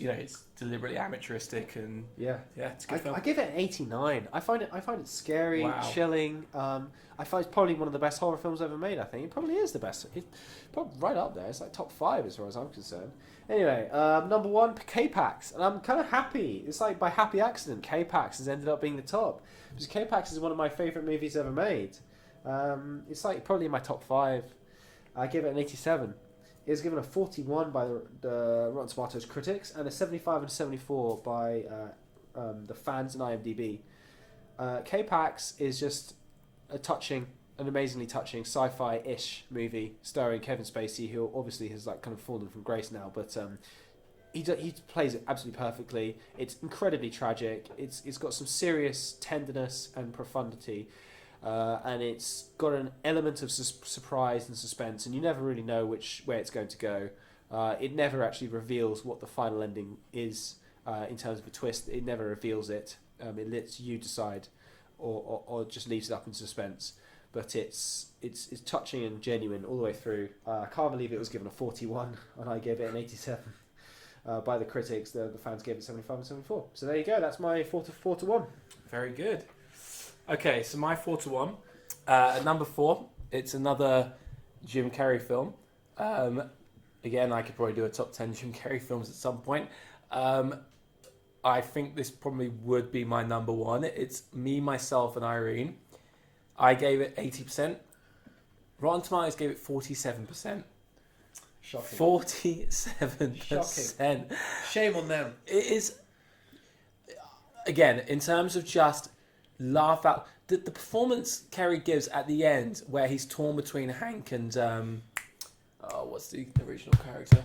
deliberately amateuristic, and it's a good film. I give it an 89. I find it scary, Wow. chilling. I find it's probably one of the best horror films ever made. I think it probably is the best. It's probably right up there. It's like top 5 as far as I'm concerned. Anyway, number 1, K-Pax, and I'm kind of happy. It's like by happy accident, K-Pax has ended up being the top, because K-Pax is one of my favourite movies ever made. It's like probably in my top 5. I give it an 87. It was given a 41 by the Rotten Tomatoes critics, and a 75 and 74 by the fans and IMDb. K-Pax is just an amazingly touching sci-fi-ish movie starring Kevin Spacey, who obviously has like kind of fallen from grace now, but he plays it absolutely perfectly. It's incredibly tragic. It's got some serious tenderness and profundity. And it's got an element of surprise and suspense, and you never really know which way it's going to go. It never actually reveals what the final ending is in terms of a twist. It never reveals it. It lets you decide, or just leaves it up in suspense. but it's touching and genuine all the way through. I can't believe it was given a 41 and I gave it an 87. By the critics, the fans gave it 75 and 74. So there you go. That's my 4 to 1. Very good. Okay, so my 4 to 1. At number 4, it's another Jim Carrey film. Again, I could probably do a top 10 Jim Carrey films at some point. I think this probably would be my number 1. It's Me, Myself, and Irene. I gave it 80%. Rotten Tomatoes gave it 47%. Shocking. 47%. Shame on them. It is, again, in terms of just laugh out. The performance Kerry gives at the end, where he's torn between Hank and what's the original character?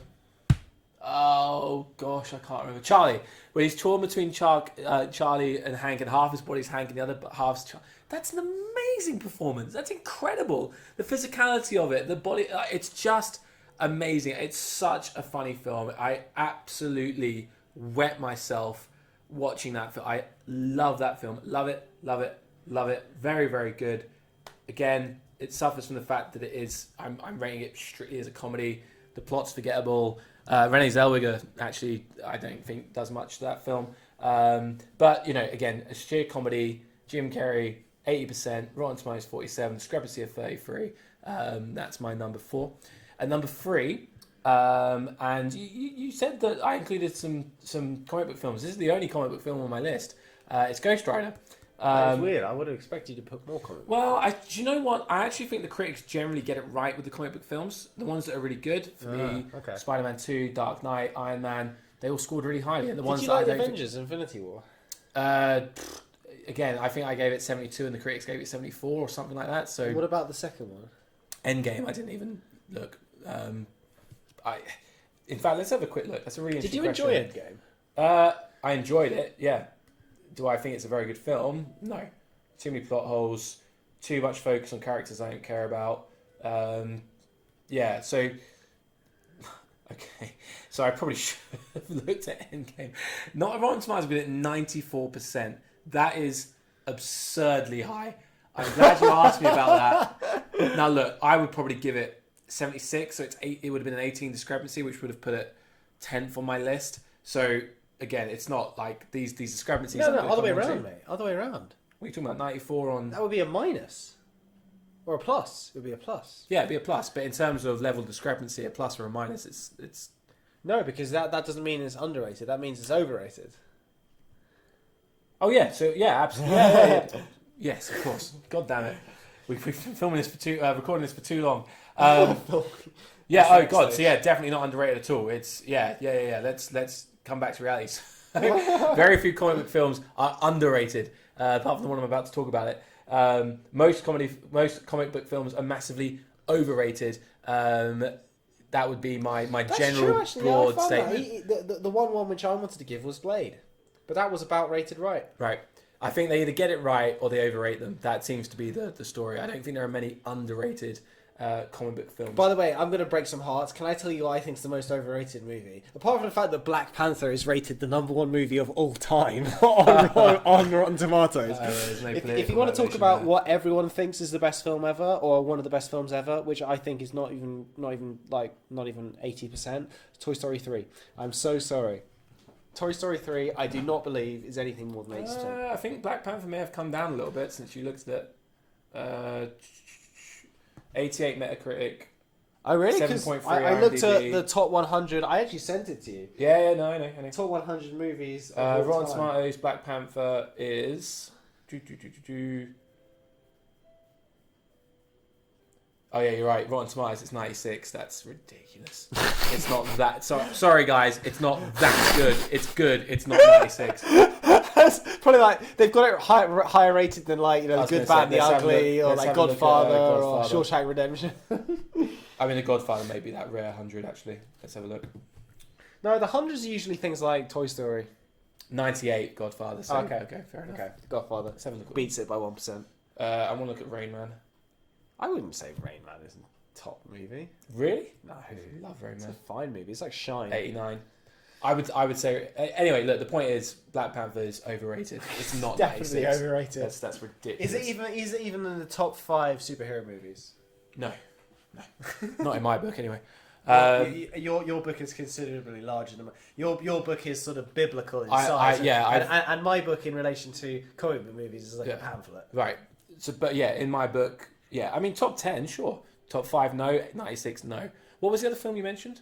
Oh gosh, I can't remember. Charlie. When he's torn between Charlie and Hank, and half his body's Hank and the other half's Charlie. That's an amazing performance. That's incredible. The physicality of it, the body, it's just amazing. It's such a funny film. I absolutely wet myself watching that film. I love that film. Love it, love it, love it. Very, very good. Again, it suffers from the fact that it is, I'm rating it strictly as a comedy. The plot's forgettable. Renee Zellweger, actually, I don't think does much to that film. But, you know, again, a sheer comedy. Jim Carrey, 80%. Rotten Tomatoes, 47. Discrepancy of 33. That's my number 4. At number 3, and you said that I included some comic book films. This is the only comic book film on my list. It's Ghost Rider. That's weird. I would have expected you to put more comic books. Well, do you know what? I actually think the critics generally get it right with the comic book films. The ones that are really good, for me, okay. Spider-Man 2, Dark Knight, Iron Man, they all scored really highly. And the ones Did you that like I don't Avengers Infinity War? again, I think I gave it 72 and the critics gave it 74 or something like that. So What about the second one? Endgame, I didn't even look. In fact, let's have a quick look. That's a really interesting question. Did you enjoy Endgame? I enjoyed it, yeah. Do I think it's a very good film? No. Too many plot holes, too much focus on characters I don't care about. Yeah, so... Okay, so I probably should have looked at Endgame. Not Rotten Tomatoes, but at 94%. That is absurdly high. I'm glad you asked me about that. Now look, I would probably give it 76, so it would have been an 18 discrepancy, which would have put it 10th on my list. So again, it's not like these discrepancies. No, other way around, mate. Other way around. What are you talking about? 94 on... That would be a minus. Or a plus. It would be a plus. Yeah, it'd be a plus. But in terms of level discrepancy, a plus or a minus, it's... No, because that doesn't mean it's underrated. That means it's overrated. Oh yeah, so yeah, absolutely. Yeah. Yes, of course. God damn it. We've been filming this recording this for too long. Yeah. Oh god. So yeah, definitely not underrated at all. It's yeah. Let's come back to reality. Very few comic book films are underrated, apart from the one I'm about to talk about. It. Most comic book films are massively overrated. That would be my general broad statement. The one which I wanted to give was Blade, but that was about rated right. Right. I think they either get it right or they overrate them. That seems to be the story. I don't think there are many underrated comic book films. By the way, I'm going to break some hearts. Can I tell you what I think is the most overrated movie? Apart from the fact that Black Panther is rated the #1 movie of all time on Rotten Tomatoes. If you want to talk about what everyone thinks is the best film ever, or one of the best films ever, which I think is not even 80%, Toy Story 3. I'm so sorry. Toy Story 3, I do not believe is anything more than 80%. I think Black Panther may have come down a little bit since you looked at it. 88 Metacritic. Oh really? Because I looked at the top 100. I actually sent it to you. Yeah, no, I know. Top 100 movies. Rotten Tomatoes, Black Panther is... Oh yeah, you're right. Rotten Tomatoes, it's 96. That's ridiculous. It's not that... Sorry guys, it's not that good. It's good. It's not 96. That's probably like they've got it higher rated than The Good, Bad, the Ugly, or like Godfather, or Shawshank Redemption. I mean, The Godfather may be that rare 100 actually. Let's have a look. No, the hundreds are usually things like Toy Story. 98 Godfather. So okay, fair enough. Okay, Godfather. Let's have a look. Beats it by 1%. I want to look at Rain Man. I wouldn't say Rain Man isn't a top movie. Really? No, I love Rain it's Man. a fine movie. It's like Shine. 89. I would say anyway. Look, the point is Black Panther is overrated. It's not Definitely 96. overrated. That's ridiculous. Is it even in the top 5 superhero movies? No, not in my book anyway. Your book is considerably larger than mine. Your book is sort of biblical in size. And my book in relation to comic book movies is like a pamphlet. Right. So, but yeah, in my book, yeah. I mean, top 10, sure. Top 5, no. 96, no. What was the other film you mentioned?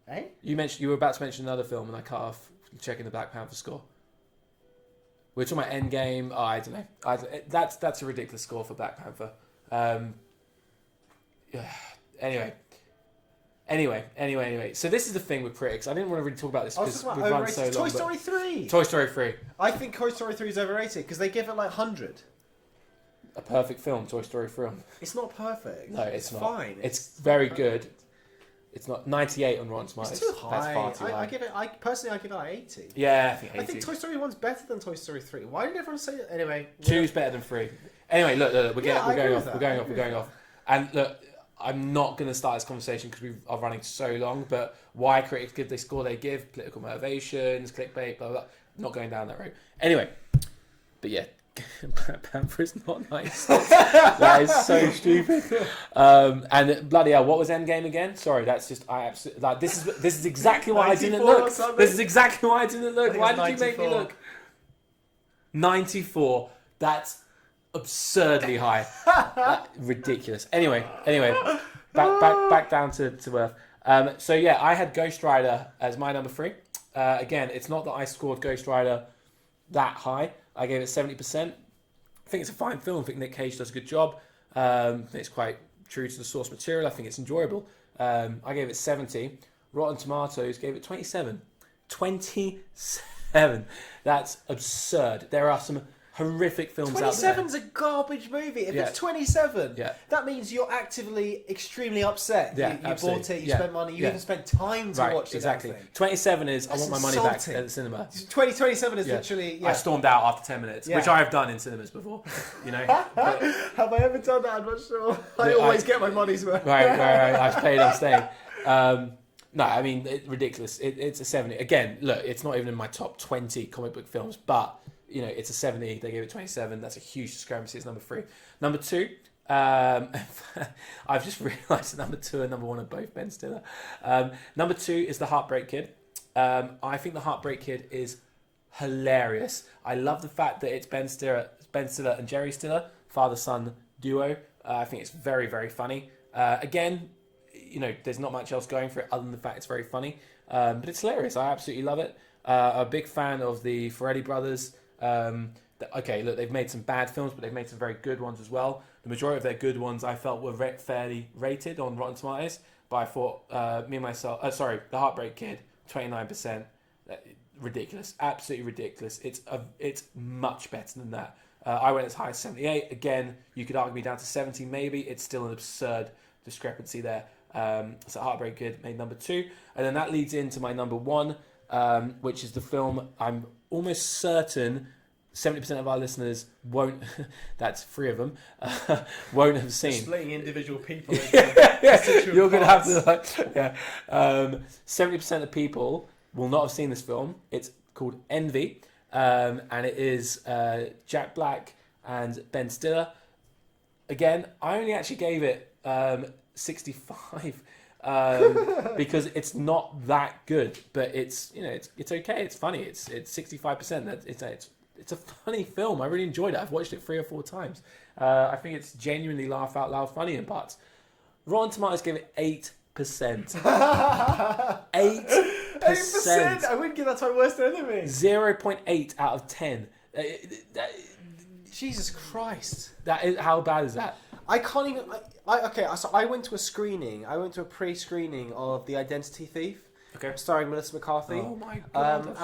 Eh? You were about to mention another film, and I cut off checking the Black Panther score. We're talking about Endgame. Oh, I don't know. That's a ridiculous score for Black Panther. Anyway. So this is the thing with critics. I didn't want to really talk about this because we've run so long. Toy Story 3. Toy Story 3. I think Toy Story 3 is overrated because they give it like 100. A perfect film, Toy Story film. It's not perfect. No, it's not. Fine. It's very good. It's not 98 on Rotten Tomatoes. It's too high. That's far too high. I give it like 80. Yeah, I think 80. I think Toy Story 1's better than Toy Story 3. Why did everyone say that? Anyway. 2's better than 3. Anyway, look, we're going off. And look, I'm not going to start this conversation because we are running so long, but why critics give the score they give, political motivations, clickbait, blah, blah, blah. I'm not going down that road. Anyway, but yeah, Black Panther is not nice. That is so stupid. And bloody hell, what was Endgame again? Sorry, that's just I absolutely like. This is exactly why I didn't look. This is exactly why I didn't look. Why did you make me look? 94. That's absurdly high. Ridiculous. Anyway, back down to earth. So yeah, I had Ghost Rider as my number 3. Again, it's not that I scored Ghost Rider that high. I gave it 70%. I think it's a fine film. I think Nick Cage does a good job. I think it's quite true to the source material. I think it's enjoyable. I gave it 70. Rotten Tomatoes gave it 27. 27. That's absurd. There are some horrific films out there. 27's a garbage movie. If it's 27, that means you're actively extremely upset. Yeah, you bought it, you spent money, you even spent time to watch it. Exactly. 27 is I want my money back at the cinema. 27 is literally. I stormed out after 10 minutes, which I have done in cinemas before. You know. Have I ever done that? I'm not sure. I always get my money's worth. Right. I paid on staying. No, I mean ridiculous. It's a 70. Again, look, it's not even in my top 20 comic book films, but. You know, it's a 70. They gave it 27. That's a huge discrepancy. It's number 3. Number 2, I've just realised that number 2 and number 1 are both Ben Stiller. Number 2 is The Heartbreak Kid. I think The Heartbreak Kid is hilarious. I love the fact that it's Ben Stiller and Jerry Stiller, father-son duo. I think it's very, very funny. Again, you know, there's not much else going for it other than the fact it's very funny. But it's hilarious. I absolutely love it. A big fan of the Ferretti brothers. Okay, look, they've made some bad films, but they've made some very good ones as well. The majority of their good ones I felt were fairly rated on Rotten Tomatoes, but I thought The Heartbreak Kid, 29%, ridiculous, absolutely ridiculous. It's much better than that. I went as high as 78. Again, you could argue me down to 70 maybe. It's still an absurd discrepancy there. So Heartbreak Kid made number 2, and then that leads into my number 1, which is the film I'm almost certain 70% of our listeners won't, that's 3 of them, won't have seen. Splitting individual people into you're going to have to, 70% of people will not have seen this film. It's called Envy, and it is Jack Black and Ben Stiller. Again, I only actually gave it 65 because it's not that good, but it's okay. It's funny. It's 65%. It's a funny film. I really enjoyed it. I've watched it 3 or 4 times. I think it's genuinely laugh out loud funny in parts. Rotten Tomatoes gave it 8%. 8%. I wouldn't give that to my worst enemy. 0.8 out of 10. Jesus Christ. That is, how bad is that? I can't even. So I went to a screening. I went to a pre-screening of The Identity Thief. Okay. Starring Melissa McCarthy. Oh my god!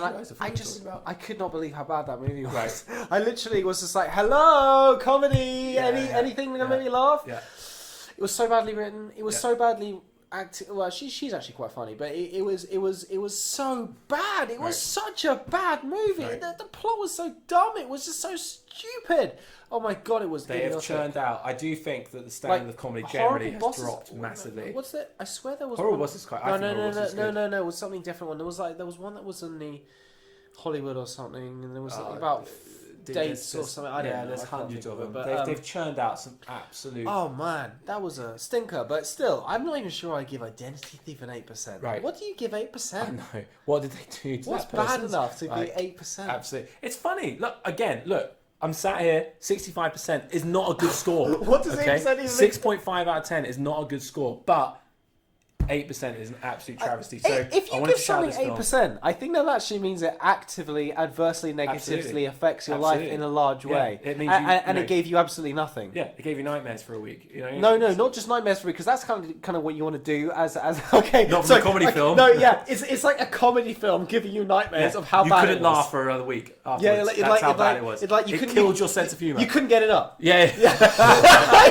I could not believe how bad that movie was. Right. I literally was just like, "Hello, comedy. Anything that made me laugh." Yeah. It was so badly written. It was so badly acting. Well, she's actually quite funny, but it was so bad. It was such a bad movie. Right. The plot was so dumb. It was just so stupid. Oh my god, it was. They have idiotic. churned out. I do think that the standard of comedy generally Horrible has Bosses- dropped massively. What's that? I swear there was Horrible one... Bosses quite- I think Horrible Bosses is good. No. It was something different. One. There was one that was in the Hollywood or something, and there was something about dates or something. I don't know. There's I can't hundreds think of them. it, but, They've churned out some absolute. Oh man, that was a stinker. But still, I'm not even sure I give Identity Thief an 8%. Right. What do you give I 8%? know. What did they do to What's that bad person's- enough to like, be 8%? Absolutely. It's funny. Look. I'm sat here. 65% is not a good score. What does 8% even mean? 6.5 out of 10 is not a good score, but 8% is an absolute travesty. So If I you wanted give to shout something this film. 8%, I think that actually means it actively, adversely, negatively Absolutely. affects your Absolutely. life in a large Yeah, way. it means and you it gave you absolutely nothing. Yeah, it gave you nightmares for a week. You know? No, not just nightmares for me, because that's kind of what you want to do as okay. Not from a comedy film. No, yeah, it's like a comedy film giving you nightmares Yeah. of how you bad couldn't it was. laugh for another week afterwards. Yeah, That's how bad it was. It You killed your sense of humour. You couldn't get it up. Yeah.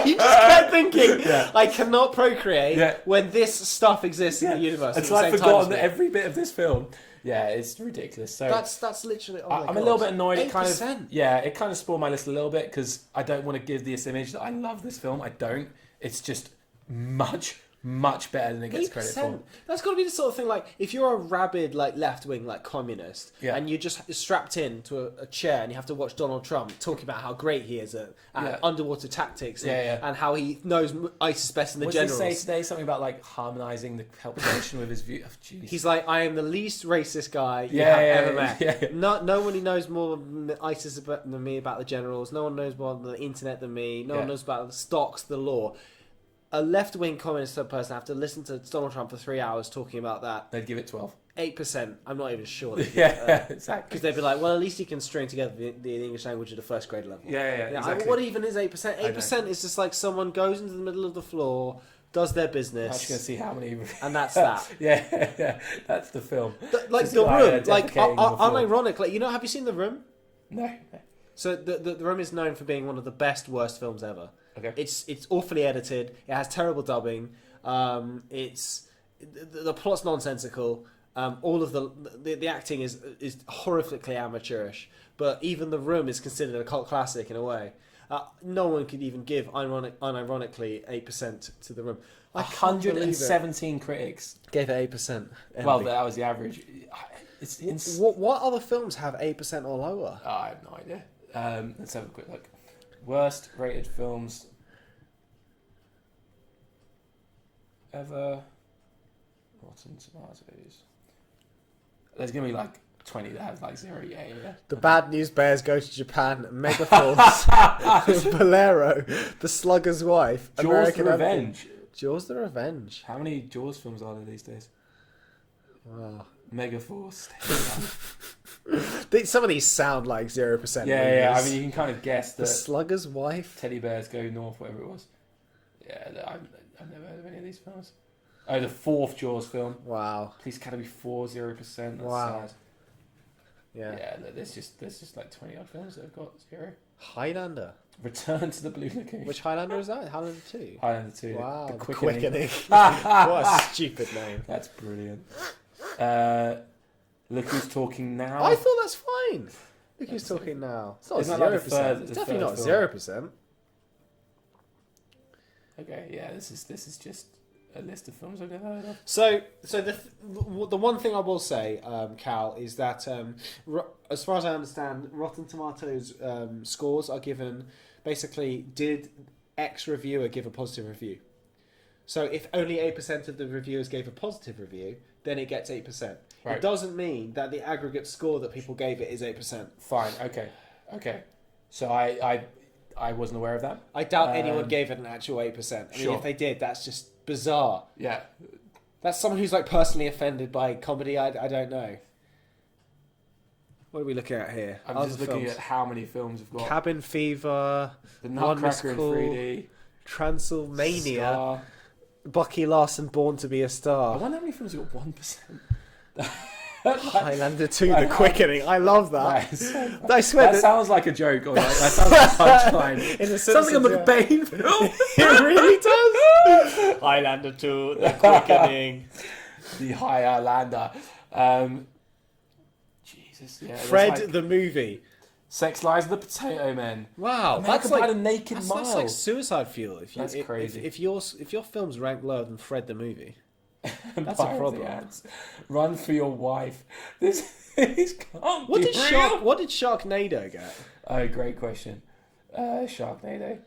You just kept thinking, I cannot procreate Yeah. when this stuff exists in the universe. Until I've forgotten that every bit of this film. Yeah, it's ridiculous. So That's literally. Oh my I'm God. a little bit annoyed. It 8%. it kind of spoiled my list a little bit because I don't want to give this image that I love this film. I don't. It's just much better than it gets credit for. 8%. That's got to be the sort of thing like if you're a rabid like left wing like communist and you're just strapped in to a chair and you have to watch Donald Trump talking about how great he is at underwater tactics and how he knows ISIS better than the What generals. did he say today? Something about like harmonising the population with his view. Oh, He's like, I am the least racist guy you have ever met. Yeah. No one knows more ISIS than me about the generals. No one knows more on the internet than me. No one knows about the stocks, the law. A left-wing communist person have to listen to Donald Trump for 3 hours talking about that. They'd give it 12. 8%. I'm not even sure. Exactly. Because they'd be like, well, at least you can string together the English language at a first grade level. Exactly. What even is 8%? 8% is just like someone goes into the middle of the floor, does their business. I'm just going to see how many. And that's that. yeah, that's the film. Like Just The Room. defecating on the floor. Unironic. Like, have you seen The Room? No. So the Room is known for being one of the best worst films ever. Okay. It's awfully edited. It has terrible dubbing. The plot's nonsensical. All of the acting is horrifically amateurish. But even The Room is considered a cult classic in a way. No one could even give unironically 8% to The Room. 117 critics Gave it 8%. Well, that was the average. What other films have 8% or lower? Oh, I have no idea. Let's have a quick look. Worst rated films ever. Rotten Tomatoes. There's gonna be like 20 that have like 0 yay. Yeah. The Bad News Bears Go to Japan, Megaforce, Bolero, The Slugger's Wife, Jaws American the Anthem. Revenge. Jaws the Revenge. How many Jaws films are there these days? Wow. Megaforce. Some of these sound like 0%. Yeah. I mean, you can kind of guess The that Slugger's Wife. Teddy Bears Go North, whatever it was. Yeah, I've never heard of any of these films. Oh, the fourth Jaws film. Wow. Police Academy 4, 0%. That's Wow. sad. Yeah. Yeah, there's just like 20 odd films that have got 0. Highlander. Return to the Blue Lagoon. Which Highlander is that? Highlander 2? Highlander 2. Wow. The The Quickening. What a stupid name. That's brilliant. Look Who's Talking Now. I thought that's fine. Look who's talking now. It's not Isn't that 0%. like the third- It's the definitely not third 0%. Okay, yeah, this is just a list of films I've never heard of. So the one thing I will say, Cal, is that as far as I understand, Rotten Tomatoes scores are given basically did X reviewer give a positive review. So if only 8% of the reviewers gave a positive review, then it gets 8%. Right. It doesn't mean that the aggregate score that people gave it is 8%. Fine, okay. So I wasn't aware of that. I doubt anyone gave it an actual 8%. I mean, Sure. if they did, that's just bizarre. Yeah. That's someone who's like personally offended by comedy. I don't know. What are we looking at here? I'm Other just looking films. at how many films have got Cabin Fever, The One Miss Nutcracker in Call, 3D, Transylvania, Star. Bucky Larson, Born to be a I Star. wonder how many films have got 1%. Highlander 2, The Quickening. I love that. That I swear that sounds like a joke, or like, that sounds like a punchline. In the Something a Simpsons, McBain film. it really does. Highlander 2, The Quickening. The Highlander. Jesus, yeah. Fred like the movie. Sex Lies of the Potato Men. Wow, American Pie: The Naked that's Mile. like suicide fuel. If you, That's crazy. If your films rank lower than Fred the movie, that's a Fire problem. the ants. Run for your wife. This can't What be did real. What did Sharknado get? Oh, great question. Sharknado.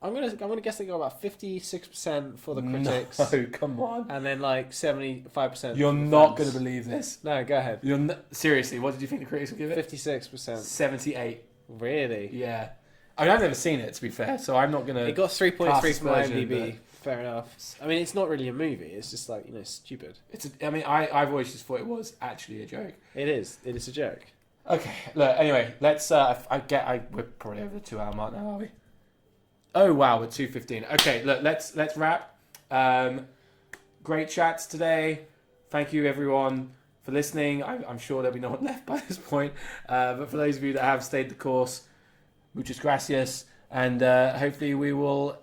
I'm gonna guess they got about 56% for the critics, No, come on. and then like 75%. You're for the not fans. going to believe this. No, go ahead. Seriously, what did you think the critics would give it? 56%. 78. Really? Yeah. I mean, I've never seen it, to be fair, so I'm not going to... It got 3.3 from aspersion, IMDb. Fair enough. I mean, it's not really a movie. It's just like, stupid. I've always just thought it was actually a joke. It is. It is a joke. Okay, look, anyway, let's... we're probably over the 2 hour mark now, are we? Oh, wow, we're 2:15. Okay, look, let's wrap. Great chats today. Thank you, everyone, for listening. I'm sure there'll be no one left by this point. But for those of you that have stayed the course, muchas gracias. And hopefully we will,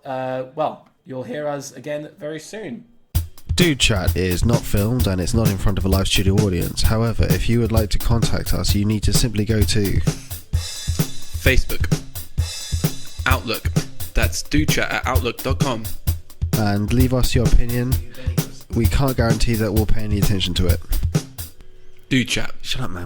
you'll hear us again very soon. Dude Chat is not filmed and it's not in front of a live studio audience. However, if you would like to contact us, you need to simply go to Facebook, Outlook. That's dudechat@outlook.com. and leave us your opinion. We can't guarantee that we'll pay any attention to it. Dude Chat. Shut up, man.